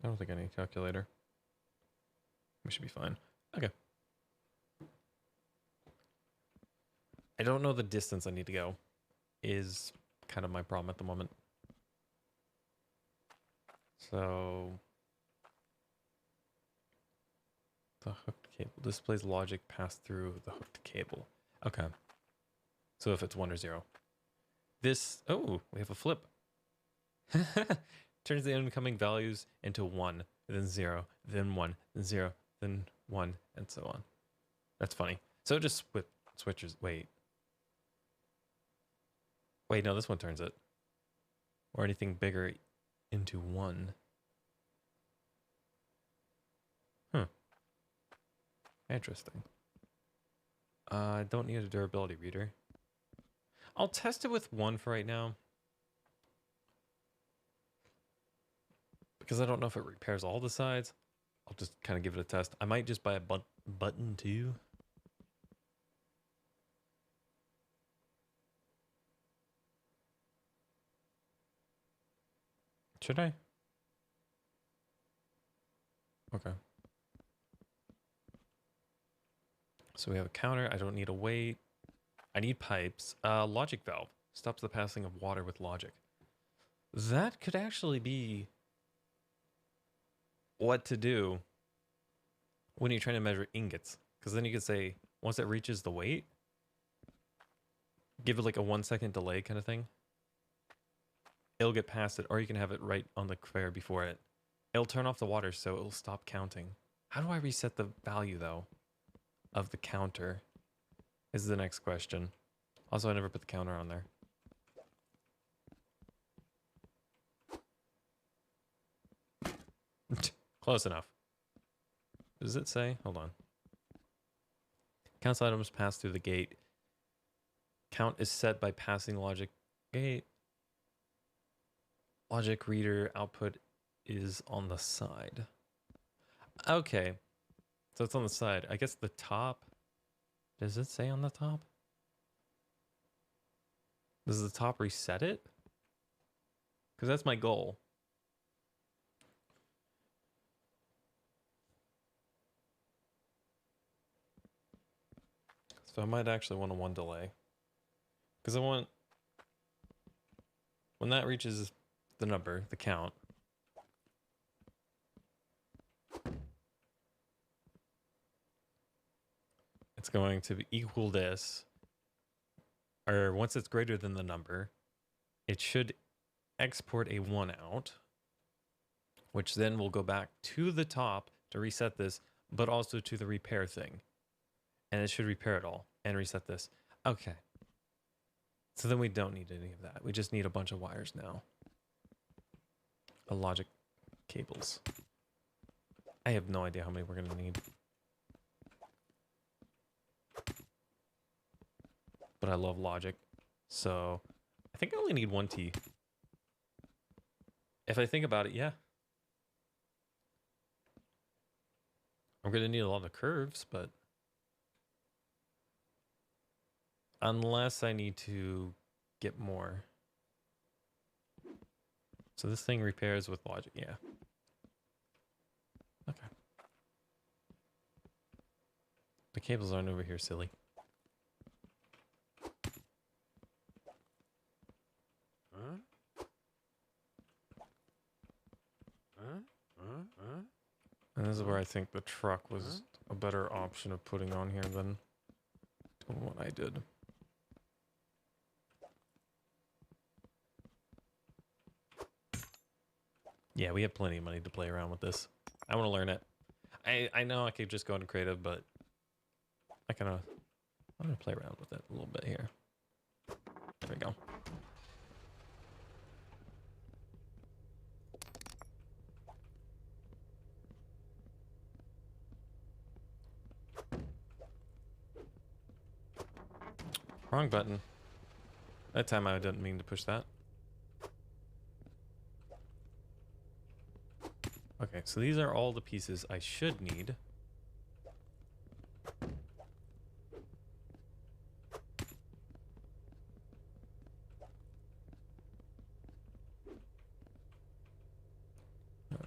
I don't think I need a calculator. We should be fine. Okay. I don't know the distance I need to go is kind of my problem at the moment. So the hooked cable displays logic passed through the hooked cable. Okay. So if it's 1 or 0. This, oh, we have a flip. Turns the incoming values into 1, then 0, then 1, then 0, then 1, and so on. That's funny. So it just switches. Wait, no, this one turns it. Or anything bigger into 1. Interesting. I don't need a durability reader. I'll test it with 1 for right now. Because I don't know if it repairs all the sides. I'll just kind of give it a test. I might just buy a button too. Should I? Okay. So we have a counter. I don't need a weight. I need pipes. Logic valve. Stops the passing of water with logic. That could actually be what to do when you're trying to measure ingots. Because then you could say, once it reaches the weight, give it like a 1-second delay kind of thing. It'll get past it, or you can have it right on the conveyor before it. It'll turn off the water, so it'll stop counting. How do I reset the value, though, of the counter? Is the next question. Also, I never put the counter on there. Close enough. Does it say? Hold on. Counts items passed through the gate. Count is set by passing logic gate. Logic reader output is on the side. Okay. So it's on the side. I guess the top. Does it say on the top? Does the top reset it? Because that's my goal. So I might actually want a 1 delay. Because I want... When that reaches the number, the count... It's going to equal this. Or once it's greater than the number, it should export a 1 out. Which then will go back to the top to reset this, but also to the repair thing. And it should repair it all and reset this. Okay. So then we don't need any of that. We just need a bunch of wires now. A logic cables. I have no idea how many we're going to need. But I love logic. So I think I only need 1 T. If I think about it, yeah. I'm going to need a lot of curves, but... Unless I need to get more. So this thing repairs with logic, yeah. Okay. The cables aren't over here, silly. And this is where I think the truck was a better option of putting on here than what I did. Yeah, we have plenty of money to play around with this. I want to learn it. I know I could just go into creative, but I'm gonna play around with it a little bit here. There we go. Wrong button. That time I didn't mean to push that. Okay, so these are all the pieces I should need.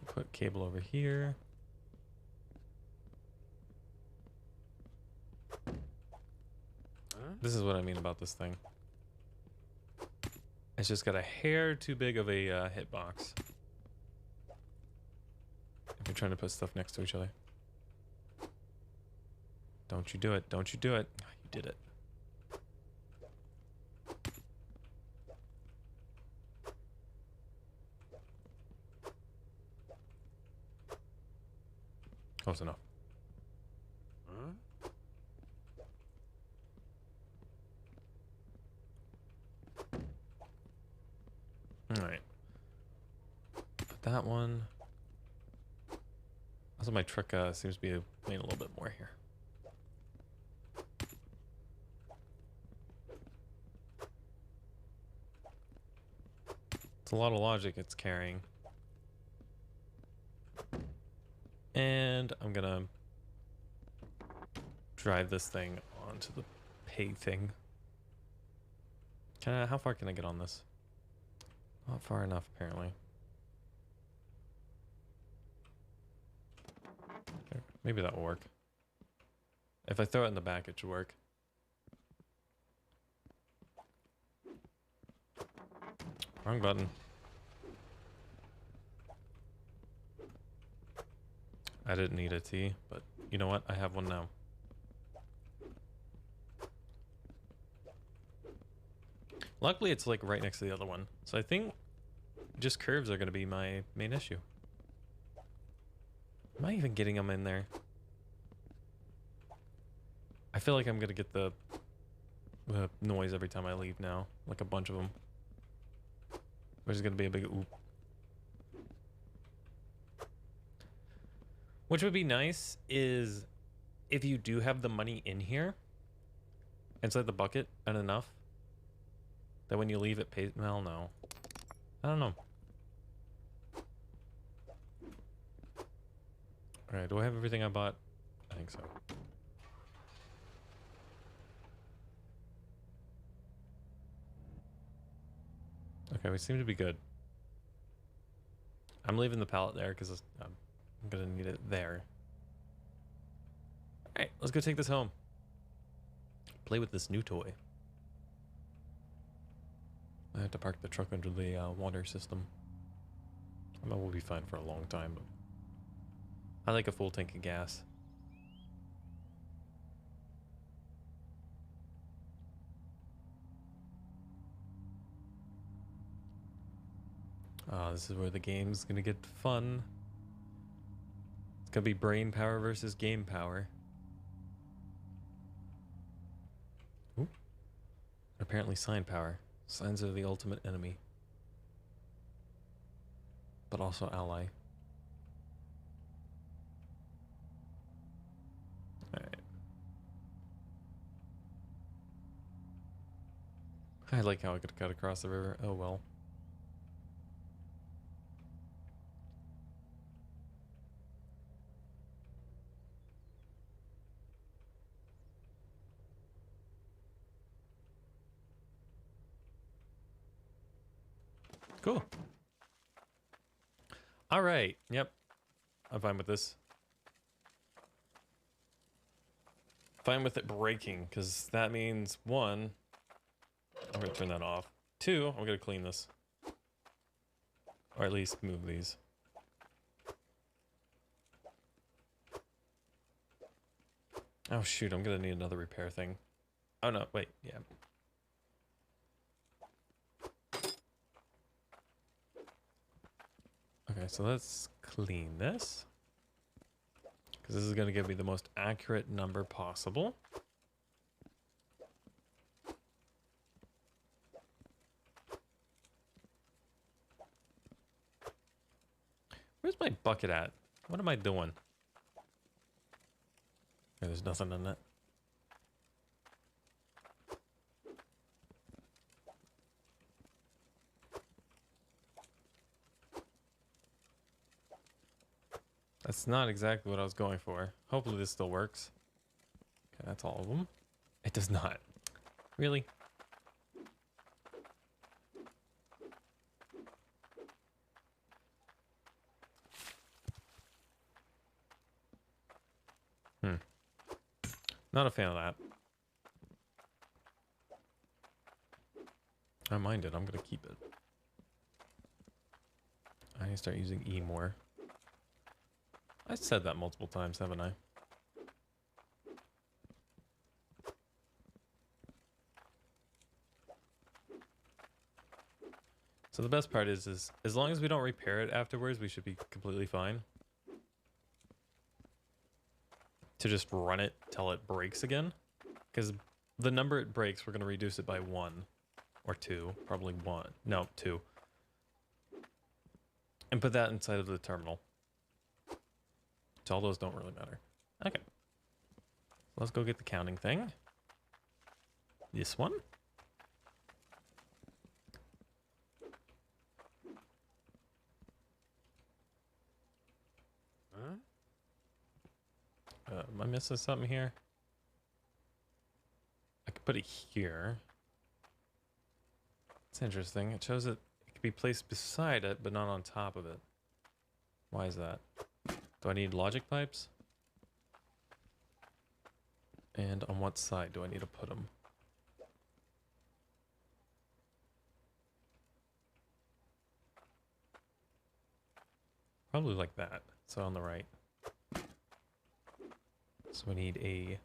Put cable over here. This is what I mean about this thing. It's just got a hair too big of a hitbox. If you're trying to put stuff next to each other. Don't you do it. Don't you do it. Oh, you did it. Close enough. All right. Put that one. Also, my truck seems to be playing a little bit more here. It's a lot of logic it's carrying. And I'm gonna drive this thing onto the pay thing. How far can I get on this? Not far enough, apparently. Okay, maybe that will work. If I throw it in the back, it should work. Wrong button. I didn't need a T, but you know what? I have one now. Luckily, it's like right next to the other one. So I think just curves are going to be my main issue. Am I even getting them in there? I feel like I'm going to get the noise every time I leave now. Like a bunch of them. Which is going to be a big oop. Which would be nice is if you do have the money in here inside the bucket and enough that when you leave it pays. Well, no. I don't know. Alright, do I have everything I bought? I think so. Okay, we seem to be good. I'm leaving the pallet there because I'm gonna need it there. Alright, let's go take this home. Play with this new toy. I have to park the truck under the water system. I mean, we'll be fine for a long time, but I like a full tank of gas. This is where the game's gonna get fun. It's gonna be brain power versus game power. Ooh. Apparently sign power. Signs are the ultimate enemy. But also ally. Alright. I like how I could cut across the river. Oh well. Cool. All right. Yep. I'm fine with this. Fine with it breaking, because that means, one, I'm going to turn that off. Two, I'm going to clean this. Or at least move these. Oh shoot, I'm going to need another repair thing. Oh no, wait, yeah. Okay, so let's clean this. Because this is going to give me the most accurate number possible. Where's my bucket at? What am I doing? There's nothing in it. That's not exactly what I was going for. Hopefully this still works. Okay, that's all of them. It does not. Really? Not a fan of that. I mind it. I'm going to keep it. I need to start using E more. I said that multiple times, haven't I? So the best part is as long as we don't repair it afterwards, we should be completely fine. To just run it till it breaks again. Because the number it breaks, we're going to reduce it by 1. Or 2. Probably 1. No, 2. And put that inside of the terminal. So all those don't really matter. Okay. Let's go get the counting thing. This one. Huh? Am I missing something here? I could put it here. It's interesting. It shows it could be placed beside it, but not on top of it. Why is that? Do I need logic pipes? And on what side do I need to put them? Probably like that. So on the right. So we need a...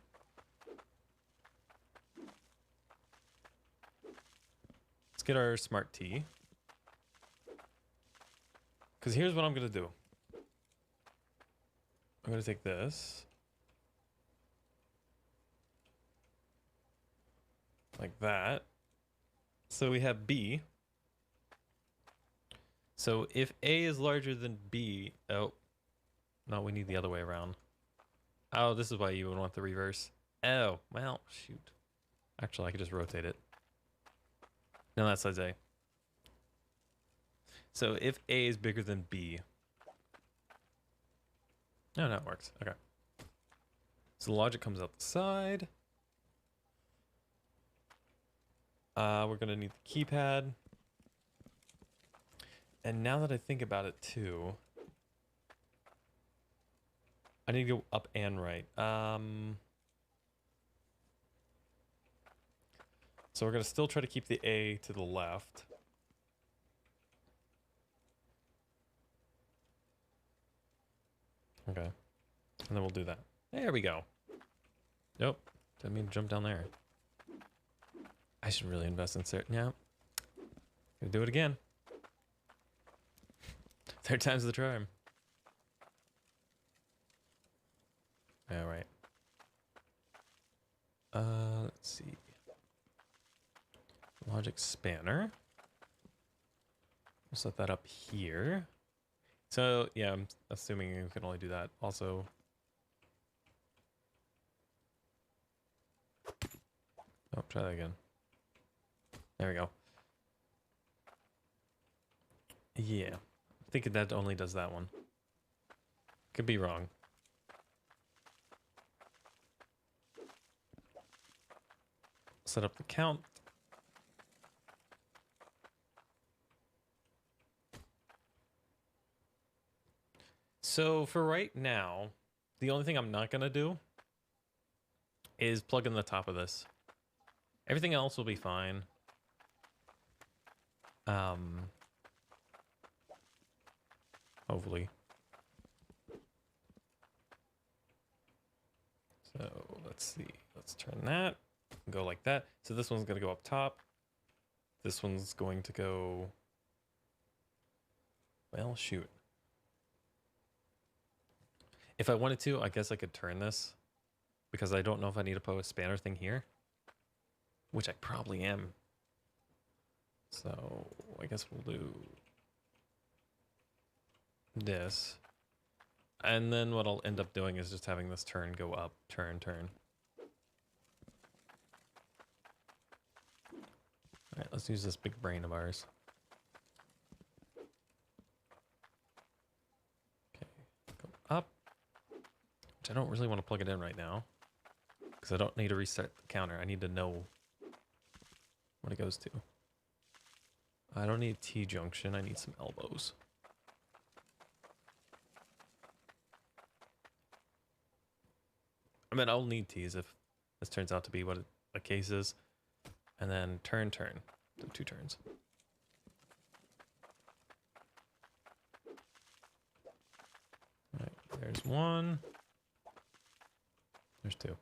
Let's get our smart T. Because here's what I'm going to do. I'm going to take this. Like that. So we have B. So if A is larger than B... Oh. No, we need the other way around. Oh, this is why you would want the reverse. Oh, well, shoot. Actually, I could just rotate it. No, that side's A. So if A is bigger than B... No, it works. Okay. So the logic comes out the side. We're going to need the keypad. And now that I think about it too... I need to go up and right. So we're going to still try to keep the A to the left. Okay. And then we'll do that. There we go. Nope. Didn't mean to jump down there. I should really invest in cert. Yeah. Gonna do it again. Third time's the charm. All right. Let's see. Logic spanner. We'll set that up here. So yeah, I'm assuming you can only do that. Also, oh, try that again. There we go. Yeah, I'm thinking that only does that one. Could be wrong. Set up the count. So for right now, the only thing I'm not gonna do is plug in the top of this. Everything else will be fine. Hopefully. So let's see. Let's turn that. Go like that. So this one's gonna go up top. This one's going to go. Well, shoot. If I wanted to, I guess I could turn this because I don't know if I need to put a spanner thing here, which I probably am. So I guess we'll do this. And then what I'll end up doing is just having this turn go up, turn, turn. All right, let's use this big brain of ours. Okay, go up. Which I don't really want to plug it in right now because I don't need to reset the counter. I need to know what it goes to. I don't need T-junction. I need some elbows. I mean, I'll need T's if this turns out to be what a case is. And then turn, turn. So 2 turns. All right, there's 1. There's 2.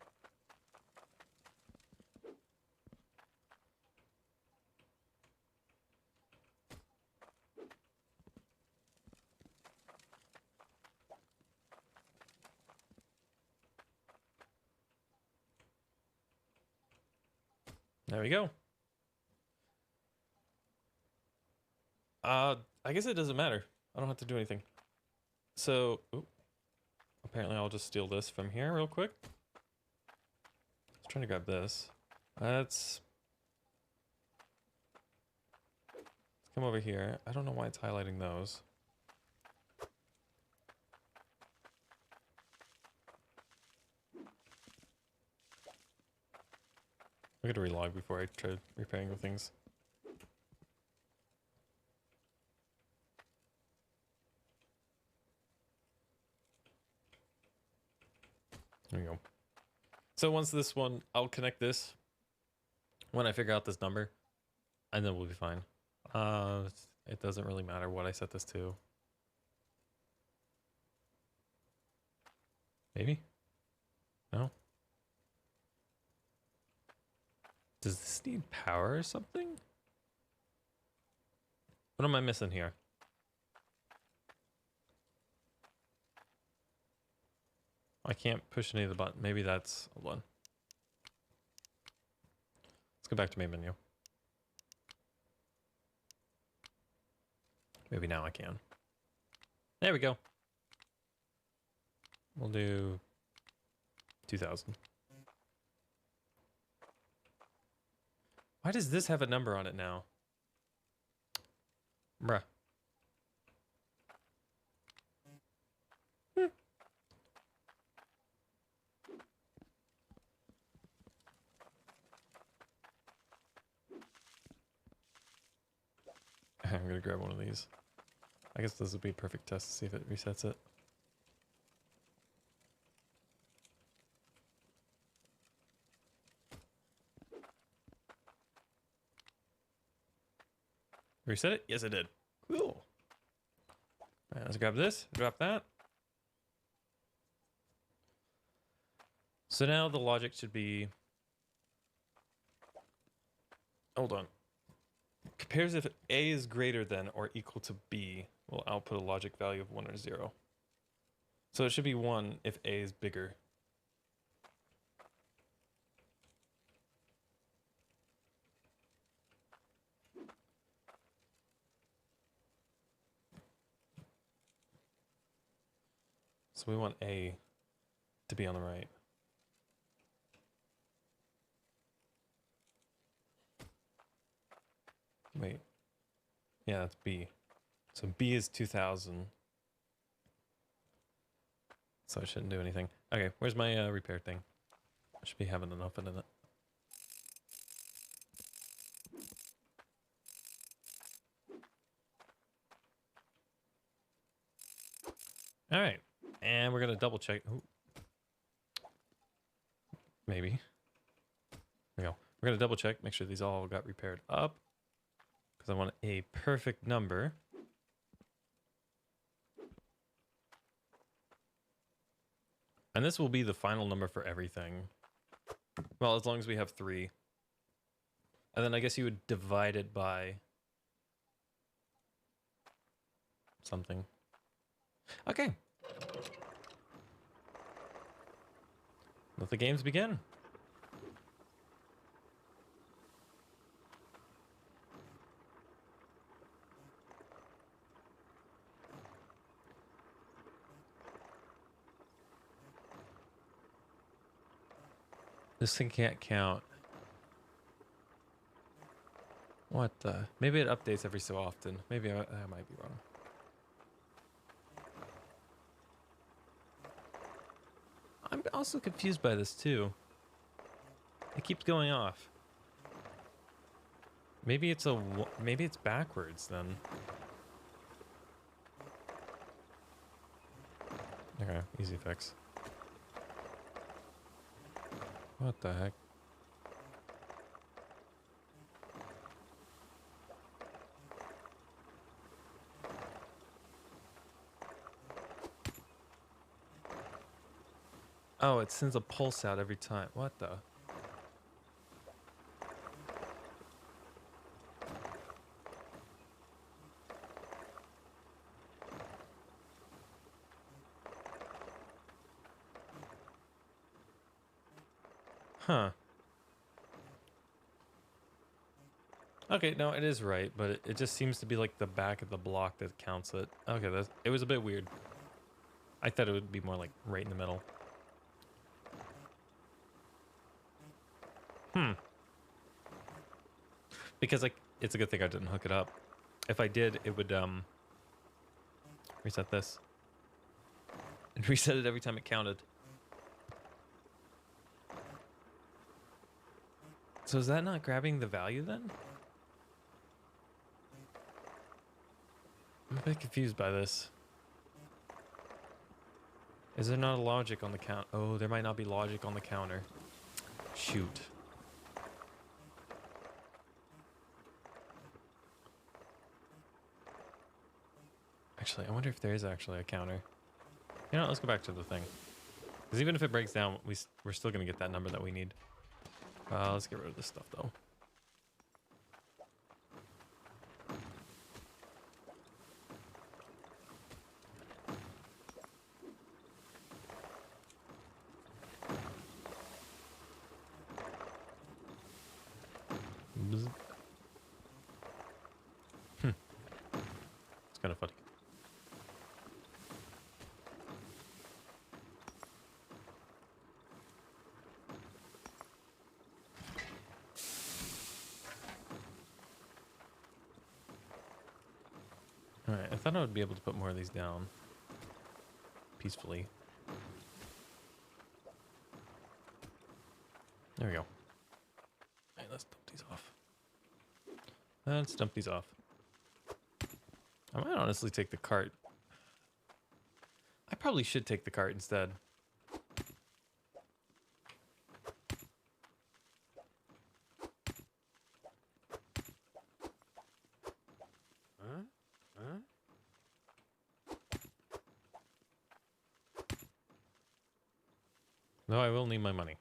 There we go. I guess it doesn't matter. I don't have to do anything. So, apparently I'll just steal this from here real quick. I was trying to grab this. Let's come over here. I don't know why it's highlighting those. I'm gonna relog before I try repairing the things. There we go. So once this one, I'll connect this when I figure out this number, and then we'll be fine. It doesn't really matter what I set this to. Maybe? No? Does this need power or something? What am I missing here? I can't push any of the buttons. Maybe that's... Hold on. Let's go back to main menu. Maybe now I can. There we go. We'll do 2000. Why does this have a number on it now? Bruh. I'm gonna grab one of these. I guess this would be a perfect test to see if it resets it. Reset it? Yes, I did. Cool. All right, let's grab this, drop that. So now the logic should be, hold on. Compares if A is greater than or equal to B, will output a logic value of 1 or 0. So it should be 1 if A is bigger. So we want A to be on the right. Wait. Yeah, that's B. So B is 2000. So I shouldn't do anything. Okay, where's my repair thing? I should be having enough in it. All right, and we're gonna double check. Ooh. Maybe. There we go. We're gonna double check, make sure these all got repaired up, because I want a perfect number. And this will be the final number for everything. Well, as long as we have 3. And then I guess you would divide it by something. Okay. Let the games begin. This thing can't count. What the? Maybe it updates every so often. Maybe I might be wrong. I'm also confused by this too. It keeps going off. Maybe it's maybe it's backwards then. Okay, easy fix. What the heck? Oh, it sends a pulse out every time. What the? Huh. Okay, no, it is right, but it just seems to be like the back of the block that counts it. Okay, it was a bit weird. I thought it would be more like right in the middle. Because like it's a good thing I didn't hook it up. If I did, it would reset this. And reset it every time it counted. So is that not grabbing the value then? I'm a bit confused by this. Is there not a logic on the count? Oh, there might not be logic on the counter. Shoot. Actually, I wonder if there is actually a counter. You know what, let's go back to the thing. Because even if it breaks down, we're still going to get that number that we need. Let's get rid of this stuff though. Bzz. It's kind of funny. Alright, I thought I would be able to put more of these down peacefully. There we go. Alright, let's dump these off. Let's dump these off. I might honestly take the cart. I probably should take the cart instead. No, I will need my money.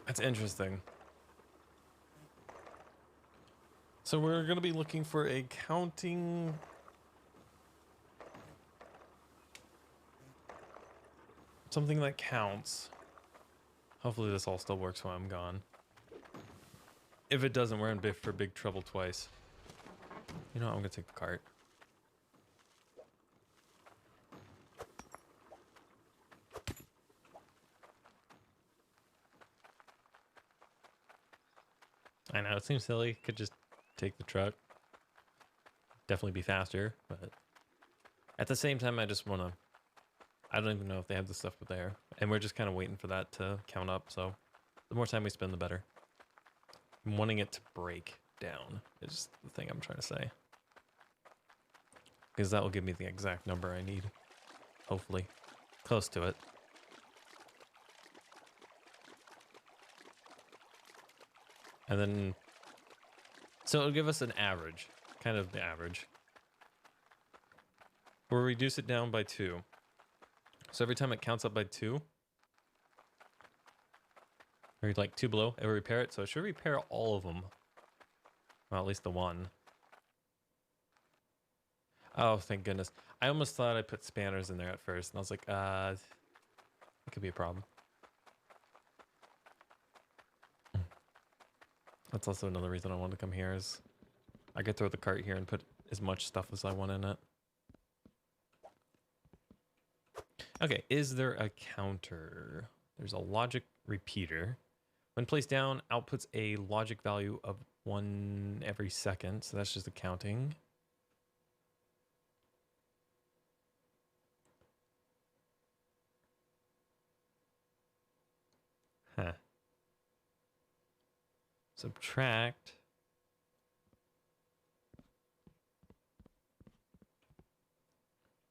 That's interesting. So we're going to be looking for a counting... something that counts. Hopefully this all still works while I'm gone. If it doesn't, we're in for big trouble twice. You know what? I'm going to take the cart. I know, it seems silly. Could just take the truck. Definitely be faster, but at the same time, I just want to... I don't even know if they have the stuff there. And we're just kind of waiting for that to count up, so the more time we spend, the better. I'm wanting it to break down is the thing I'm trying to say. Because that will give me the exact number I need. Hopefully. Close to it. And then... so it'll give us an average. Kind of the average. We'll reduce it down by 2. So every time it counts up by 2... or like 2 below, it will repair it. So it should repair all of them. Well, at least the one. Oh, thank goodness. I almost thought I put spanners in there at first. And I was like, it could be a problem. That's also another reason I wanted to come here is I could throw the cart here and put as much stuff as I want in it. Okay, is there a counter? There's a logic repeater. When placed down, outputs a logic value of 1 every second. So that's just the counting. Huh. Subtract.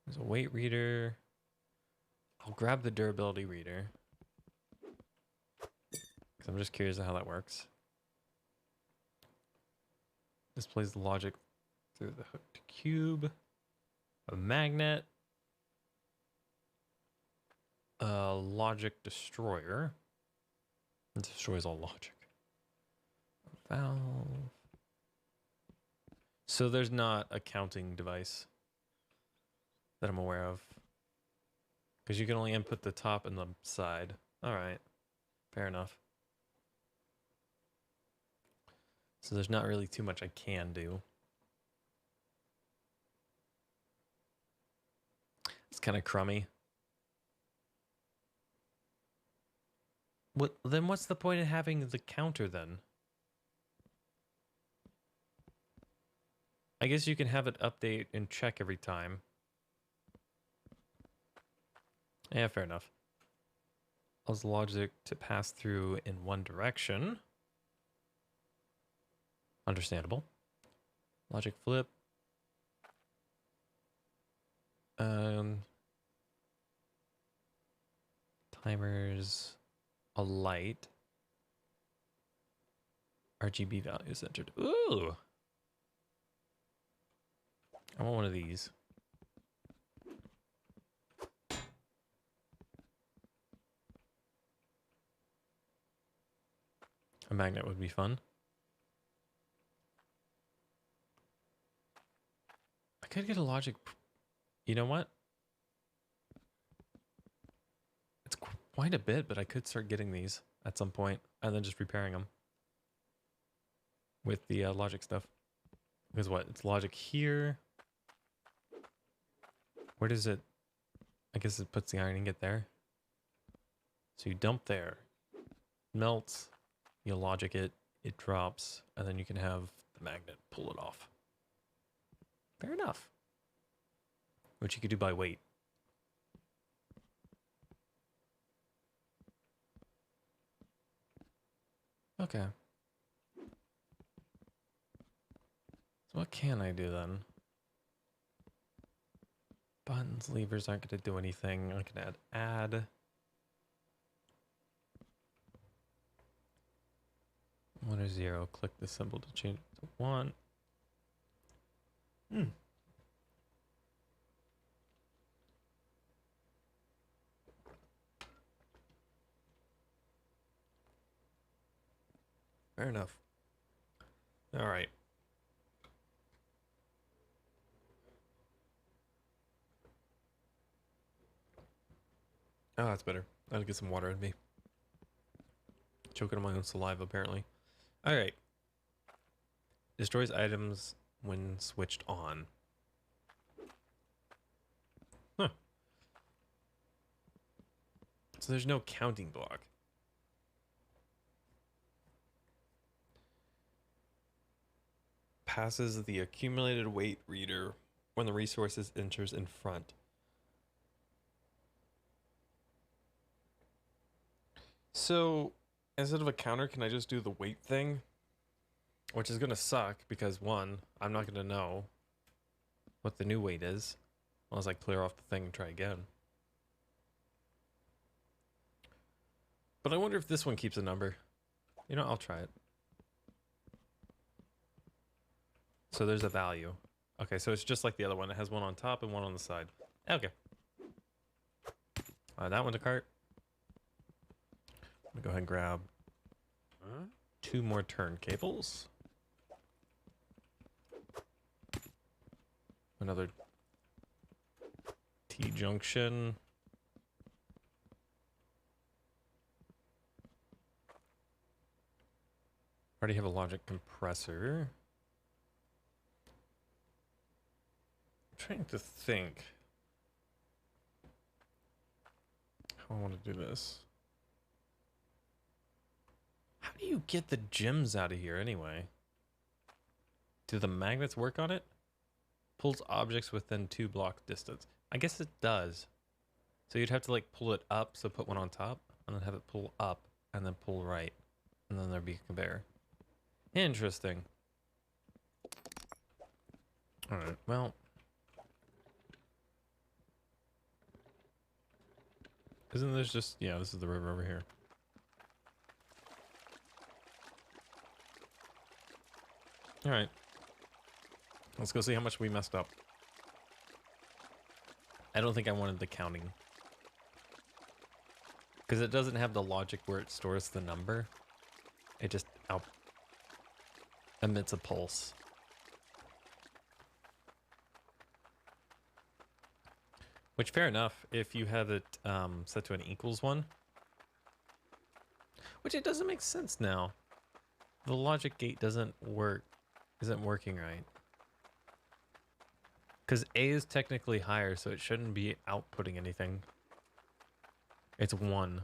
There's a weight reader. I'll grab the durability reader. Because I'm just curious how that works. Displays the logic through the hooked cube. A magnet. A logic destroyer. It destroys all logic. A valve. So there's not a counting device that I'm aware of. Because you can only input the top and the side. Alright. Fair enough. So there's not really too much I can do. It's kind of crummy. Then what's the point of having the counter then? I guess you can have it update and check every time. Yeah, fair enough. Allows logic to pass through in one direction. Understandable. Logic flip. Timers. A light. RGB values entered. Ooh! I want one of these. A magnet would be fun. I could get a logic. You know what? It's quite a bit, but I could start getting these at some point and then just repairing them with the logic stuff. Because what? It's logic here. Where does it? I guess it puts the iron ingot there. So you dump there, melts, you logic it, it drops, and then you can have the magnet pull it off. Fair enough. Which you could do by weight. Okay. So what can I do then? Buttons, levers aren't going to do anything. I can add. 1 or 0. Click the symbol to change it to 1. Fair enough. All right. Oh, that's better. I'll get some water in me. Choking on my own saliva, apparently. All right. Destroys items when switched on. Huh. So there's no counting block. Passes the accumulated weight reader when the resources enters in front. So instead of a counter, can I just do the weight thing? Which is going to suck because, one, I'm not going to know what the new weight is unless I clear off the thing and try again. But I wonder if this one keeps a number. You know, I'll try it. So there's a value. Okay, so it's just like the other one. It has one on top and one on the side. Okay. That one to cart. I'm going to go ahead and grab 2 more turn cables. Another T-junction. Already have a logic compressor. I'm trying to think how I want to do this. How do you get the gems out of here anyway? Do the magnets work on it? Pulls objects within 2 block distance. I guess it does. So you'd have to like pull it up, so put one on top, and then have it pull up, and then pull right. And then there'd be a conveyor. Interesting. Alright, well. Isn't this just, yeah, this is the river over here. Alright. Let's go see how much we messed up. I don't think I wanted the counting. Because it doesn't have the logic where it stores the number. It just emits a pulse. Which, fair enough, if you have it set to an equals 1. Which it doesn't make sense now. The logic gate doesn't work, isn't working right. Because A is technically higher, so it shouldn't be outputting anything. It's 1.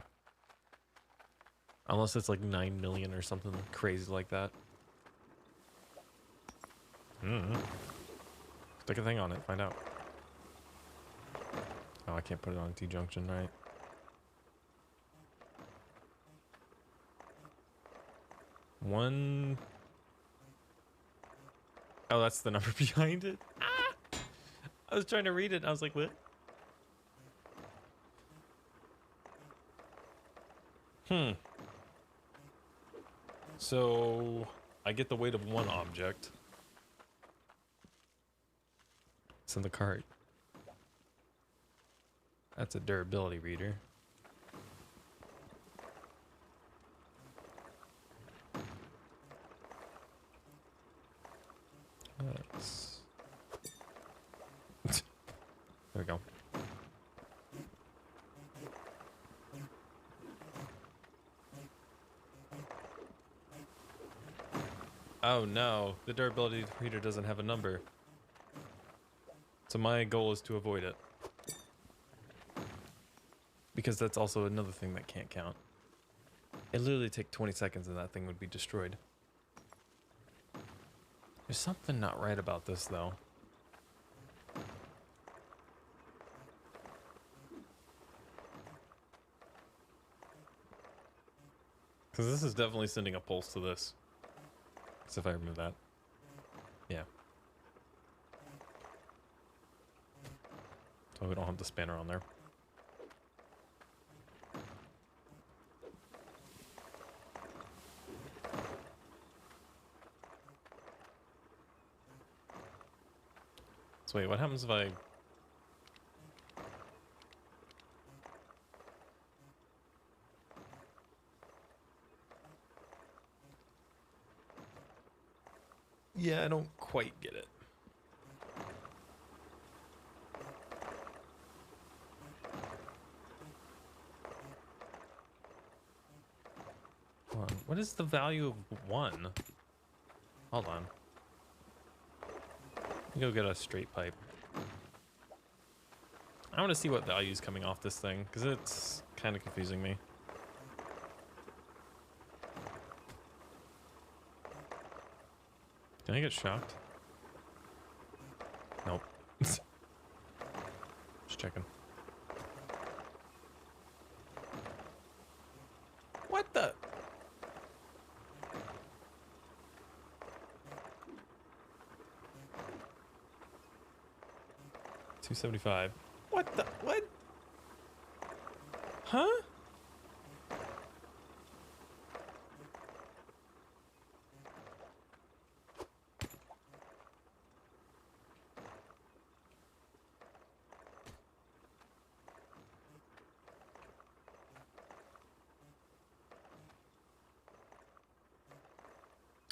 Unless it's like 9 million or something crazy like that. Stick a thing on it, find out. Oh, I can't put it on T-junction, right? One. Oh, that's the number behind it. Ah! I was trying to read it. And I was like, what? So I get the weight of 1 object. It's in the cart. That's a durability reader. That's... there we go. Oh no, the durability reader doesn't have a number. So my goal is to avoid it. Because that's also another thing that can't count. It literally take 20 seconds and that thing would be destroyed. There's something not right about this though. Because this is definitely sending a pulse to this. So if I remove that. Yeah. So we don't have the spanner on there. So wait, what happens if I... Yeah, I don't quite get it. Hold on. What is the value of 1? Hold on. Let me go get a straight pipe. I want to see what value is coming off this thing, because it's kind of confusing me. Can I get shocked? Nope. Just checking. What the? $275. What the? What? Huh?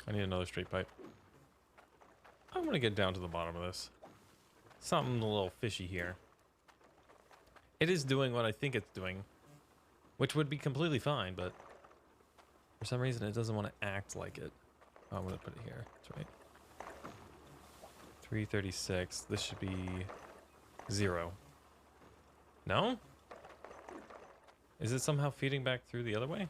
I need another straight pipe. I want to get down to the bottom of this. Something a little fishy here. It is doing what I think it's doing, which would be completely fine, but for some reason it doesn't want to act like it. Oh, I'm going to put it here. That's right. 336. This should be 0. No? Is it somehow feeding back through the other way?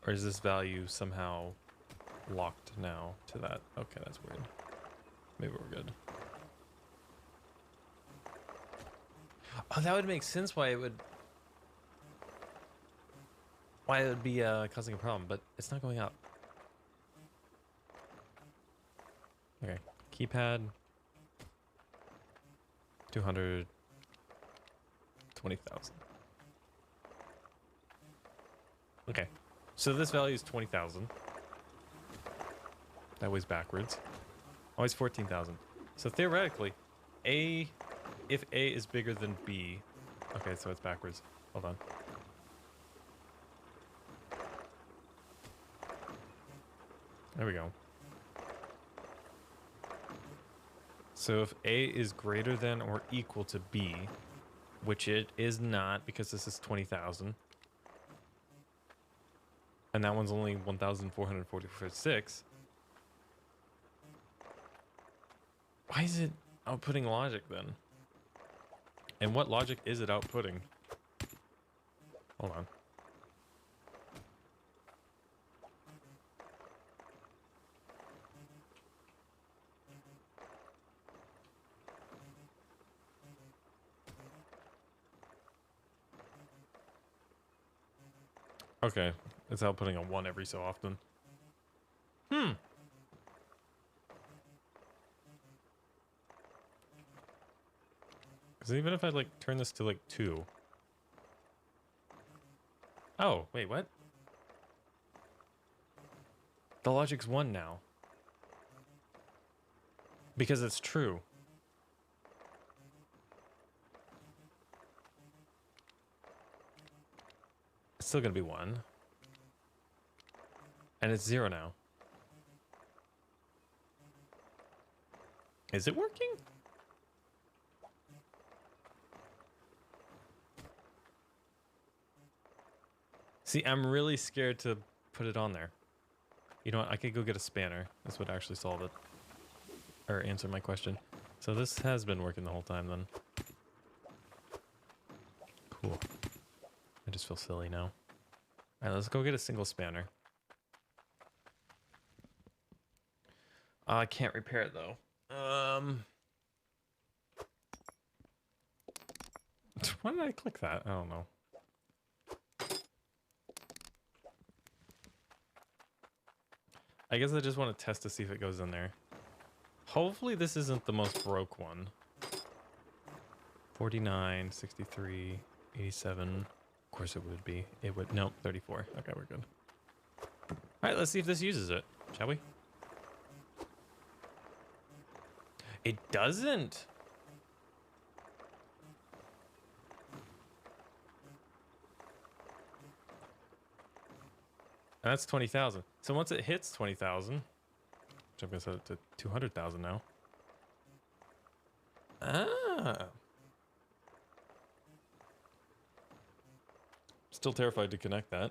Or is this value somehow locked now to that? Okay, that's weird. Maybe we're good. Oh, that would make sense why it would be causing a problem, but it's not going up. Okay, keypad 220,000. Okay, so this value is 20,000. That weighs backwards. Always 14,000. So theoretically, if A is bigger than B, okay, so it's backwards. Hold on. There we go. So if A is greater than or equal to B, which it is not because this is 20,000, and that one's only 1,446. Why is it outputting logic then? And what logic is it outputting? Hold on. Okay, it's outputting a 1 every so often. Because even if I like turn this to like 2. Oh, wait, what? The logic's 1 now. Because it's true. It's still gonna be 1. And it's 0 now. Is it working? See, I'm really scared to put it on there. You know what? I could go get a spanner. This would actually solve it. Or answer my question. So this has been working the whole time then. Cool. I just feel silly now. Alright, let's go get a single spanner. I can't repair it though. Why did I click that? I don't know. I guess I just want to test to see if it goes in there. Hopefully this isn't the most broke one. 49, 63, 87. Of course it would be. It would. Nope, 34. Okay, we're good. All right, let's see if this uses it, shall we? It doesn't. And that's 20,000. So once it hits 20,000, which I'm going to set it to 200,000 now. Ah. Still terrified to connect that.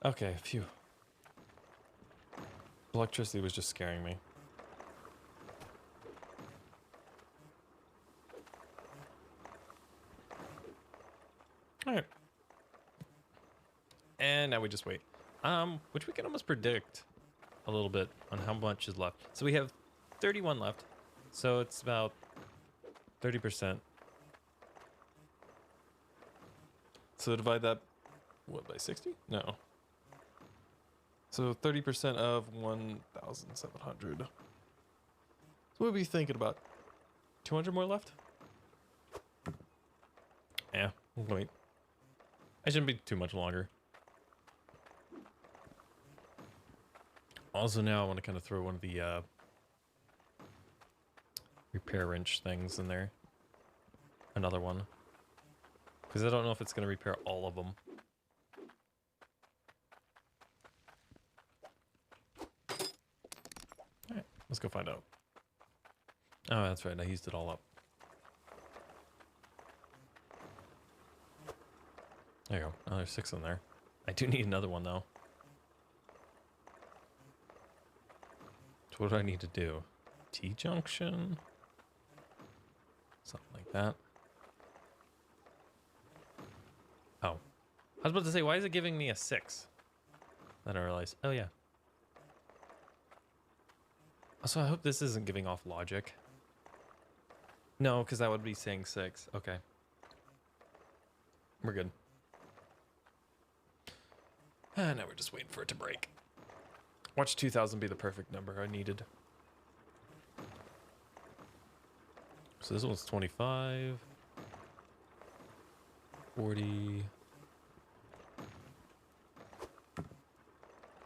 Okay, phew. Electricity was just scaring me. Alright. And now we just wait. Which we can almost predict a little bit on how much is left. So we have 31 left. So it's about 30%. So divide that, what, by 60? No. So 30% of 1,700. So we'll be thinking about 200 more left? Yeah, we'll wait. I shouldn't be too much longer. Also now I want to kind of throw one of the repair wrench things in there. Another one. Because I don't know if it's going to repair all of them. Alright, let's go find out. Oh, that's right, I used it all up. There you go. Oh, there's 6 in there. I do need another one, though. So what do I need to do? T-junction? Something like that. Oh. I was about to say, why is it giving me a 6? Then I realized, oh yeah. So I hope this isn't giving off logic. No, because that would be saying 6. Okay. We're good. And now we're just waiting for it to break. Watch 2,000 be the perfect number I needed. So this one's 25. 40.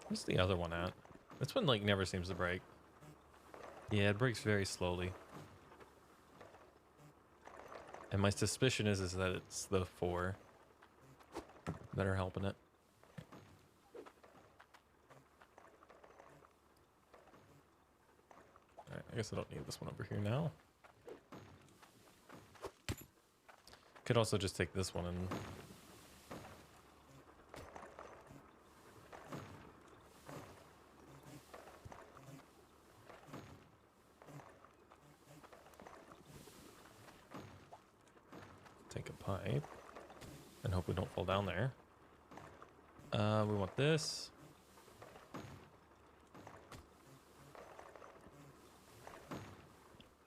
What's the other one at? This one, like, never seems to break. Yeah, it breaks very slowly. And my suspicion is that it's the 4 that are helping it. Alright, I guess I don't need this one over here now. Could also just take this one and... take a pipe. And hope we don't fall down there. We want this.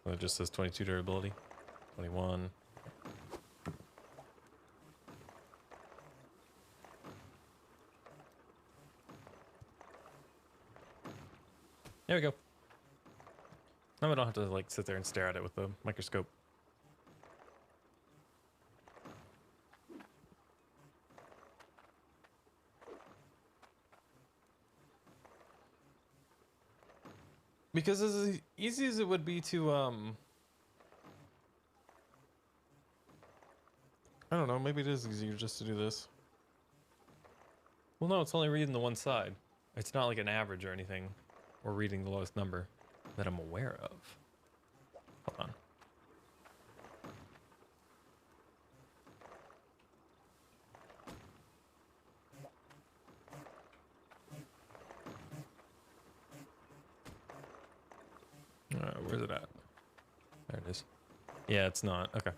Well, it just says 22 durability. 21. There we go. Now I don't have to like sit there and stare at it with the microscope. Because as easy as it would be to I don't know, maybe it is easier just to do this. Well, no, it's only reading the one side. It's not like an average or anything. Or reading the lowest number that I'm aware of. Hold on. Where's it at? There it is. Yeah, it's not. Okay.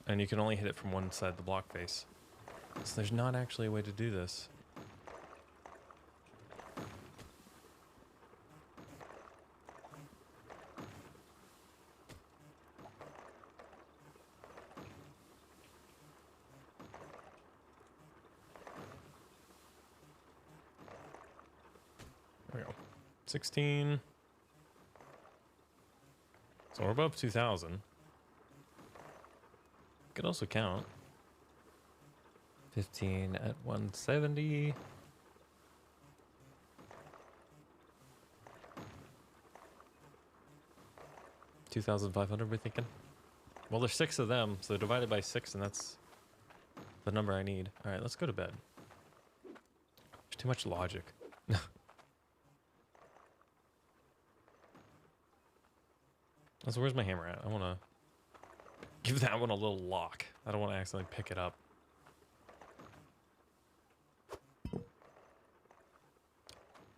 And you can only hit it from one side of the block face. So there's not actually a way to do this. There we go. 16. So we're above 2,000. Could also count. 15 at 170. $2,500 we're thinking. Well, there's 6 of them, so divided by 6, and that's the number I need. All right, let's go to bed. There's too much logic. So where's my hammer at? I want to give that one a little lock. I don't want to accidentally pick it up.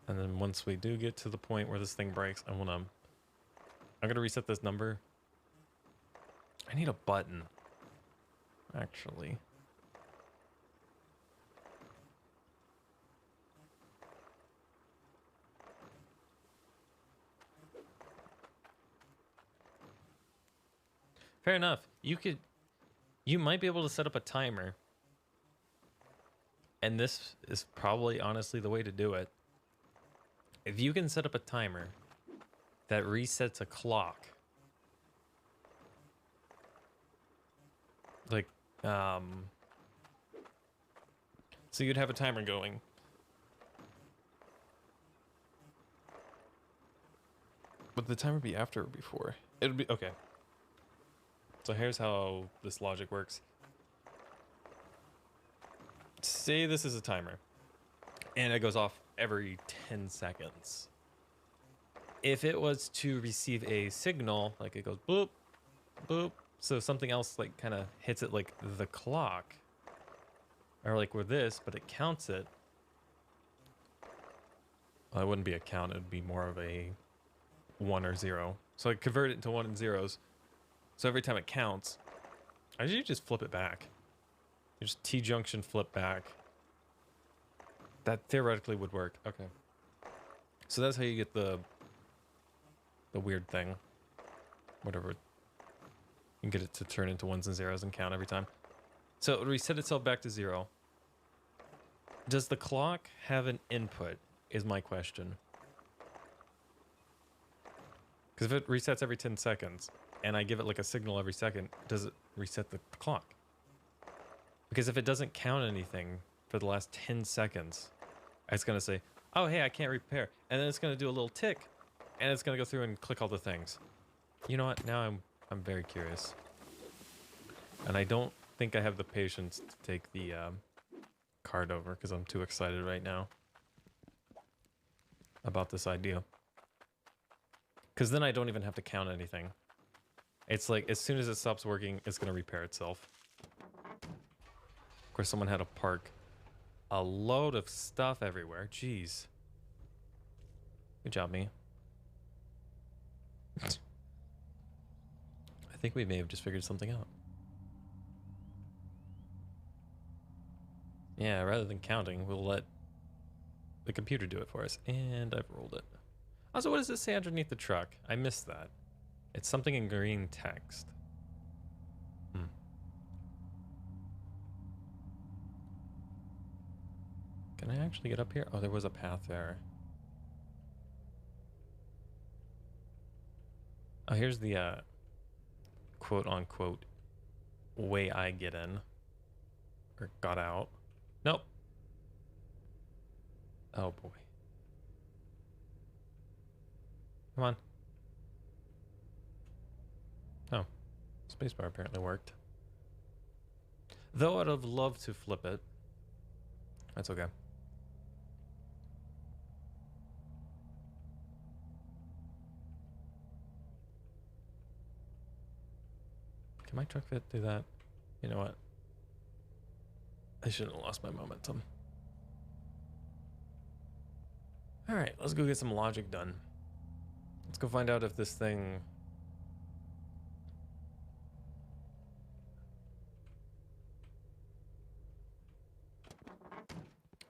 And then once we do get to the point where this thing breaks, I'm going to reset this number. I need a button, actually. Fair enough. You might be able to set up a timer. And this is probably honestly the way to do it. If you can set up a timer that resets a clock, like, so you'd have a timer going. Would the timer be after or before? It would be, okay. So here's how this logic works. Say this is a timer, and it goes off every 10 seconds. If it was to receive a signal, like it goes boop, boop, so something else like kind of hits it like the clock, or like with this, but it counts it. Well, it wouldn't be a count, it would be more of a 1 or 0. So I convert it into 1 and 0s. So every time it counts, I usually just flip it back. You just T-junction flip back. That theoretically would work. Okay. So that's how you get the weird thing. Whatever. You can get it to turn into 1s and 0s and count every time. So it would reset itself back to 0. Does the clock have an input, is my question. Because if it resets every 10 seconds, and I give it like a signal every second, does it reset the clock? Because if it doesn't count anything for the last 10 seconds, it's going to say, oh, hey, I can't repair. And then it's going to do a little tick, and it's going to go through and click all the things. You know what? Now I'm very curious. And I don't think I have the patience to take the card over because I'm too excited right now about this idea. Because then I don't even have to count anything. It's like, as soon as it stops working, it's going to repair itself. Of course, someone had to park a load of stuff everywhere. Jeez. Good job, me. I think we may have just figured something out. Yeah, rather than counting, we'll let the computer do it for us. And I've rolled it. Also, what does it say underneath the truck? I missed that. It's something in green text. Can I actually get up here? Oh, there was a path there. Oh, here's the quote-unquote way I get in. Or got out. Nope. Oh, boy. Come on. Oh. Spacebar apparently worked. Though I'd have loved to flip it. That's okay. Can my truck fit through that? You know what? I shouldn't have lost my momentum. Alright, let's go get some logic done. Let's go find out if this thing...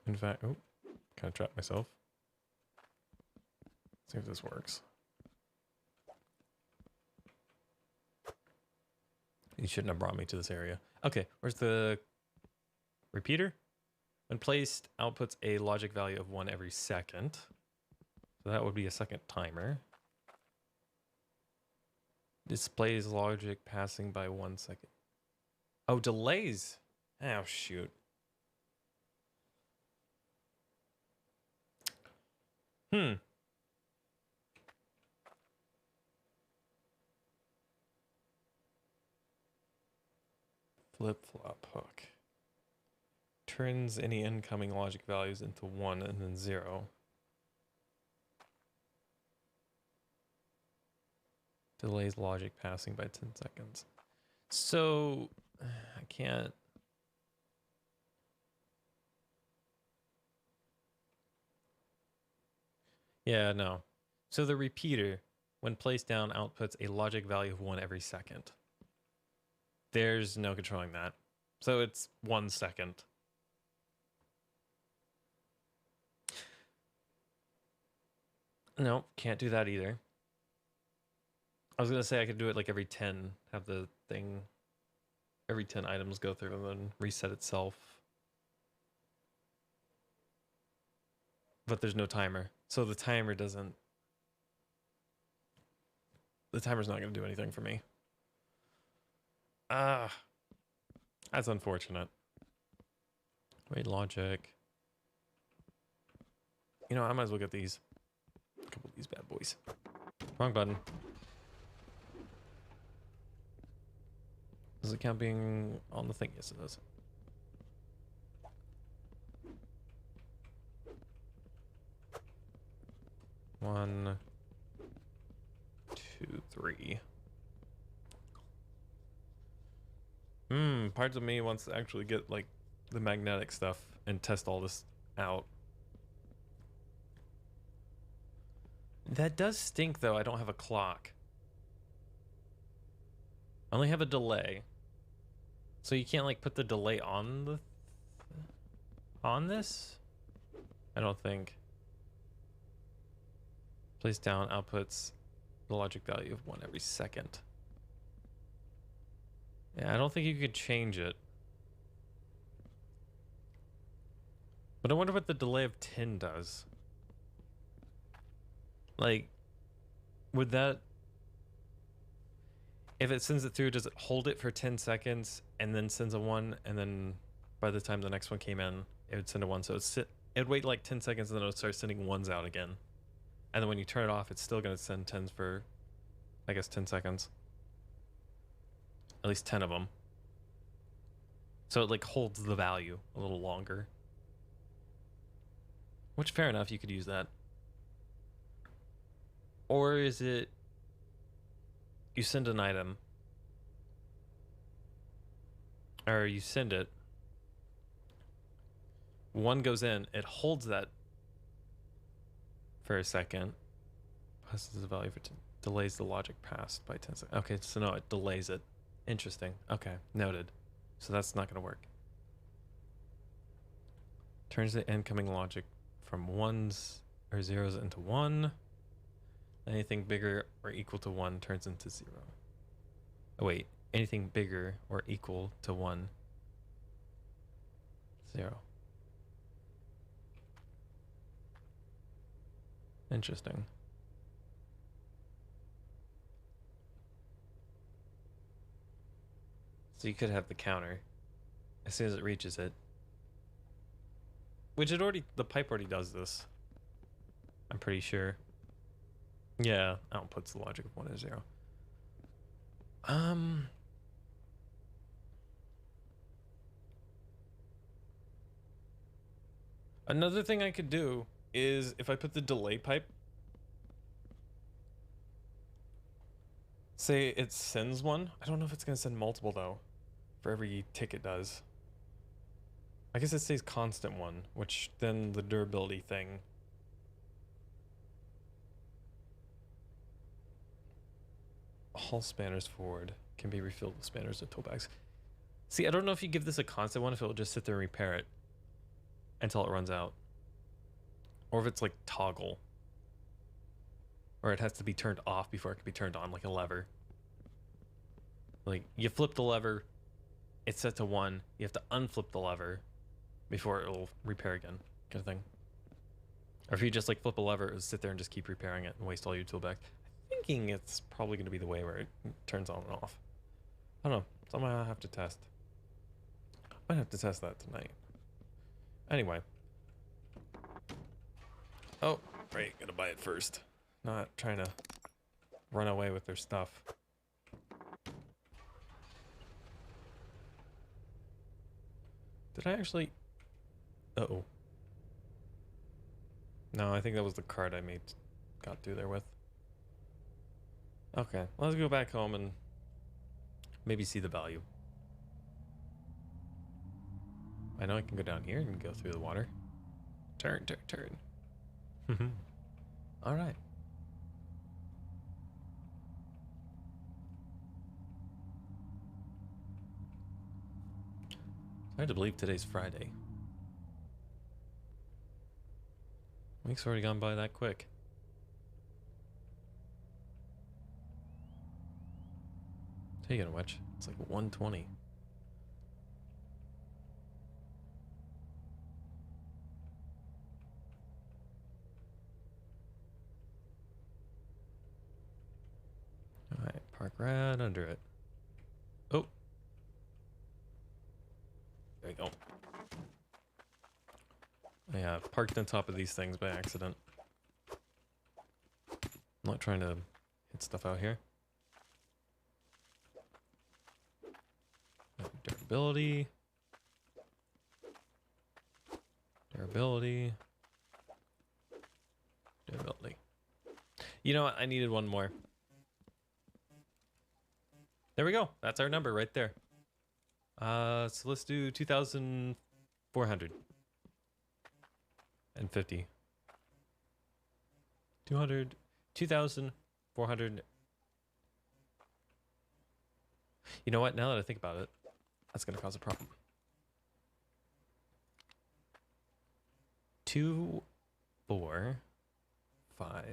In fact, oh, kind of trapped myself. Let's see if this works. You shouldn't have brought me to this area. Okay, where's the repeater? When placed, outputs a logic value of 1 every second. So that would be a second timer. Displays logic passing by 1 second. Oh, delays. Oh, shoot. Flip-flop hook. Turns any incoming logic values into 1 and then 0. Delays logic passing by 10 seconds. So, I can't... Yeah, no. So the repeater, when placed down, outputs a logic value of 1 every second. There's no controlling that. So it's 1 second. No, can't do that either. I was going to say I could do it like every 10, have the thing, every 10 items go through and then reset itself. But there's no timer. So the timer doesn't, the timer's not going to do anything for me. Ah, that's unfortunate. Wait, logic. You know, I might as well get these. A couple of these bad boys. Wrong button. Does it count being on the thing? Yes, it does. One, two, three. Parts of me wants to actually get like the magnetic stuff and test all this out. That does stink though. I don't have a clock. I only have a delay. So you can't like put the delay on the on this? I don't think. Place down outputs the logic value of 1 every second. Yeah, I don't think you could change it. But I wonder what the delay of 10 does. Like, would that... If it sends it through, does it hold it for 10 seconds and then sends a 1, and then by the time the next one came in, it would send a 1. So it'd wait like 10 seconds and then it would start sending 1s out again. And then when you turn it off, it's still going to send 10s for, I guess, 10 seconds. At least 10 of them. So it like holds the value a little longer. Which, fair enough, you could use that. Or is it you send an item, or you send it, 1 goes in, it holds that for a second, passes the value for delays the logic passed by 10 seconds. Okay, so no, it delays it. Interesting. Okay, noted. So that's not going to work. Turns the incoming logic from 1s or 0s into 1. Anything bigger or equal to 1 turns into 0. Oh wait, anything bigger or equal to 1, 0. Interesting. So you could have the counter as soon as it reaches it. Which the pipe already does this. I'm pretty sure. Yeah, outputs the logic of 1 and 0. Another thing I could do is if I put the delay pipe, say it sends 1. I don't know if it's going to send multiple though, for every tick it does. I guess it stays constant 1, which then the durability thing. All spanners forward can be refilled with spanners or tool bags. See, I don't know if you give this a constant 1, if it'll just sit there and repair it until it runs out. Or if it's like toggle. Or it has to be turned off before it can be turned on, like a lever. Like, you flip the lever, it's set to 1. You have to unflip the lever before it'll repair again, kind of thing. Or if you just like flip a lever, it'll sit there and just keep repairing it and waste all your tool bags. I'm thinking it's probably going to be the way where it turns on and off. I don't know. Something I'll have to test. I might have to test that tonight. Anyway. Oh, right. Gotta buy it first. Not trying to run away with their stuff. Did I actually? Uh-oh. No, I think that was the card I got through there with. Okay, let's go back home and maybe see the value. I know I can go down here and go through the water. Turn, turn, turn. All right. It's hard to believe today's Friday. Week's already gone by that quick. Taking a which, it's like 1:20. All right, park right under it. Oh, there you go. Yeah, parked on top of these things by accident. I'm not trying to hit stuff out here. Durability. Durability. Durability. You know what? I needed one more. There we go. That's our number right there. So let's do 2,450. 2,400. You know what? Now that I think about it, that's going to cause a problem. 2, 4, 5,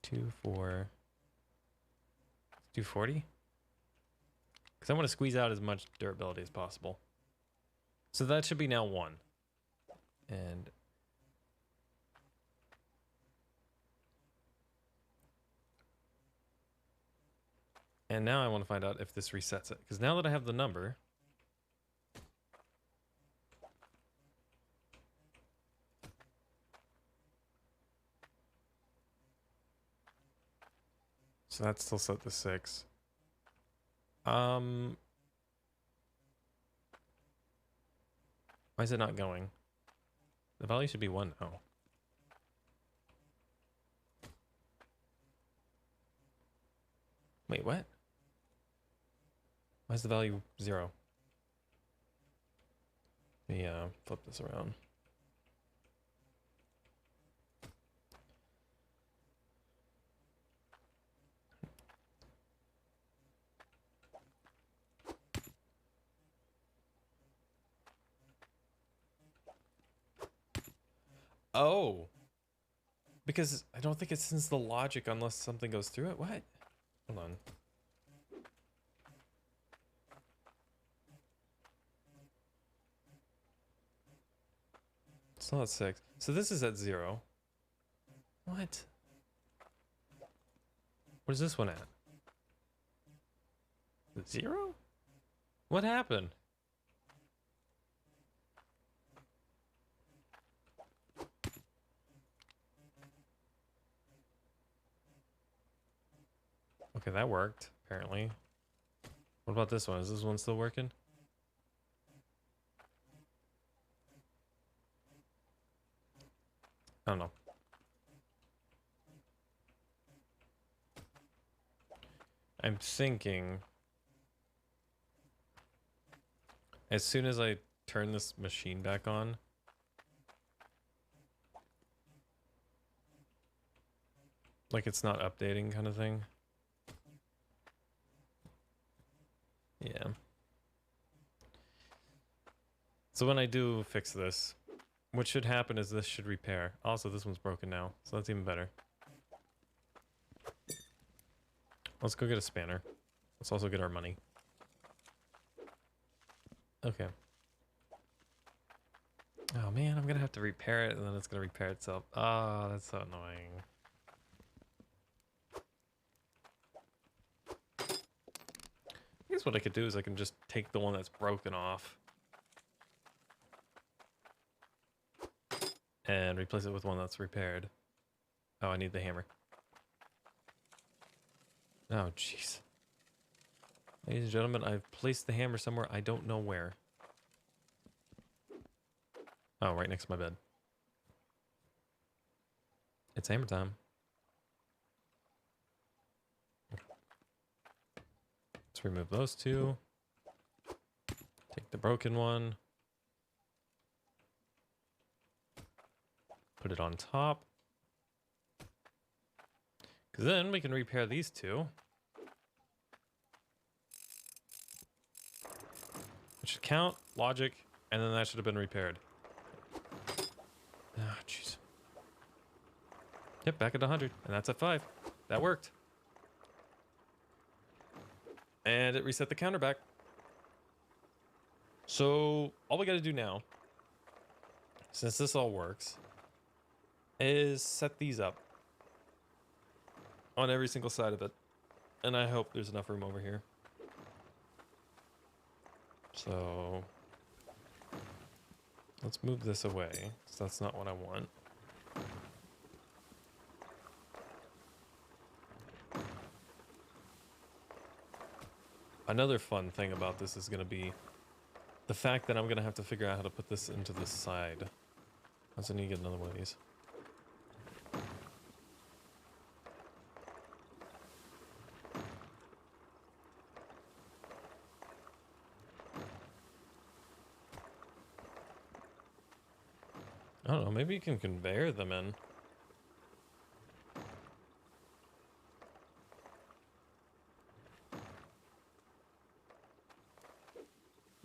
2, 4. 240? Because I want to squeeze out as much durability as possible. So that should be now 1. And now I want to find out if this resets it. Because now that I have the number... So that's still set to 6. Why is it not going? The value should be 1 now. Wait, what? Why is the value 0? Let me flip this around. Oh, because I don't think it sends the logic unless something goes through it. What? Hold on. It's not at 6. So this is at 0. What? Where's this one at? 0? What happened? Okay, that worked, apparently. What about this one? Is this one still working? I don't know. I'm thinking as soon as I turn this machine back on, like it's not updating kind of thing. Yeah. So when I do fix this, what should happen is this should repair. Also, this one's broken now, so that's even better. Let's go get a spanner. Let's also get our money. Okay. Oh man, I'm gonna have to repair it and then it's gonna repair itself. Oh, that's so annoying. I guess what I could do is I can just take the one that's broken off and replace it with one that's repaired. Oh, I need the hammer. Oh, jeez. Ladies and gentlemen, I've placed the hammer somewhere I don't know where. Oh, right next to my bed. It's hammer time. Let's remove those two. Take the broken one. Put it on top. Because then we can repair these two. It should count, logic, and then that should have been repaired. Ah, jeez. Yep, back at 100, and that's at 5. That worked. And it reset the counter back. So all we got to do now, since this all works, is set these up on every single side of it. And I hope there's enough room over here. So let's move this away, because that's not what I want. Another fun thing about this is going to be the fact that I'm going to have to figure out how to put this into this side. I also need to get another one of these. I don't know, maybe you can conveyor them in.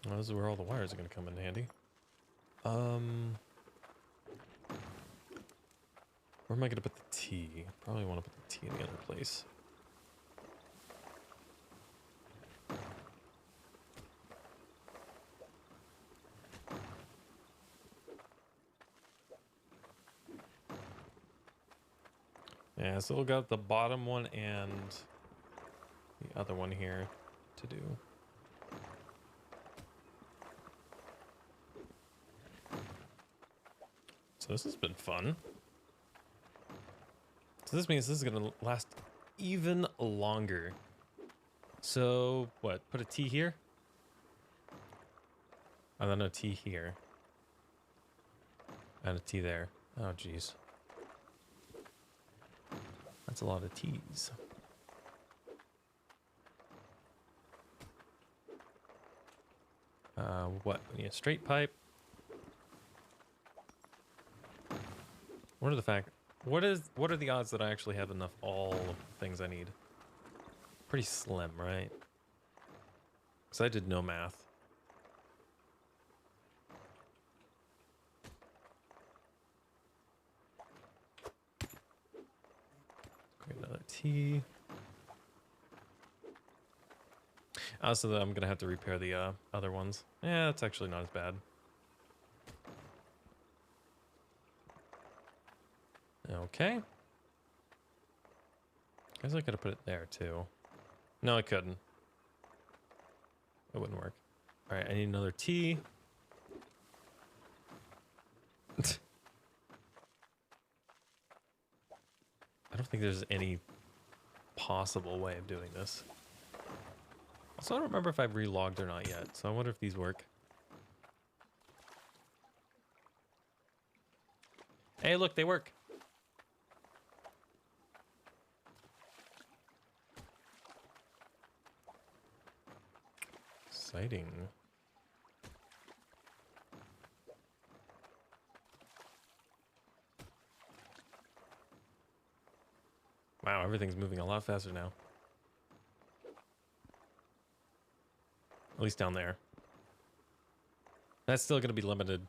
Well, this is where all the wires are going to come in handy. Where am I going to put the T? Probably want to put the T in the other place. Yeah, so we'll got the bottom one and the other one here to do. So this has been fun. So this means this is going to last even longer. So what? Put a T here? And then a T here. And a T there. Oh, geez. That's a lot of T's. What? We need a straight pipe. What are the odds that I actually have enough all of the things I need? Pretty slim, right? Because I did no math. Create another T. Also, I'm gonna have to repair the other ones. Yeah, that's actually not as bad. Okay. Guess I could have put it there too. No, I couldn't. It wouldn't work. All right, I need another T. I don't think there's any possible way of doing this. Also, I don't remember if I've relogged or not yet, so I wonder if these work. Hey, look, they work. Exciting. Wow, everything's moving a lot faster now. At least down there. That's still going to be limited.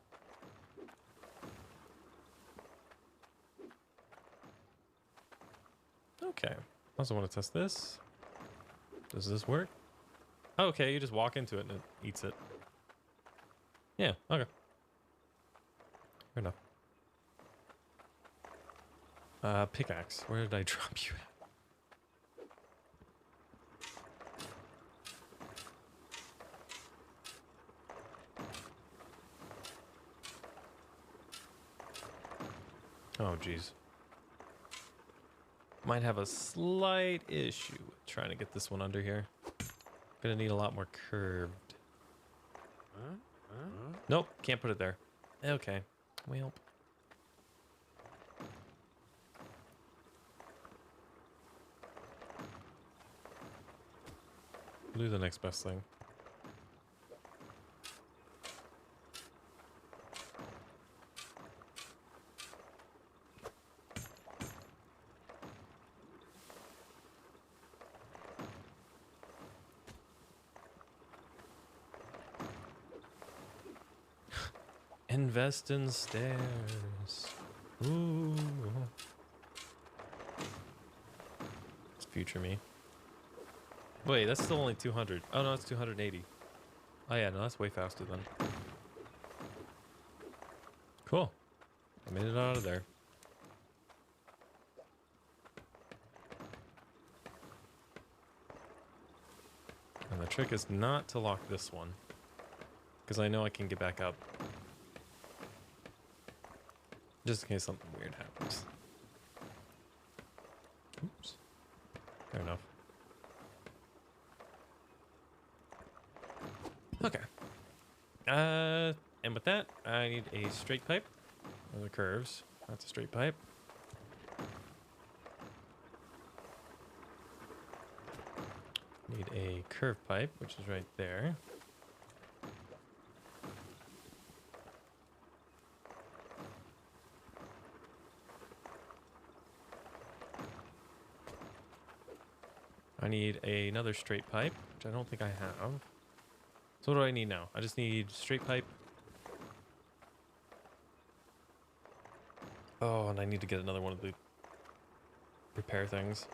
Okay. Also want to test this. Does this work? Oh, okay, you just walk into it and it eats it. Yeah, okay. Fair enough. Pickaxe. Where did I drop you at? Oh, jeez. Might have a slight issue with trying to get this one under here. Gonna need a lot more curved. Nope, can't put it there. Okay, Well. Do the next best thing. Invest in stairs. Ooh. It's future me. Wait, that's still only 200. Oh no, it's 280. Oh yeah, no, that's way faster then. Cool. I made it out of there. And the trick is not to lock this one, because I know I can get back up. Just in case something weird happens. Oops. Fair enough. Okay. And with that, I need a straight pipe. Or the curves. That's a straight pipe. Need a curved pipe, which is right there. I need another straight pipe, which I don't think I have. So what do I need now? I just need straight pipe. Oh, and I need to get another one of the repair things.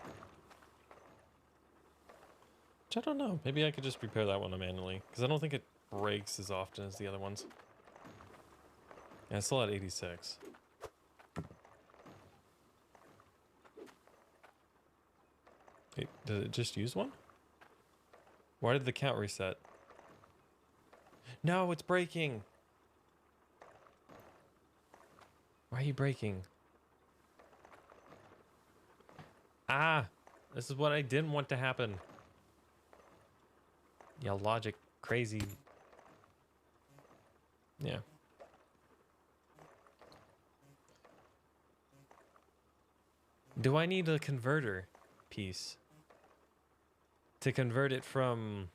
Which I don't know. Maybe I could just repair that one manually, because I don't think it breaks as often as the other ones. Yeah, it's still at 86. Wait, did it just use one? Why did the count reset? No, it's breaking! Why are you breaking? Ah! This is what I didn't want to happen. Yeah, logic crazy. Yeah. Do I need a converter piece to convert it from...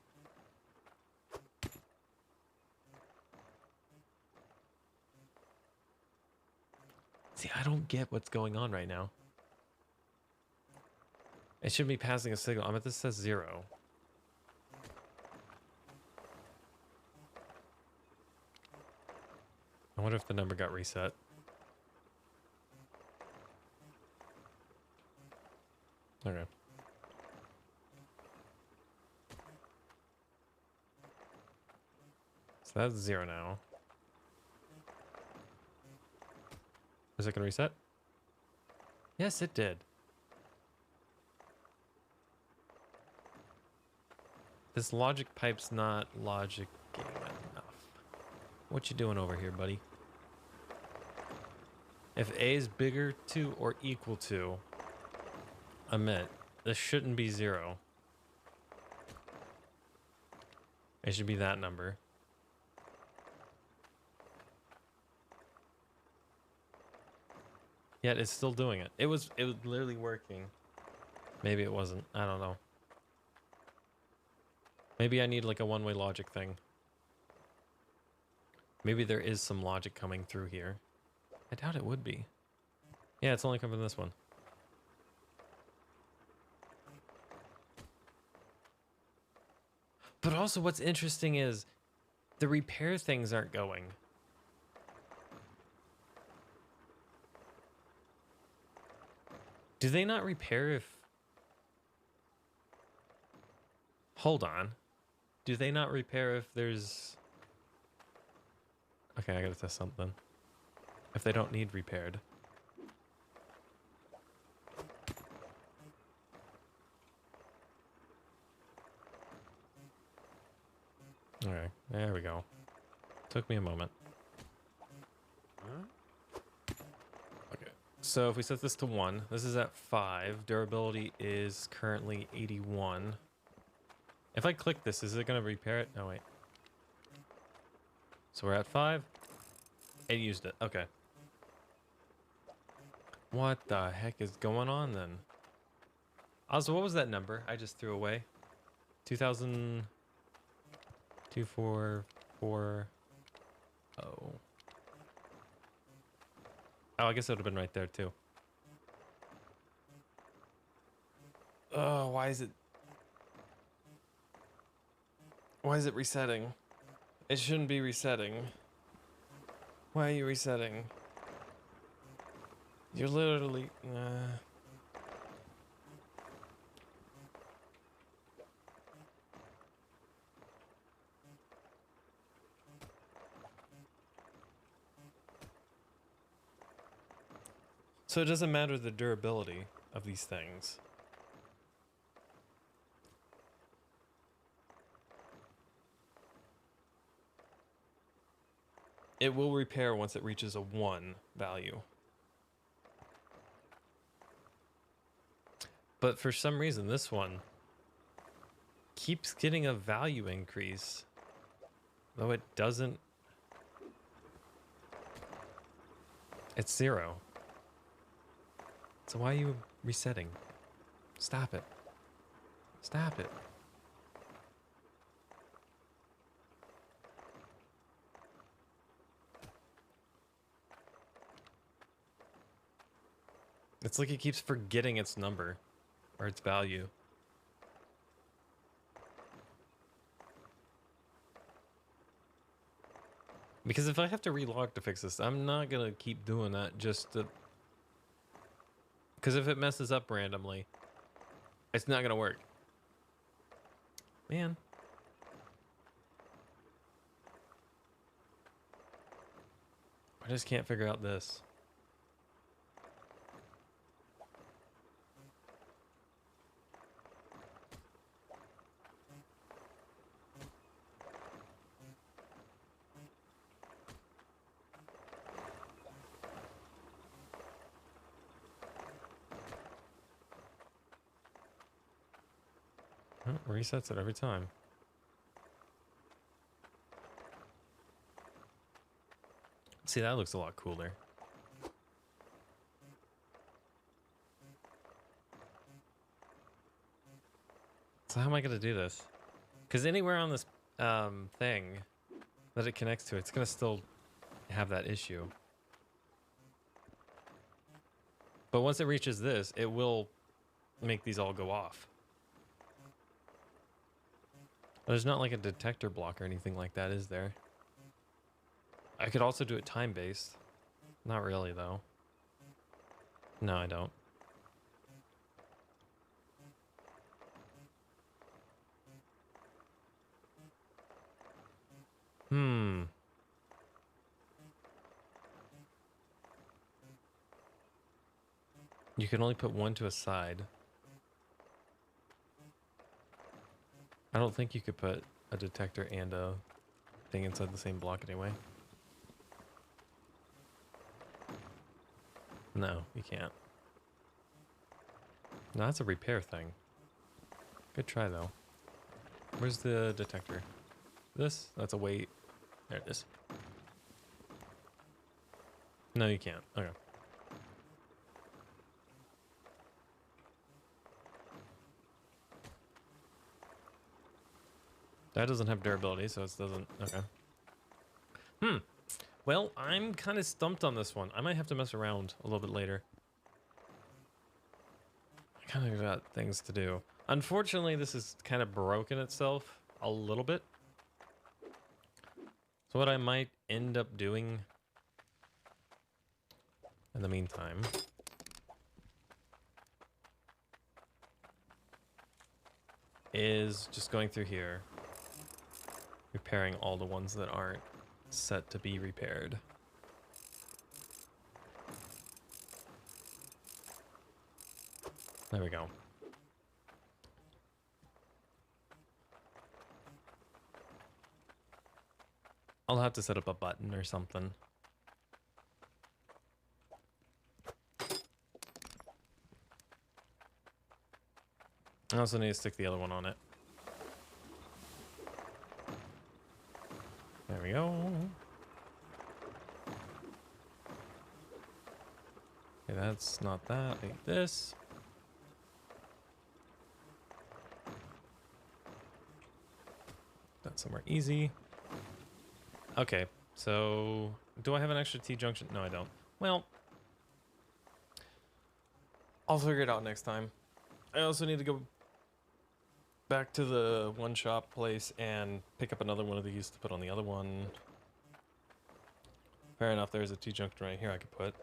See, I don't get what's going on right now. It should be passing a signal. I mean, this says 0. I wonder if the number got reset. Okay. So that's 0 now. Is it going to reset? Yes, it did. This logic pipe's not logicking enough. What you doing over here, buddy? If A is bigger to or equal to emit, this shouldn't be 0. It should be that number. Yet it's still doing it. It was literally working. Maybe it wasn't. I don't know. Maybe I need like a one-way logic thing. Maybe there is some logic coming through here. I doubt it would be. Yeah, it's only coming from this one. But also what's interesting is the repair things aren't going. Do they not repair if... Hold on. Do they not repair if there's... Okay, I gotta test something. If they don't need repaired. Alright, there we go. Took me a moment. Okay, so if we set this to 1, this is at 5. Durability is currently 81. If I click this, is it going to repair it? No, wait. So we're at 5. It used it. Okay. What the heck is going on then? Also, what was that number I just threw away? 2,244. Oh. Oh, I guess it would have been right there too. Oh, why is it resetting? It shouldn't be resetting. Why are you resetting? You're literally... So it doesn't matter the durability of these things. It will repair once it reaches a 1 value. But for some reason, this one keeps getting a value increase, though it doesn't. It's 0. So why are you resetting? Stop it. Stop it. It's like it keeps forgetting its number or its value. Because if I have to relog to fix this, I'm not gonna keep doing that just to... Because if it messes up randomly, it's not gonna work. Man. I just can't figure out this. Oh, resets it every time. See, that looks a lot cooler. So how am I going to do this? Because anywhere on this thing that it connects to, it's going to still have that issue. But once it reaches this, it will make these all go off. There's not like a detector block or anything like that, is there? I could also do it time-based. Not really, though. No, I don't. You can only put one to a side. I don't think you could put a detector and a thing inside the same block anyway. No, you can't. No, that's a repair thing. Good try, though. Where's the detector? This? That's a weight. There it is. No, you can't. Okay. That doesn't have durability, so it doesn't... Okay. Well, I'm kind of stumped on this one. I might have to mess around a little bit later. I kind of got things to do. Unfortunately, this is kind of broken itself a little bit. So what I might end up doing in the meantime is just going through here, repairing all the ones that aren't set to be repaired. There we go. I'll have to set up a button or something. I also need to stick the other one on it. There we go. Okay, that's not that. I need this. That's somewhere easy. Okay, so do I have an extra T-junction? No, I don't. Well, I'll figure it out next time. I also need to go back to the one shop place and pick up another one of these to put on the other one. Fair enough, there's a T-junction right here I could put.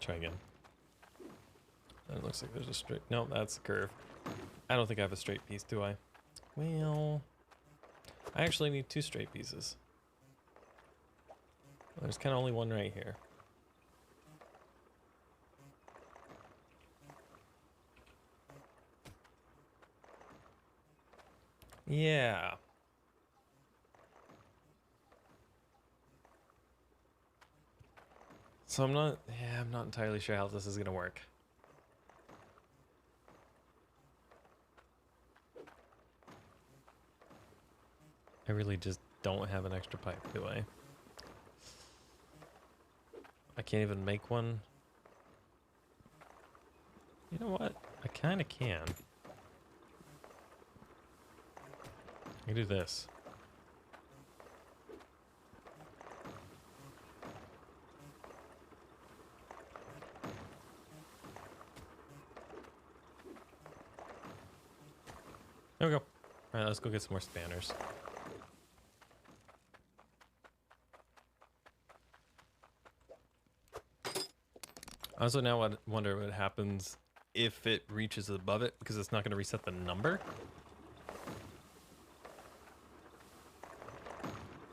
Try again. It looks like there's a straight... No, that's a curve. I don't think I have a straight piece, do I? Well, I actually need 2 straight pieces. There's kind of only one right here. Yeah. So I'm not entirely sure how this is gonna work. I really just don't have an extra pipe, do I? I can't even make one. You know what? I kind of can. I can do this. There we go. Alright, let's go get some more spanners. I also now wonder what happens if it reaches above it, because it's not going to reset the number.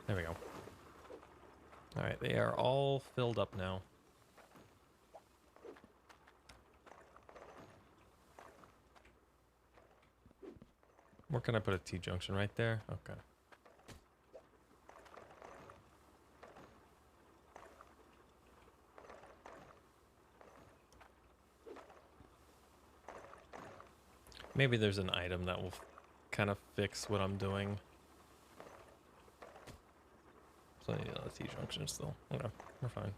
There we go. Alright, they are all filled up now. Where can I put a T-junction? Right there? Okay. Maybe there's an item that will kind of fix what I'm doing. So I need another T-junction still. Okay, we're fine.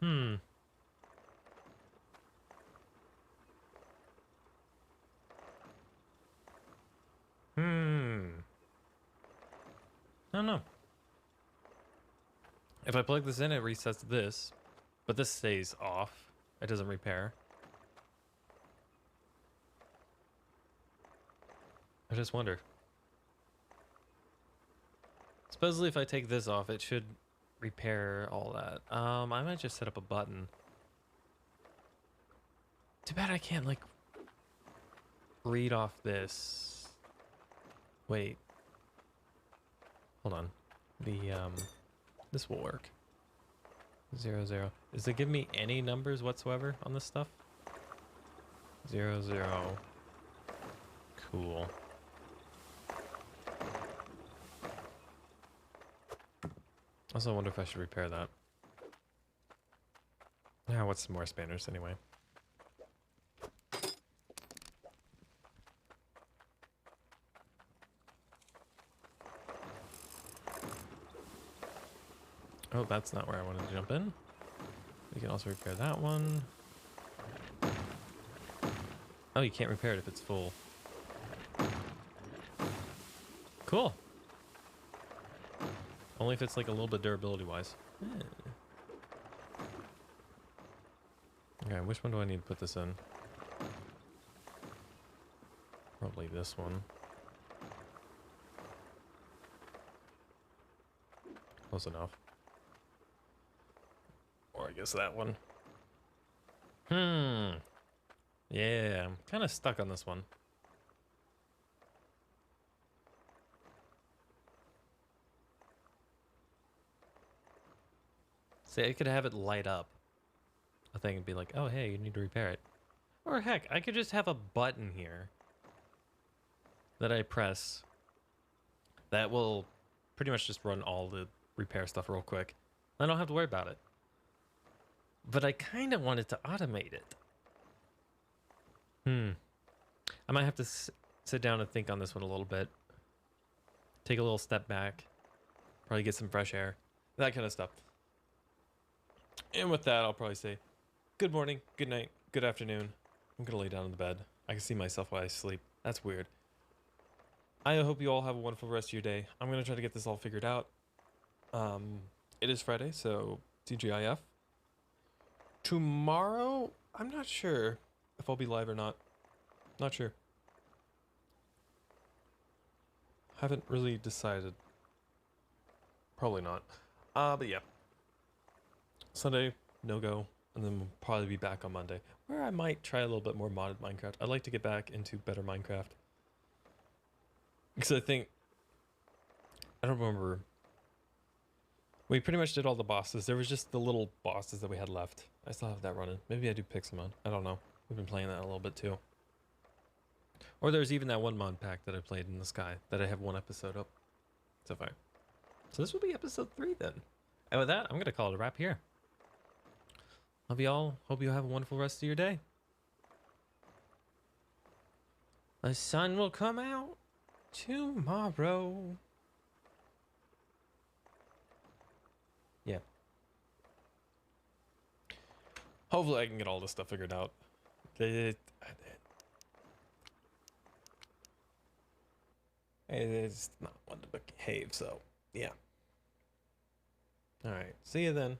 Hmm. I don't know. If I plug this in, it resets this, but this stays off. It doesn't repair. I just wonder. Supposedly if I take this off, it should repair all that. I might just set up a button. Too bad I can't, like, read off this. Wait. Hold on. This will work. 0, 0. Does it give me any numbers whatsoever on this stuff? 0, 0. Cool. Also, I wonder if I should repair that. Yeah, what's some more spanners anyway? Oh, that's not where I wanted to jump in. We can also repair that one. Oh, you can't repair it if it's full. Cool. Only if it's like a little bit durability wise. Okay, which one do I need to put this in? Probably this one. Close enough. Or I guess that one. Yeah, I'm kind of stuck on this one. See, I could have it light up a thing and be like, oh, hey, you need to repair it. Or heck, I could just have a button here that I press that will pretty much just run all the repair stuff real quick. I don't have to worry about it. But I kind of wanted to automate it. I might have to sit down and think on this one a little bit. Take a little step back. Probably get some fresh air. That kind of stuff. And with that, I'll probably say good morning, good night, good afternoon. I'm going to lay down in the bed. I can see myself while I sleep. That's weird. I hope you all have a wonderful rest of your day. I'm going to try to get this all figured out. It is Friday, so TGIF. Tomorrow, I'm not sure if I'll be live or not. Not sure. Haven't really decided. Probably not. But yeah. Sunday, no go. And then we'll probably be back on Monday, where I might try a little bit more modded Minecraft. I'd like to get back into better Minecraft. Because I think... I don't remember... We pretty much did all the bosses. There was just the little bosses that we had left. I still have that running. Maybe I do Pixelmon. I don't know. We've been playing that a little bit too. Or there's even that one mod pack that I played in the sky that I have one episode up. So far. So this will be episode 3 then. And with that, I'm going to call it a wrap here. Love you all. Hope you have a wonderful rest of your day. The sun will come out tomorrow. Yeah. Hopefully I can get all this stuff figured out. It's not one to behave, so yeah. Alright, see you then.